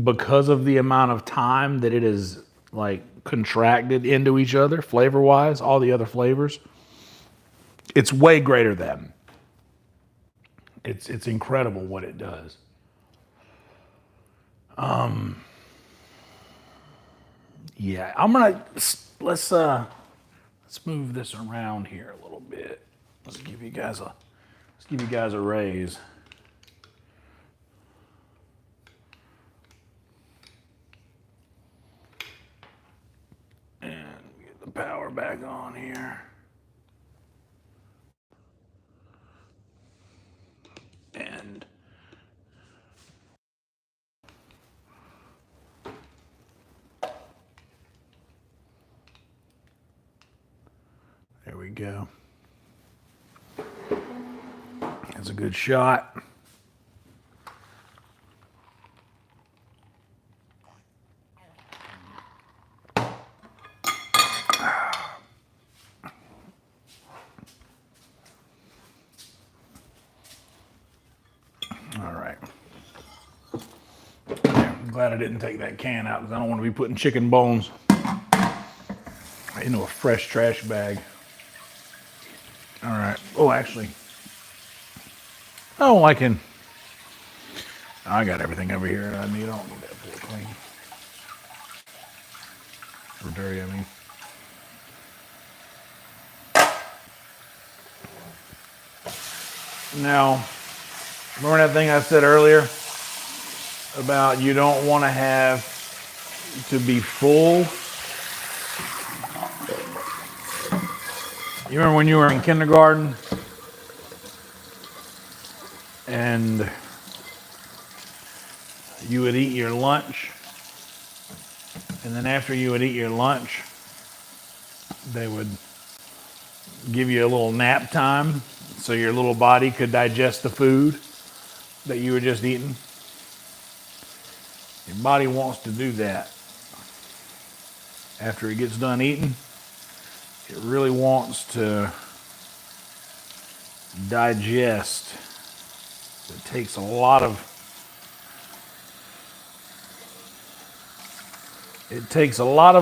because of the amount of time that it is like contracted into each other, flavor wise, all the other flavors. It's way greater than. It's incredible what it does. Yeah, let's move this around here a little bit. Let's give you guys a raise. And get the power back on here. And there we go. That's a good shot. All right. I'm glad I didn't take that can out because I don't want to be putting chicken bones into a fresh trash bag. All right. Oh, actually. Oh, I got everything over here that I need. I don't need that floor clean. Or dirty, I mean. Now, remember that thing I said earlier about you don't want to have to be full You remember when you were in kindergarten and you would eat your lunch, and then after you would eat your lunch, they would give you a little nap time so your little body could digest the food that you were just eating? Your body wants to do that. After it gets done eating, it really wants to digest. It takes a lot of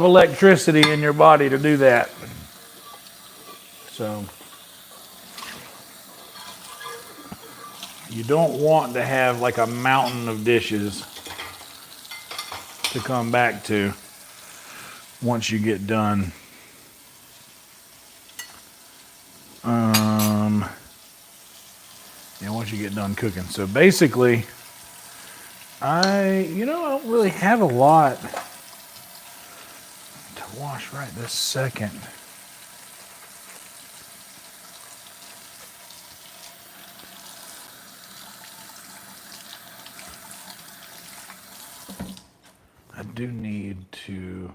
electricity in your body to do that. So you don't want to have like a mountain of dishes to come back to once you get done. Once you get done cooking. So basically, I don't really have a lot to wash right this second. I do need to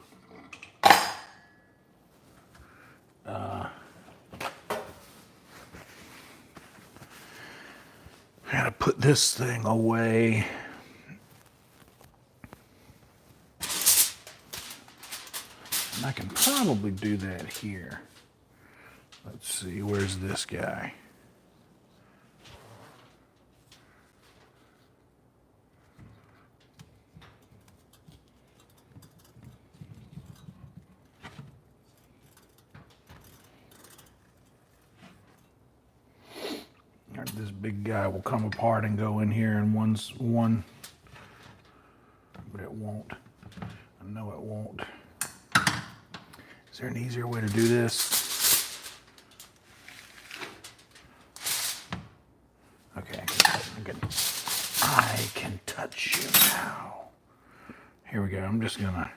I gotta put this thing away. And I can probably do that here. Let's see, where's this guy? This big guy will come apart and go in here in one, but it won't. I know it won't. Is there an easier way to do this? Okay, I can touch you now. Here we go. I'm just gonna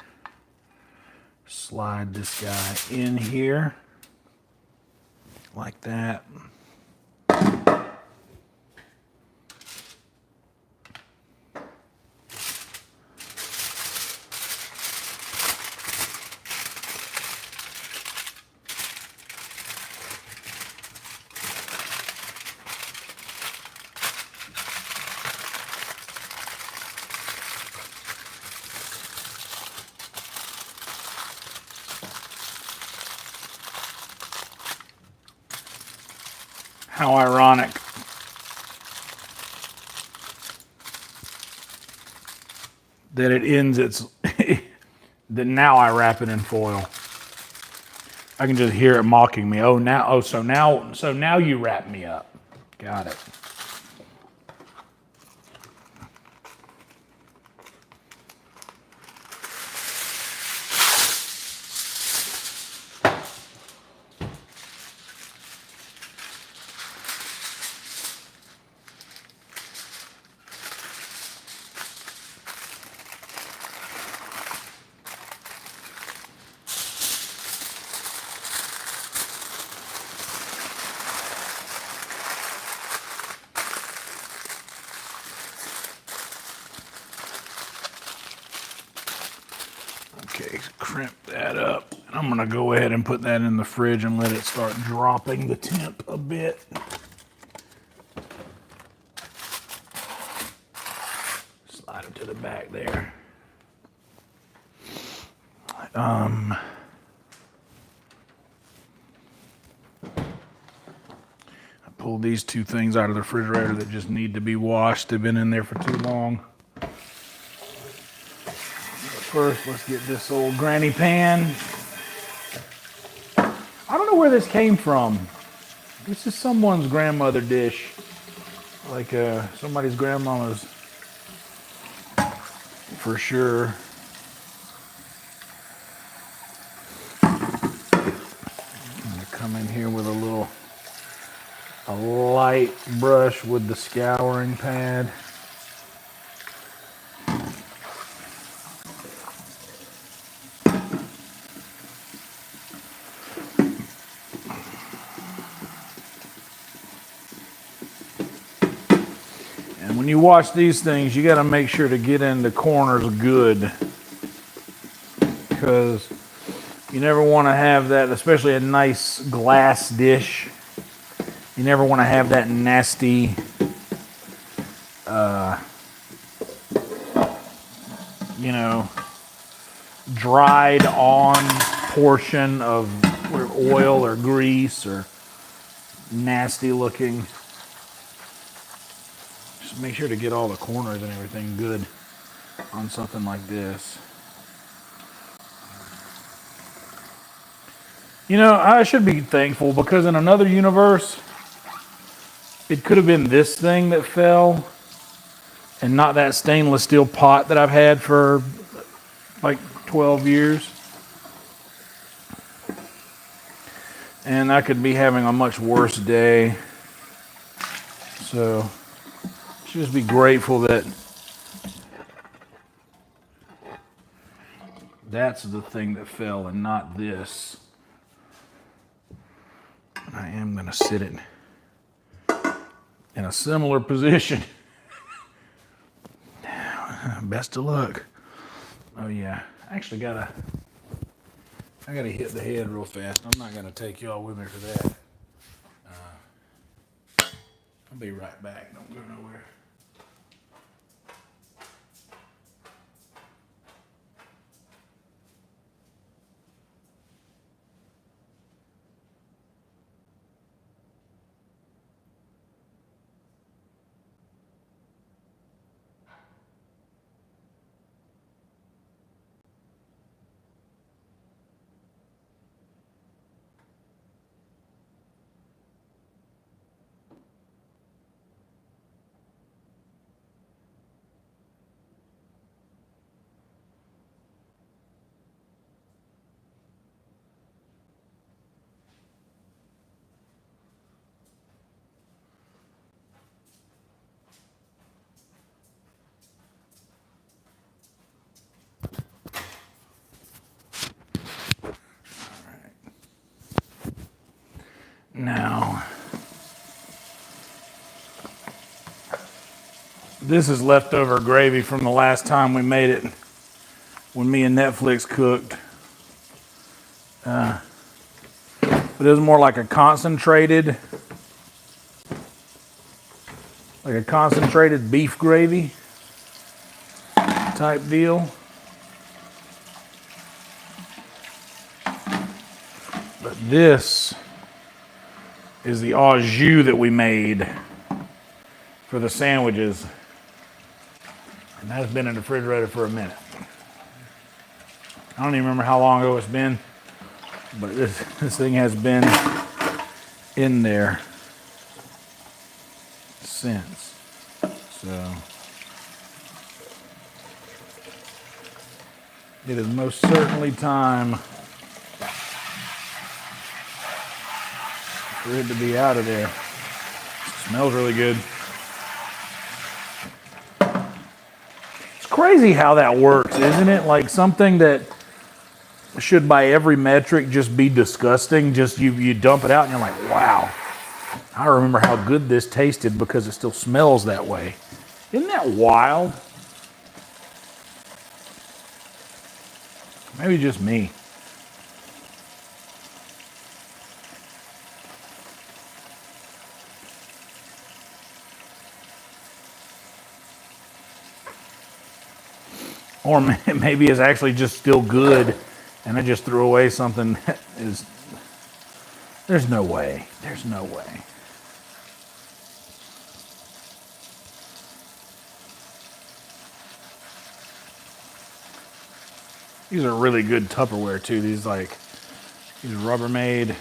slide this guy in here like that. How ironic. That it ends its, that now I wrap it in foil. I can just hear it mocking me. So now you wrap me up. Got it. Okay, crimp that up. I'm gonna go ahead and put that in the fridge and let it start dropping the temp a bit. Slide it to the back there. I pulled these two things out of the refrigerator that just need to be washed. They've been in there for too long. First, let's get this old granny pan. I don't know where this came from. This is someone's grandmother dish. Like somebody's grandmama's for sure. I'm gonna come in here with a light brush with the scouring pad. when you watch these things, you got to make sure to get in the corners good, because you never want to have that, especially a nice glass dish. You never want to have that nasty you know, dried on portion of oil or grease or nasty looking. Just make sure to get all the corners and everything good on something like this. You know, I should be thankful, because in another universe, it could have been this thing that fell and not that stainless steel pot that I've had for like 12 years. And I could be having a much worse day. So, just be grateful that that's the thing that fell and not this. I am going to sit it in a similar position. Best of luck. Oh yeah, I actually I gotta hit the head real fast. I'm not gonna take y'all with me for that. I'll be right back. Don't go nowhere. Now, this is leftover gravy from the last time we made it when me and Netflix cooked. But it was more like a concentrated beef gravy type deal. But this is the au jus that we made for the sandwiches. And that's been in the refrigerator for a minute. I don't even remember how long ago it's been, but this thing has been in there since. So it is most certainly time for it to be out of there. It smells really good. It's crazy how that works, isn't it? Like something that should by every metric just be disgusting, just you dump it out and you're like, wow, I remember how good this tasted because it still smells that way. Isn't that wild? Maybe just me. Or maybe it's actually just still good and I just threw away something that is... There's no way. There's no way. These are really good Tupperware too. These Rubbermaid.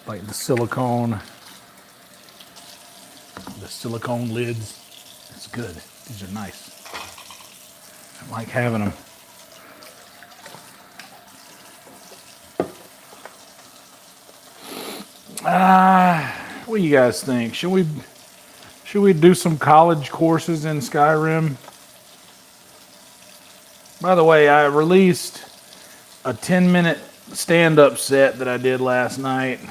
Like the silicone lids. It's good. These are nice. I like having them. What do you guys think? Should we do some college courses in Skyrim? By the way, I released a 10-minute stand-up set that I did last night.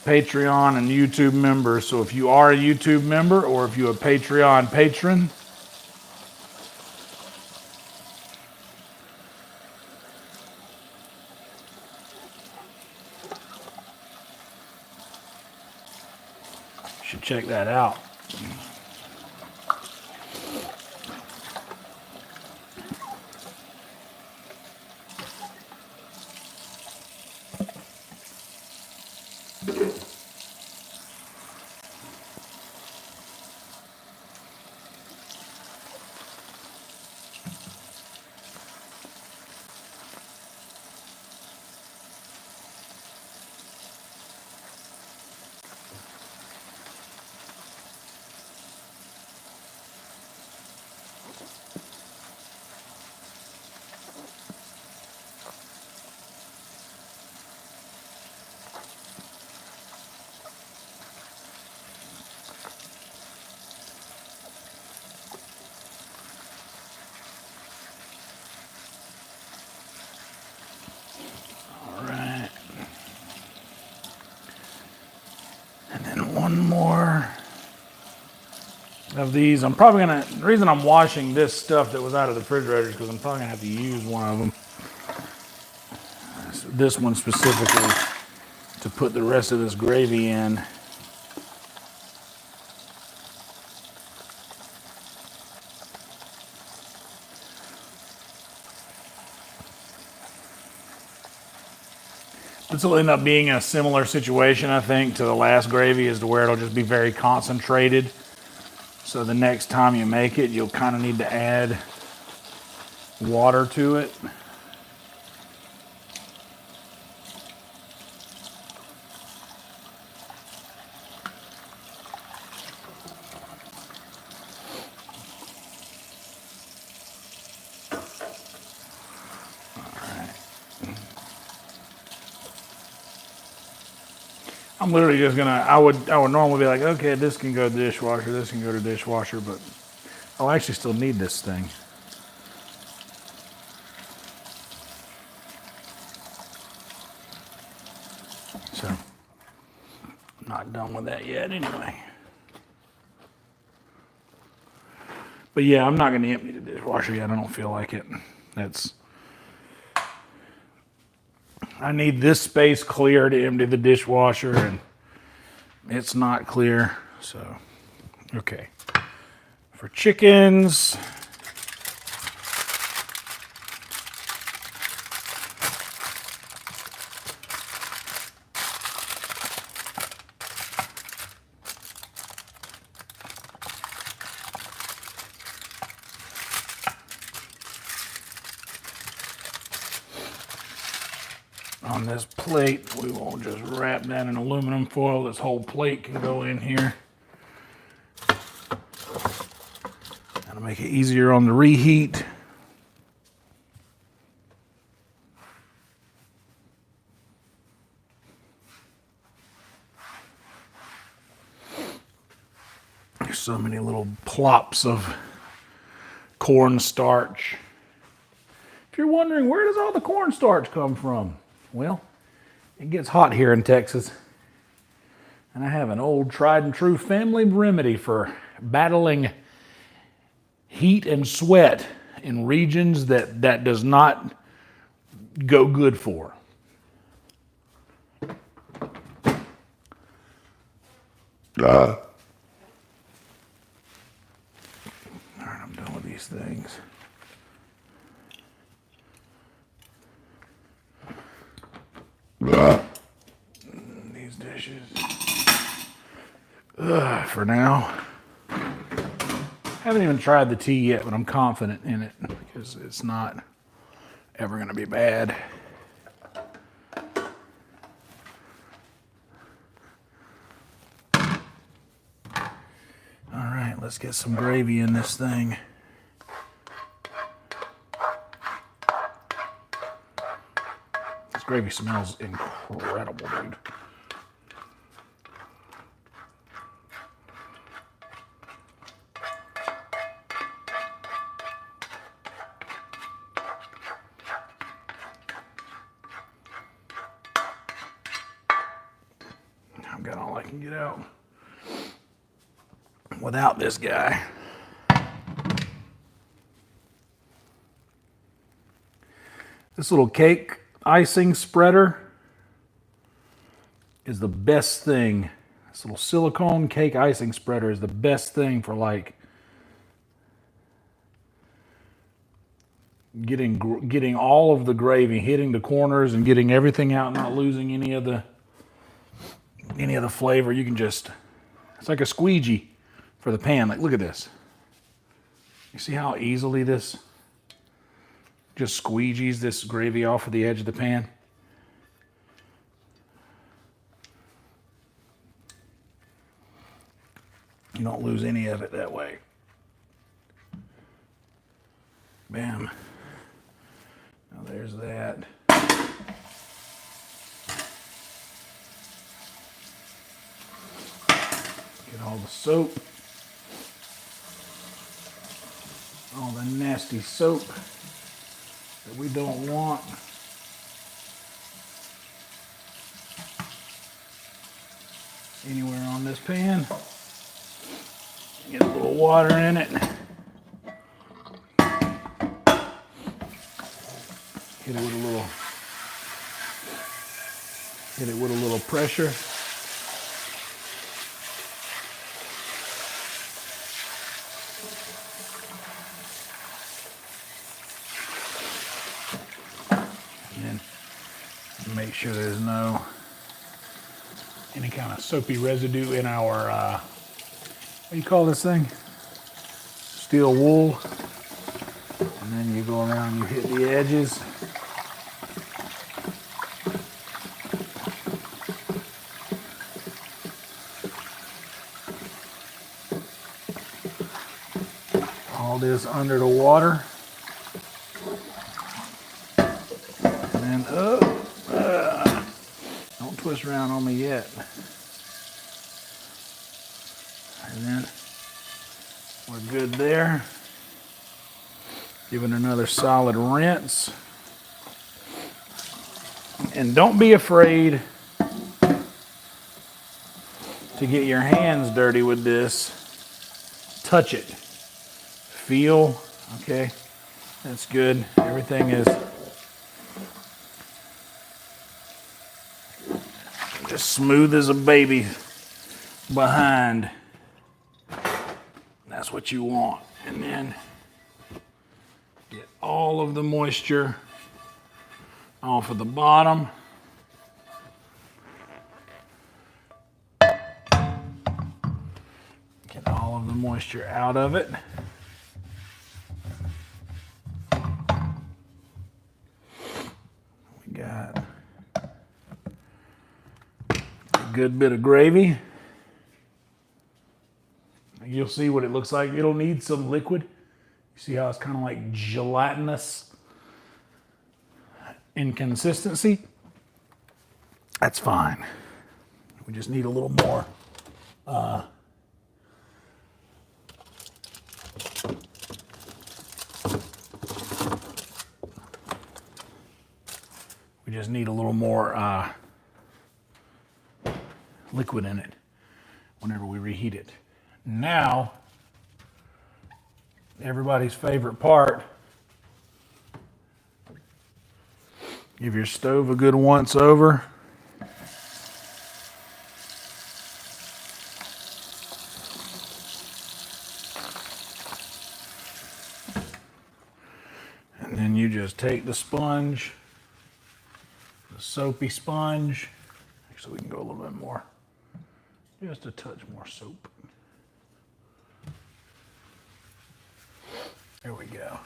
Patreon and YouTube members. So if you are a YouTube member or if you're a Patreon patron, you should check that out. One more of these. I'm probably gonna, the reason I'm washing this stuff that was out of the refrigerator is because I'm probably gonna have to use one of them. This one specifically to put the rest of this gravy in. This will end up being a similar situation, I think, to the last gravy, as to where it'll just be very concentrated. So the next time you make it, you'll kind of need to add water to it. I'm literally just gonna, I would normally be like, okay, this can go to the dishwasher, this can go to the dishwasher, but I'll actually still need this thing. So, I'm not done with that yet anyway. But yeah, I'm not gonna empty the dishwasher yet, I don't feel like it. I need this space clear to empty the dishwasher, and it's not clear, so, okay. For chickens, on this plate, we won't just wrap that in aluminum foil. This whole plate can go in here. That'll make it easier on the reheat. There's so many little plops of cornstarch. If you're wondering, where does all the cornstarch come from? Well, it gets hot here in Texas, and I have an old tried and true family remedy for battling heat and sweat in regions that does not go good for. All right, I'm done with these things. These dishes. For now. Haven't even tried the tea yet, but I'm confident in it because it's not ever going to be bad. All right, let's get some gravy in this thing. This gravy smells incredible, dude. all I can get out without this guy. This little cake icing spreader is the best thing. This little silicone cake icing spreader is the best thing for like getting all of the gravy, hitting the corners and getting everything out, not losing any of the flavor. You can just, it's like a squeegee for the pan. Like, look at this. You see how easily this just squeegees this gravy off of the edge of the pan? You don't lose any of it that way. Bam. Now there's that. Get all the soap. All the nasty soap that we don't want. Anywhere on this pan. Get a little water in it. Hit it with a little pressure. And then make sure there's no any kind of soapy residue in our what do you call this thing? Steel wool. And then you go around, you hit the edges. All this under the water. And then, don't twist around on me yet. And then we're good there. Give it another solid rinse. And don't be afraid to get your hands dirty with this. Touch it. Feel, okay, that's good. Everything is just smooth as a baby behind. That's what you want. And then get all of the moisture off of the bottom. Get all of the moisture out of it. We got a good bit of gravy. You'll see what it looks like. It'll need some liquid. You see how it's kind of like gelatinous in consistency? That's fine. We just need a little more. We just need a little more liquid in it whenever we reheat it. Now, everybody's favorite part, give your stove a good once over. And then you just take the sponge, the soapy sponge. Actually, we can go a little bit more, just a touch more soap. There we go.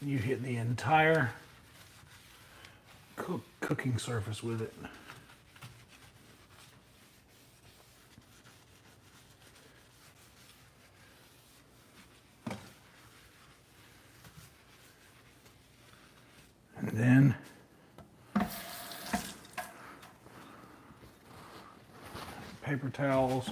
You hit the entire cooking surface with it. And then paper towels.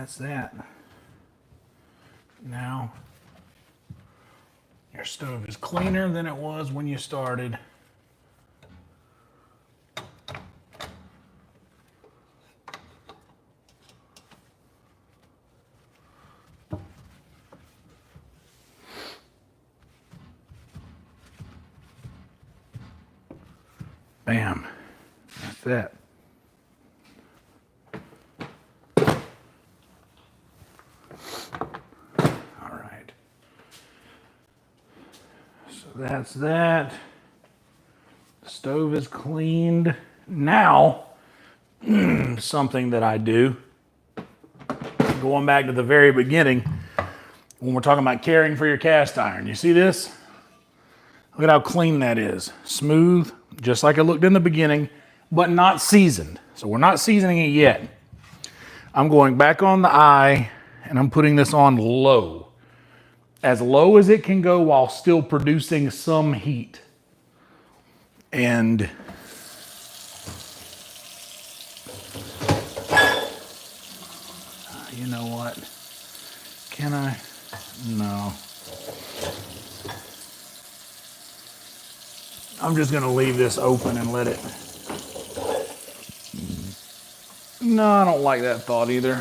that's that. Now, your stove is cleaner than it was when you started. Bam. That's that. All right. So that's that. The stove is cleaned. Now, something that I do, going back to the very beginning, when we're talking about caring for your cast iron. You see this? Look at how clean that is. Smooth, just like it looked in the beginning, but not seasoned. So we're not seasoning it yet. I'm going back on the eye and I'm putting this on low. As low as it can go while still producing some heat. And you know what? Can I? No. I'm just going to leave this open and let it. No, I don't like that thought either.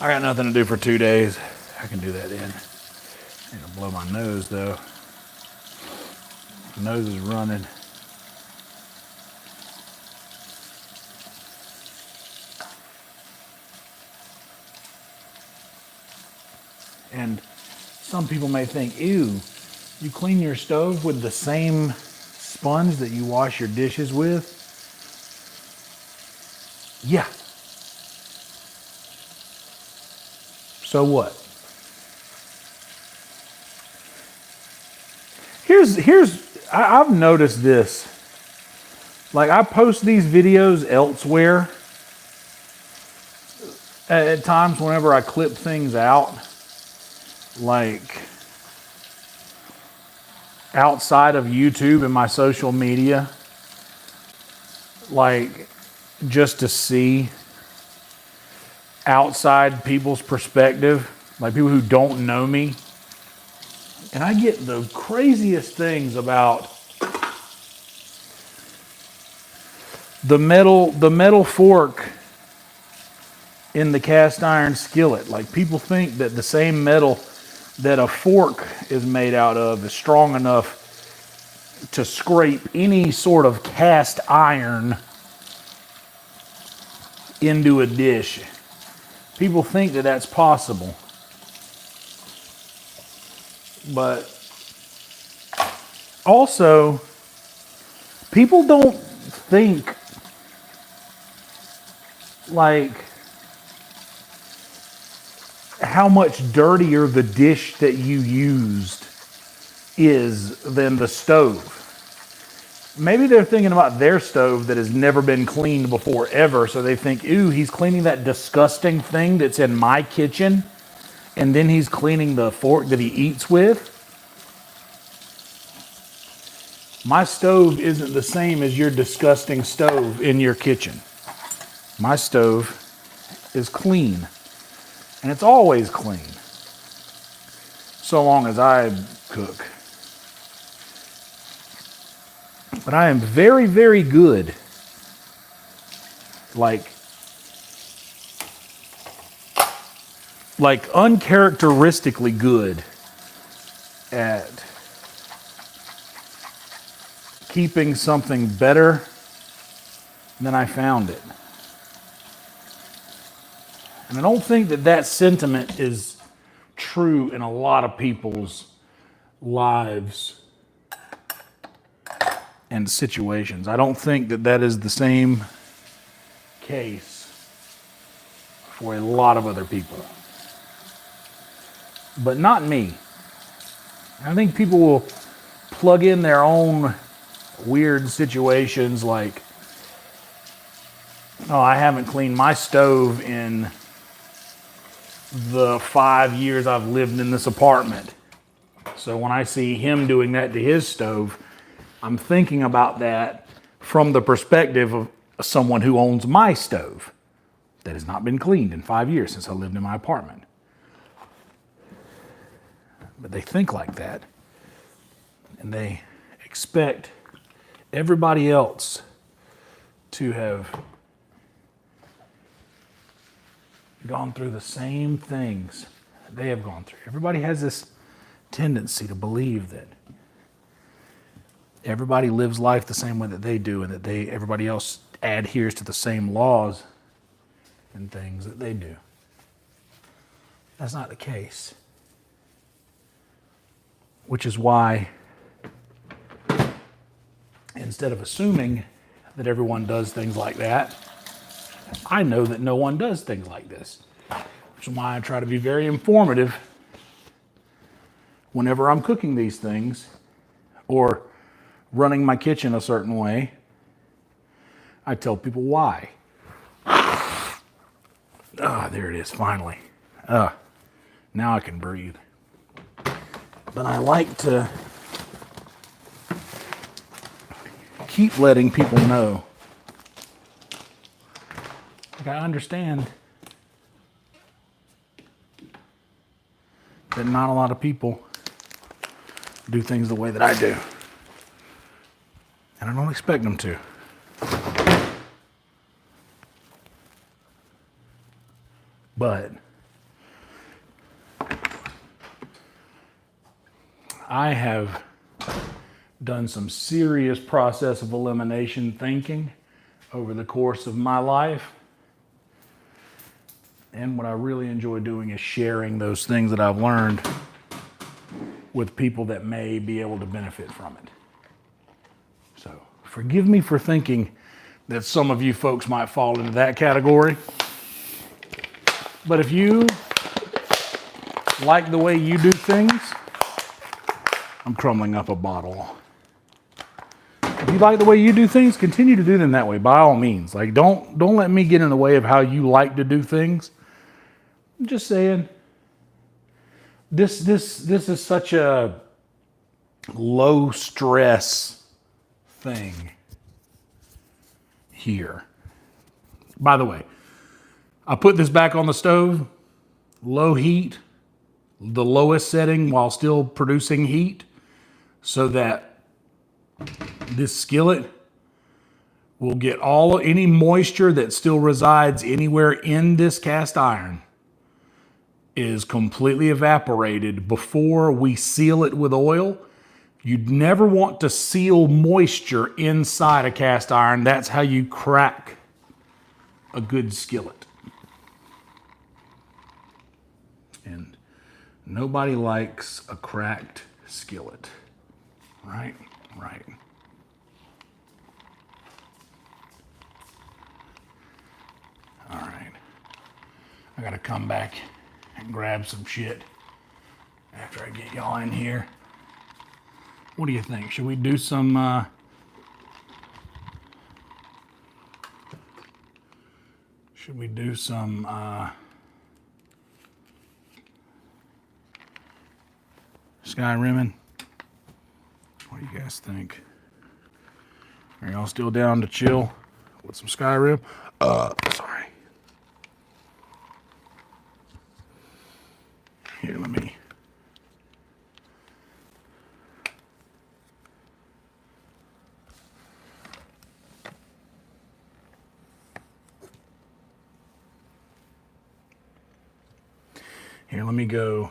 I got nothing to do for 2 days. I can do that in. I need to blow my nose though. My nose is running. And some people may think, ew, you clean your stove with the same sponge that you wash your dishes with? Yeah. So what? I've noticed this. Like, I post these videos elsewhere at times whenever I clip things out. Like outside of YouTube and my social media, like just to see outside people's perspective, like people who don't know me. And I get the craziest things about the metal fork in the cast iron skillet. Like, people think that the same metal that a fork is made out of is strong enough to scrape any sort of cast iron into a dish. People think that that's possible. But also, people don't think like how much dirtier the dish that you used is than the stove. Maybe they're thinking about their stove that has never been cleaned before ever, so they think, ooh, he's cleaning that disgusting thing that's in my kitchen, and then he's cleaning the fork that he eats with. My stove isn't the same as your disgusting stove in your kitchen. My stove is clean. And it's always clean. So long as I cook. But I am very, very good. Like uncharacteristically good at keeping something better than I found it. And I don't think that that sentiment is true in a lot of people's lives and situations. I don't think that that is the same case for a lot of other people. But not me. I think people will plug in their own weird situations like, oh, I haven't cleaned my stove in the 5 years I've lived in this apartment. So when I see him doing that to his stove, I'm thinking about that from the perspective of someone who owns my stove that has not been cleaned in 5 years since I lived in my apartment. But they think like that, and they expect everybody else to have gone through the same things they have gone through. Everybody has this tendency to believe that everybody lives life the same way that they do, and that everybody else adheres to the same laws and things that they do. That's not the case. Which is why, instead of assuming that everyone does things like that, I know that no one does things like this. Which is why I try to be very informative whenever I'm cooking these things or running my kitchen a certain way. I tell people why. There it is, finally. Now I can breathe. But I like to keep letting people know. Like, I understand that not a lot of people do things the way that I do. And I don't expect them to. But I have done some serious process of elimination thinking over the course of my life. And what I really enjoy doing is sharing those things that I've learned with people that may be able to benefit from it. So forgive me for thinking that some of you folks might fall into that category. But if you like the way you do things, I'm crumbling up a bottle. If you like the way you do things, continue to do them that way, by all means. Like, don't let me get in the way of how you like to do things. I'm just saying, this is such a low stress thing here. By the way, I put this back on the stove, low heat, the lowest setting while still producing heat, so that this skillet will get any moisture that still resides anywhere in this cast iron is completely evaporated before we seal it with oil. You'd never want to seal moisture inside a cast iron. That's how you crack a good skillet. And nobody likes a cracked skillet, right? Right. All right. I gotta come back and grab some shit after I get y'all in here. What do you think? Should we do some Skyrimming? What do you guys think? Are y'all still down to chill with some Skyrim? Sorry. Here, let me. Here, let me go.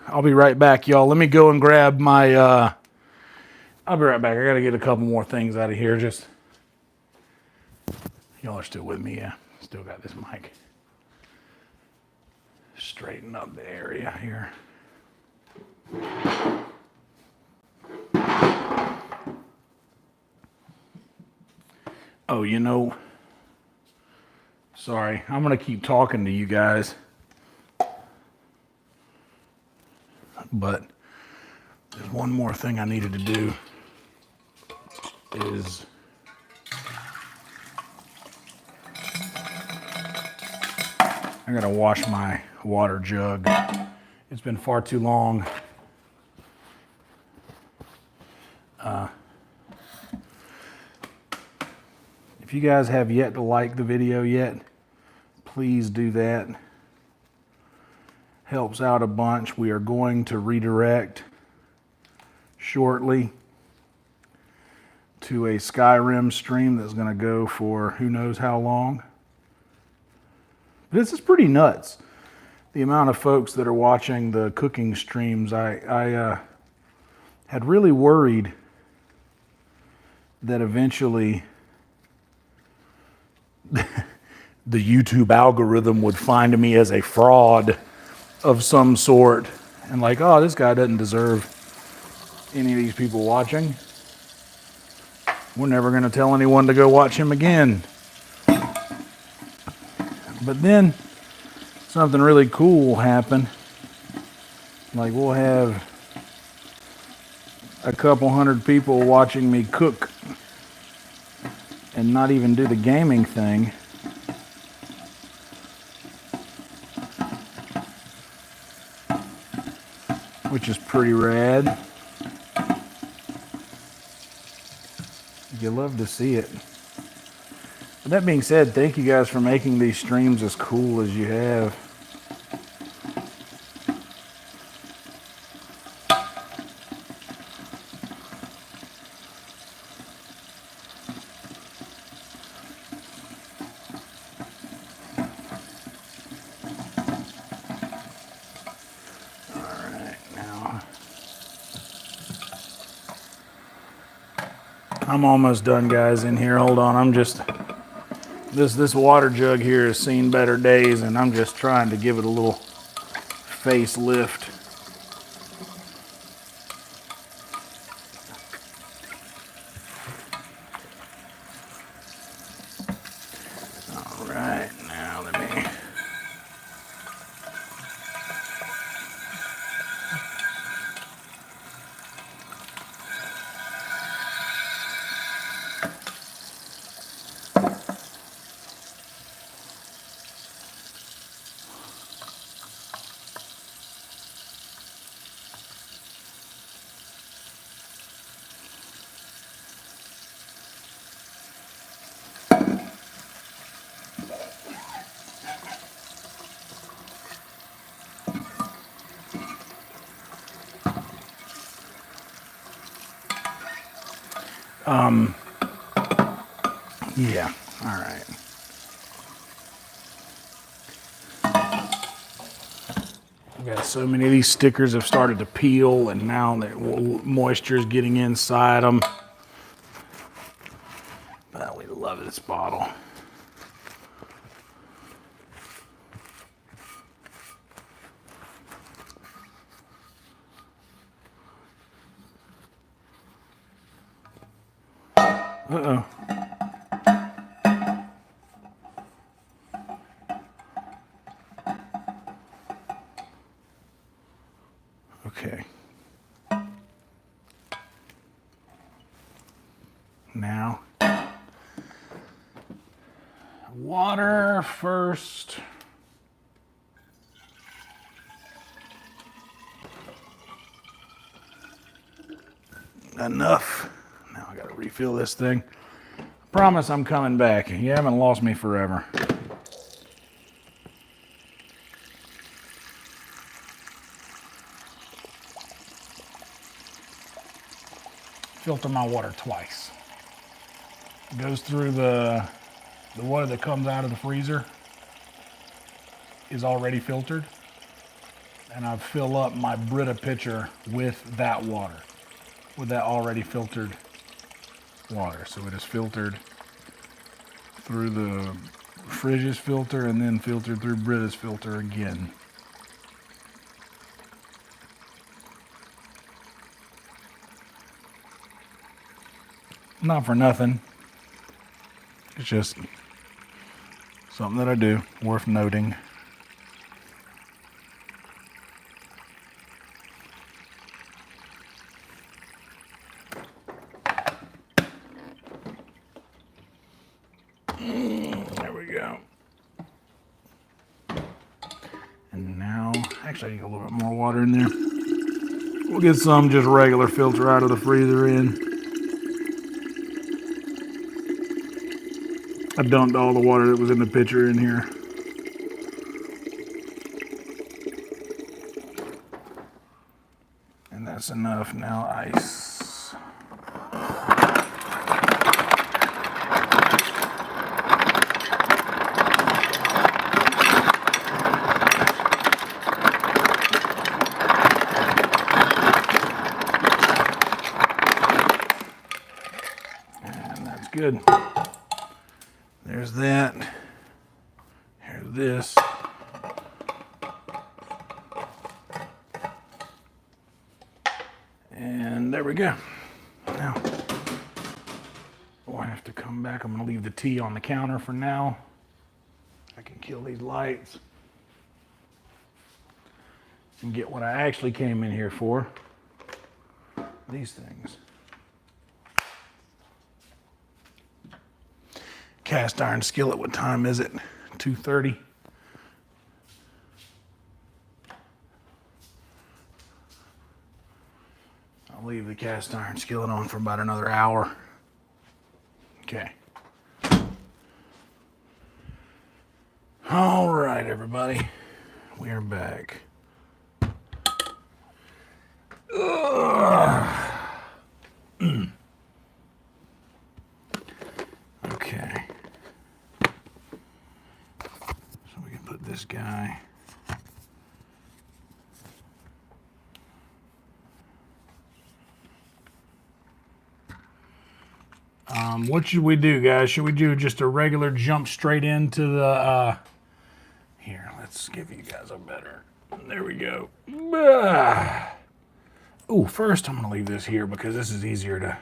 I'll be right back, y'all. Let me go and grab my, I'll be right back. I gotta get a couple more things out of here. Just, y'all are still with me, yeah? Still got this mic. Straighten up the area here. Oh, you know, sorry. I'm gonna keep talking to you guys. But there's one more thing I needed to do is I gotta wash my water jug. It's been far too long. If you guys have yet to like the video yet, please do that. Helps out a bunch. We are going to redirect shortly to a Skyrim stream that's going to go for who knows how long. This is pretty nuts. The amount of folks that are watching the cooking streams. I had really worried that eventually the YouTube algorithm would find me as a fraud of some sort and like, oh, this guy doesn't deserve any of these people watching. We're never going to tell anyone to go watch him again. But then something really cool will happen. Like we'll have a couple hundred people watching me cook and not even do the gaming thing. Which is pretty rad. You love to see it. But that being said, thank you guys for making these streams as cool as you have. I'm almost done, guys, in here. Hold on, I'm just, this water jug here has seen better days, and I'm just trying to give it a little facelift. All right, now let me... Yeah, all right. I've got so many of these stickers have started to peel, and now the moisture is getting inside them. But we love this bottle. Uh-oh. Okay. Now, water first. Enough. Now I gotta refill this thing. I promise I'm coming back. You haven't lost me forever. Filter my water twice. It goes through the water that comes out of the freezer is already filtered, and I fill up my Brita pitcher with that water, with that already filtered water. So it is filtered through the Frisch's filter and then filtered through Brita's filter again. Not for nothing. It's just something that I do, worth noting. There we go. And now, actually I need a little bit more water in there. We'll get some just regular filter out of the freezer in. I dumped all the water that was in the pitcher in here. And that's enough. Now ice. And that's good. There's that. Here's this. And there we go. Now, I have to come back. I'm going to leave the tea on the counter for now. I can kill these lights and get what I actually came in here for. These things. Cast iron skillet. What time is it? 2:30. I'll leave the cast iron skillet on for about another hour. Okay. All right, everybody. We are back. Okay. So we can put this guy. What should we do, guys? Should we do just a regular jump straight into the, here, let's give you guys a better, there we go. Ooh, first I'm gonna leave this here because this is easier to,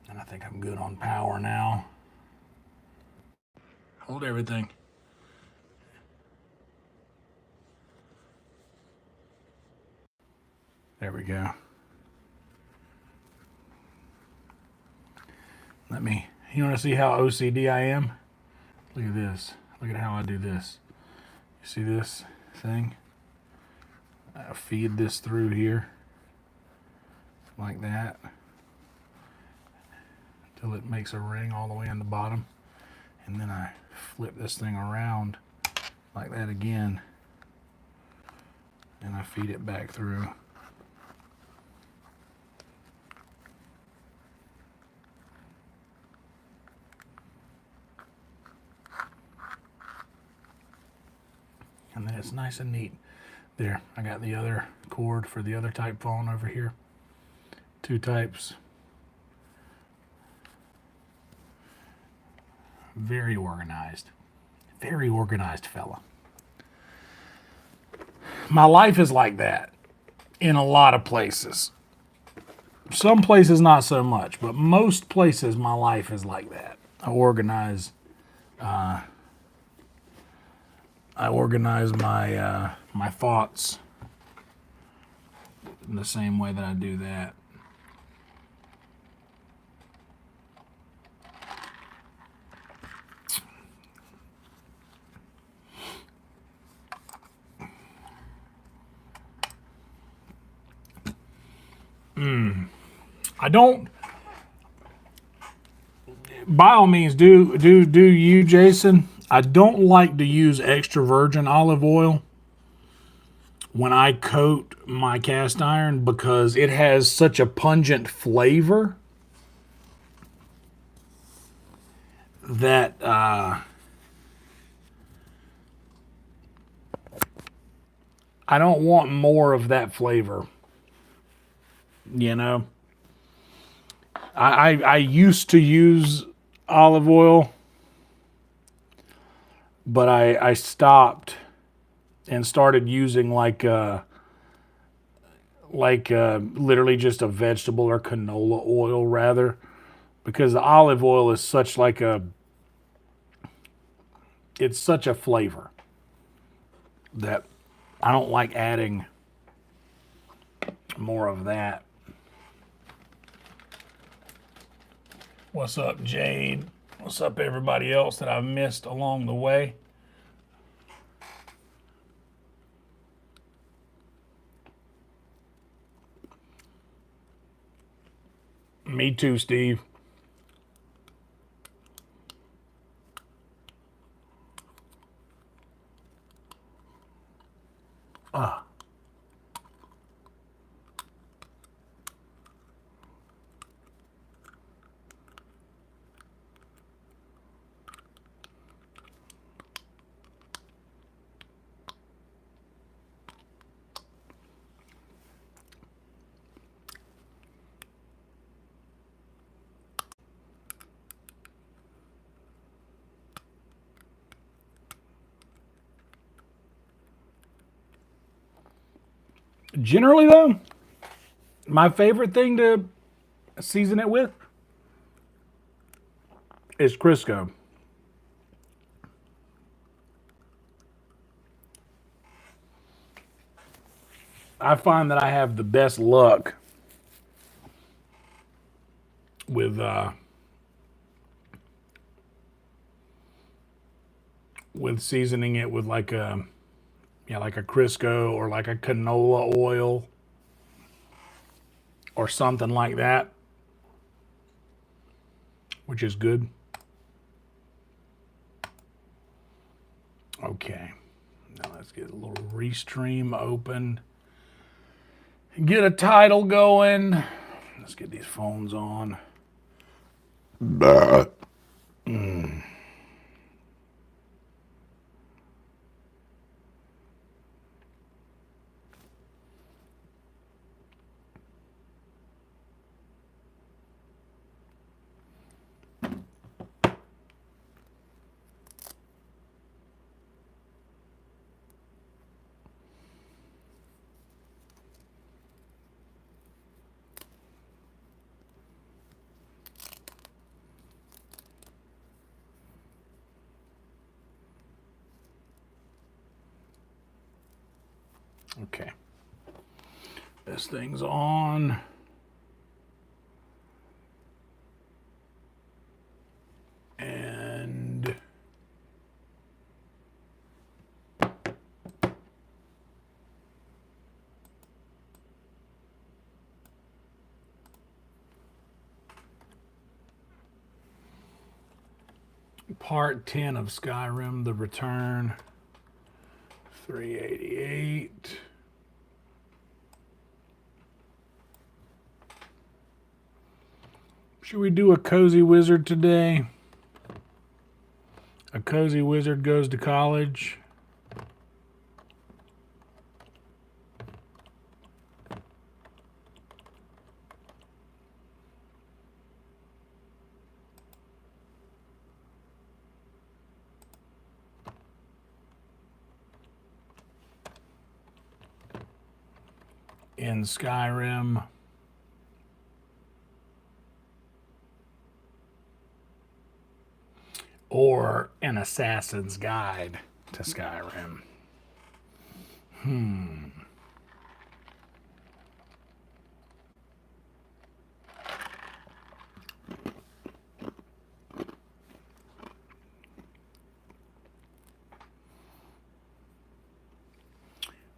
and I think I'm good on power now. Hold everything. There we go. You want to see how OCD I am? Look at this. Look at how I do this. You see this thing? I feed this through here like that until it makes a ring all the way in the bottom. And then I flip this thing around like that again and I feed it back through. And then it's nice and neat. There, I got the other cord for the other type phone over here. 2 types. Very organized. Very organized fella. My life is like that in a lot of places. Some places not so much, but most places my life is like that. I organize my thoughts in the same way that I do that. I don't. By all means, do you, Jason. I don't like to use extra virgin olive oil when I coat my cast iron because it has such a pungent flavor that I don't want more of that flavor. You know, I used to use olive oil, but I stopped and started using like literally just a vegetable or canola oil rather, because the olive oil is such like it's such a flavor that I don't like adding more of that. What's up, Jade? What's up, everybody else that I've missed along the way? Me too, Steve. Generally, though, my favorite thing to season it with is Crisco. I find that I have the best luck with seasoning it with like a Crisco or like a canola oil or something like that, which is good. Okay, now let's get a little restream open. Get a title going. Let's get these phones on. Okay. This thing's on. And part 10 of Skyrim, The Return. 388. Should we do a cozy wizard today? A cozy wizard goes to college. In Skyrim. Or An Assassin's Guide to Skyrim.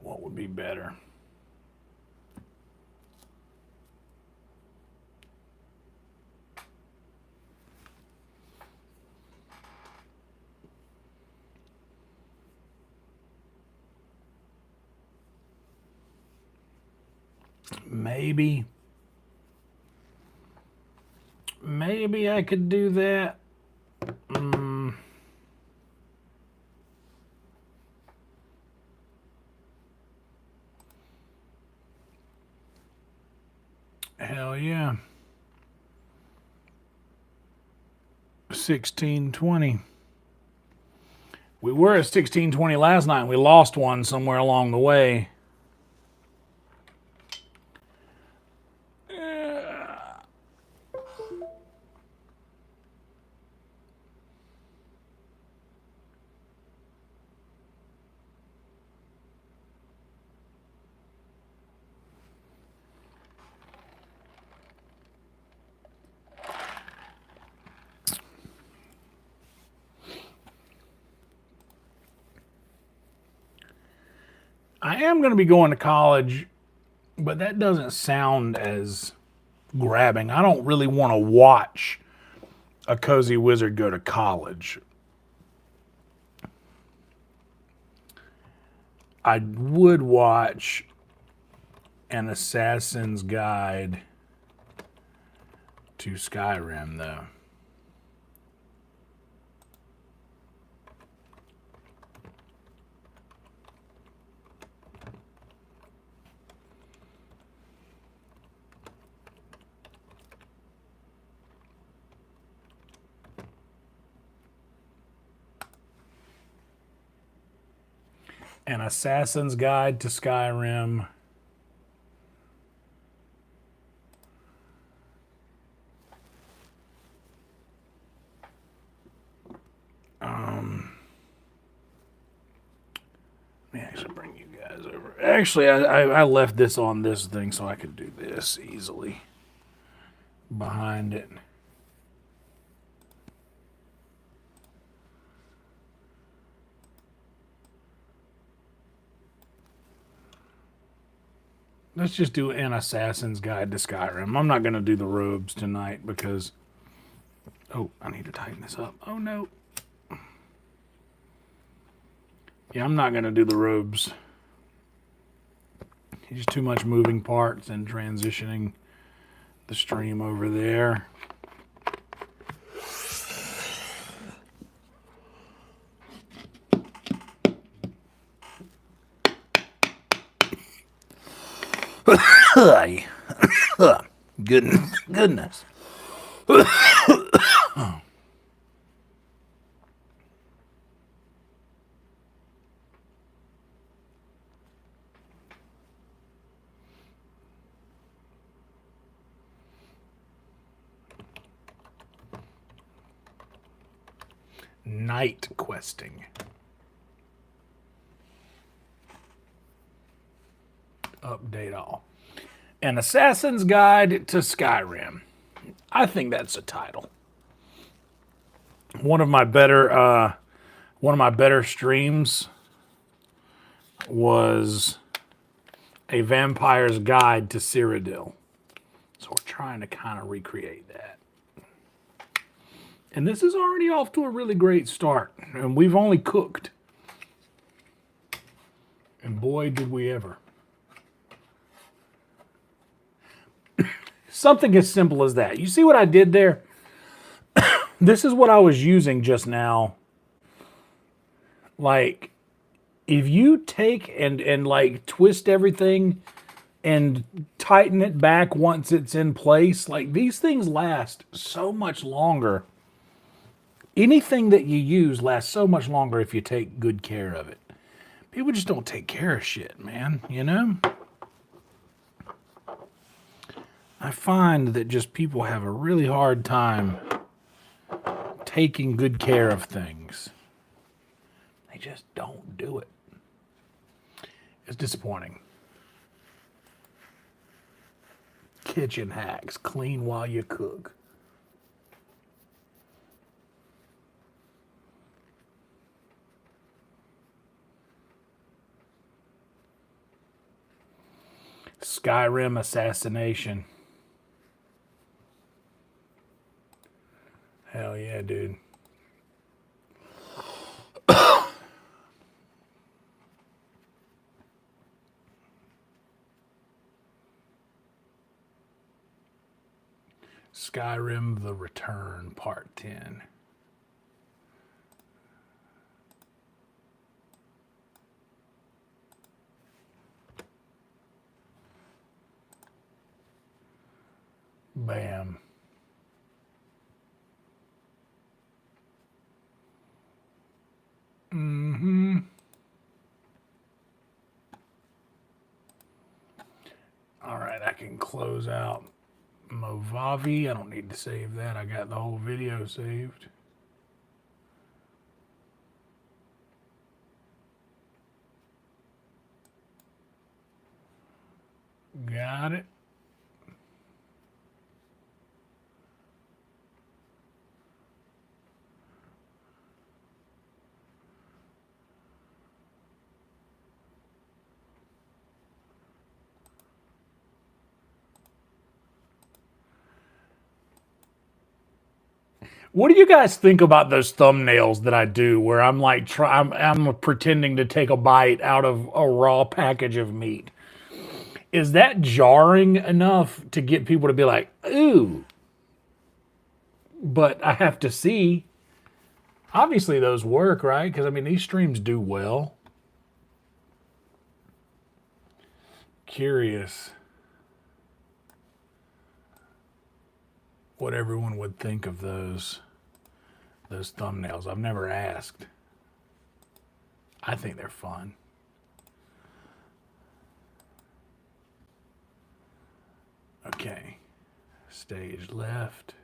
What would be better? Maybe I could do that. Hell yeah. 1620. We were at 1620 last night and we lost one somewhere along the way. I am going to be going to college, but that doesn't sound as grabbing. I don't really want to watch a cozy wizard go to college. I would watch an Assassin's Guide to Skyrim, though. An Assassin's Guide to Skyrim. Let me actually bring you guys over. Actually, I left this on this thing so I could do this easily behind it. Let's just do an Assassin's Guide to Skyrim. I'm not going to do the robes tonight because... Oh, I need to tighten this up. Oh, no. Yeah, I'm not going to do the robes. Just too much moving parts and transitioning the stream over there. Goodness. Night questing. Update all. An Assassin's Guide to Skyrim. I think that's a title. One of my better streams was a vampire's guide to Cyrodiil. So we're trying to kind of recreate that. And this is already off to a really great start. And we've only cooked. And boy, did we ever. Something as simple as that. You see what I did there? This is what I was using just now. Like, if you take and like twist everything and tighten it back once it's in place, like these things last so much longer. Anything that you use lasts so much longer if you take good care of it. People just don't take care of shit, man, you know? I find that just people have a really hard time taking good care of things. They just don't do it. It's disappointing. Kitchen hacks. Clean while you cook. Skyrim assassination. Hell yeah, dude. Skyrim The Return, Part 10. Bam. Mm-hmm. All right, I can close out Movavi. I don't need to save that. I got the whole video saved. Got it. What do you guys think about those thumbnails that I do where I'm like, I'm pretending to take a bite out of a raw package of meat? Is that jarring enough to get people to be like, ooh, but I have to see? Obviously, those work, right? Because, I mean, these streams do well. Curious what everyone would think of those thumbnails. I've never asked. I think they're fun. Okay. Stage left.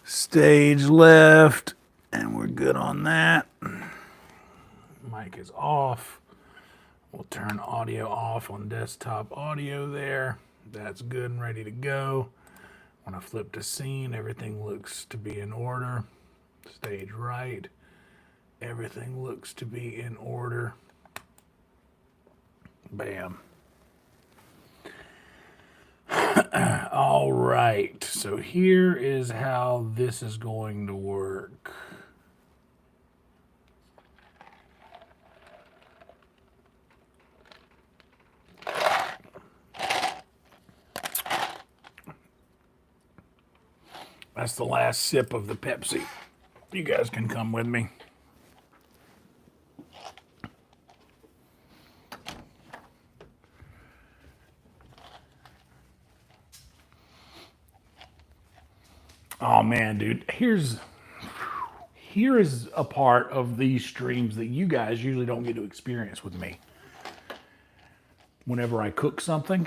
Stage left, and we're good on that. Mic is off. We'll turn audio off on desktop audio there. That's good and ready to go. When I flip to scene, everything looks to be in order. Stage right, everything looks to be in order. Bam. All right, so here is how this is going to work. That's the last sip of the Pepsi. You guys can come with me. Oh man, dude, here is a part of these streams that you guys usually don't get to experience with me. Whenever I cook something,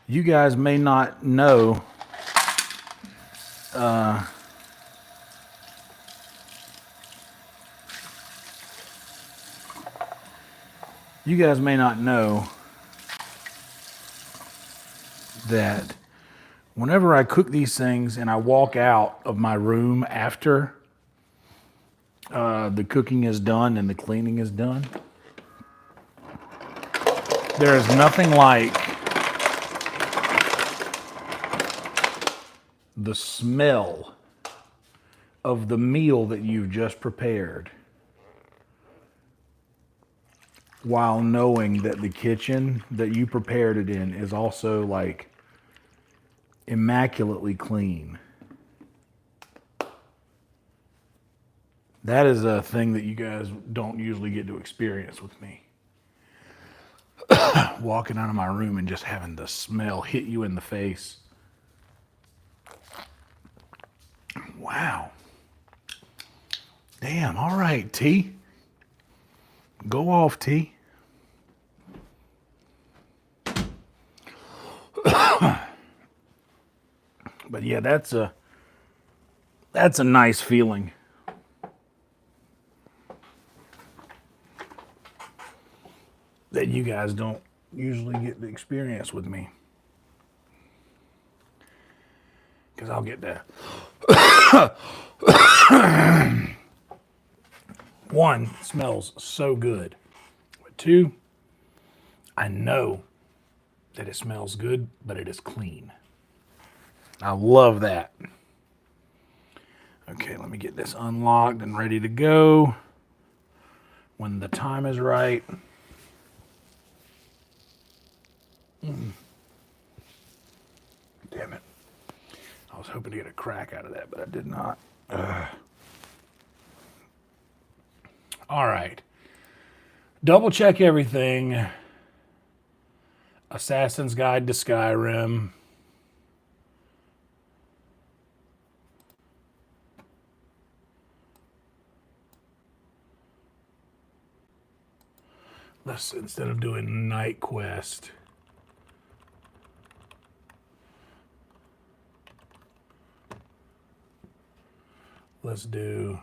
you guys may not know that whenever I cook these things and I walk out of my room after the cooking is done and the cleaning is done, there is nothing like the smell of the meal that you've just prepared while knowing that the kitchen that you prepared it in is also like immaculately clean. That is a thing that you guys don't usually get to experience with me. Walking out of my room and just having the smell hit you in the face. Wow. Damn, all right, T. Go off, T. But yeah, that's a nice feeling. That you guys don't usually get the experience with me. Because I'll get that. One, it smells so good. But two, I know that it smells good, but it is clean. I love that. Okay, let me get this unlocked and ready to go when the time is right. Damn it. I was hoping to get a crack out of that, but I did not. All right. Double check everything. Assassin's Guide to Skyrim. Let's, instead of doing Night Quest, let's do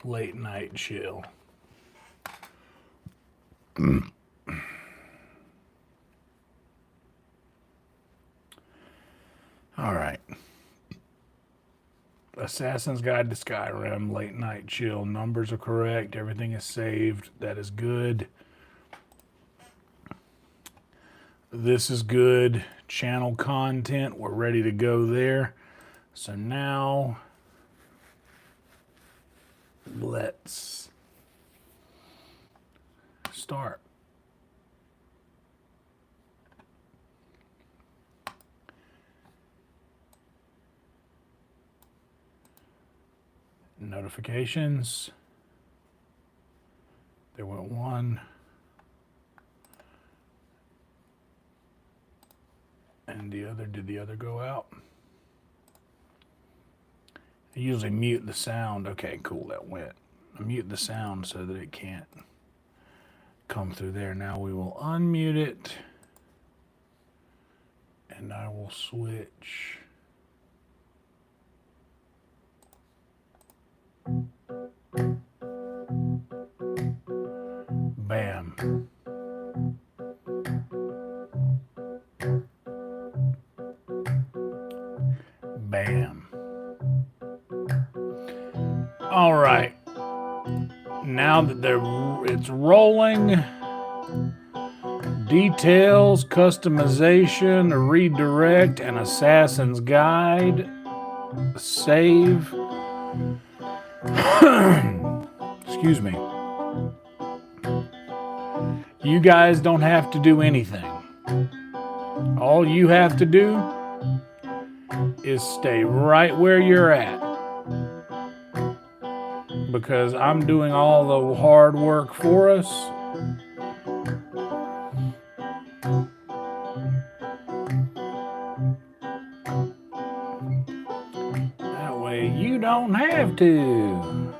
Late Night Chill. All right. Assassin's Guide to Skyrim, late night chill. Numbers are correct. Everything is saved. That is good. This is good. Channel content. We're ready to go there. So now let's start. Notifications. There went one. And the other, did the other go out? I usually mute the sound. Okay, cool, that went. I mute the sound so that it can't come through there. Now we will unmute it. And I will switch. Bam. Bam. All right. Now that it's rolling, details, customization, redirect, and Assassin's Guide, save. Excuse me. You guys don't have to do anything. All you have to do is stay right where you're at. Because I'm doing all the hard work for us. That way you don't have to.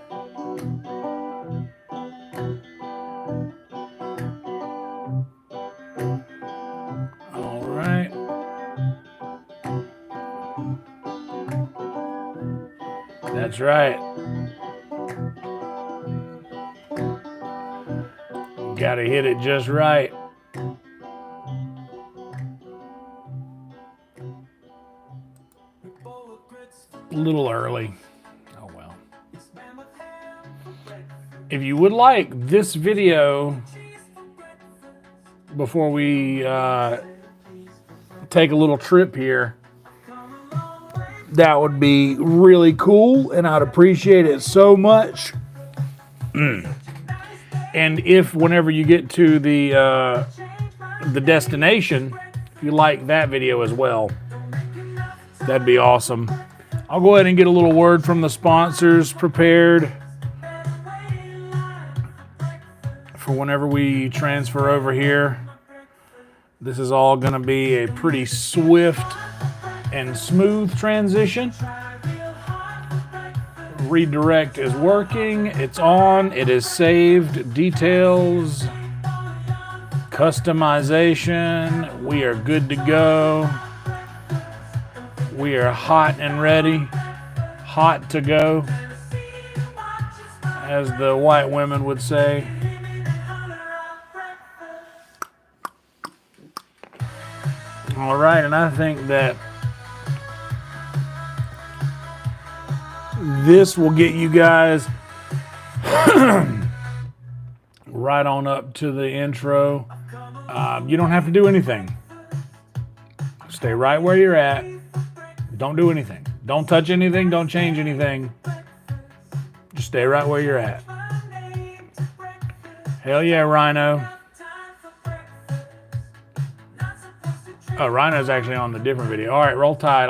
All right. That's right. Gotta hit it just right. A little early. Oh well. If you would like this video before we take a little trip here, that would be really cool and I'd appreciate it so much. And if whenever you get to the destination, if you like that video as well, that'd be awesome. I'll go ahead and get a little word from the sponsors prepared for whenever we transfer over here. This is all going to be a pretty swift and smooth transition. Redirect is working, it's on, it is saved, details, customization, we are good to go. We are hot and ready, hot to go, as the white women would say. All right, and I think that this will get you guys right on up to the intro. You don't have to do anything. Stay right where you're at. Don't do anything. Don't touch anything. Don't change anything. Just stay right where you're at. Hell yeah, Rhino. Oh, Rhino's actually on the different video. All right, roll tide.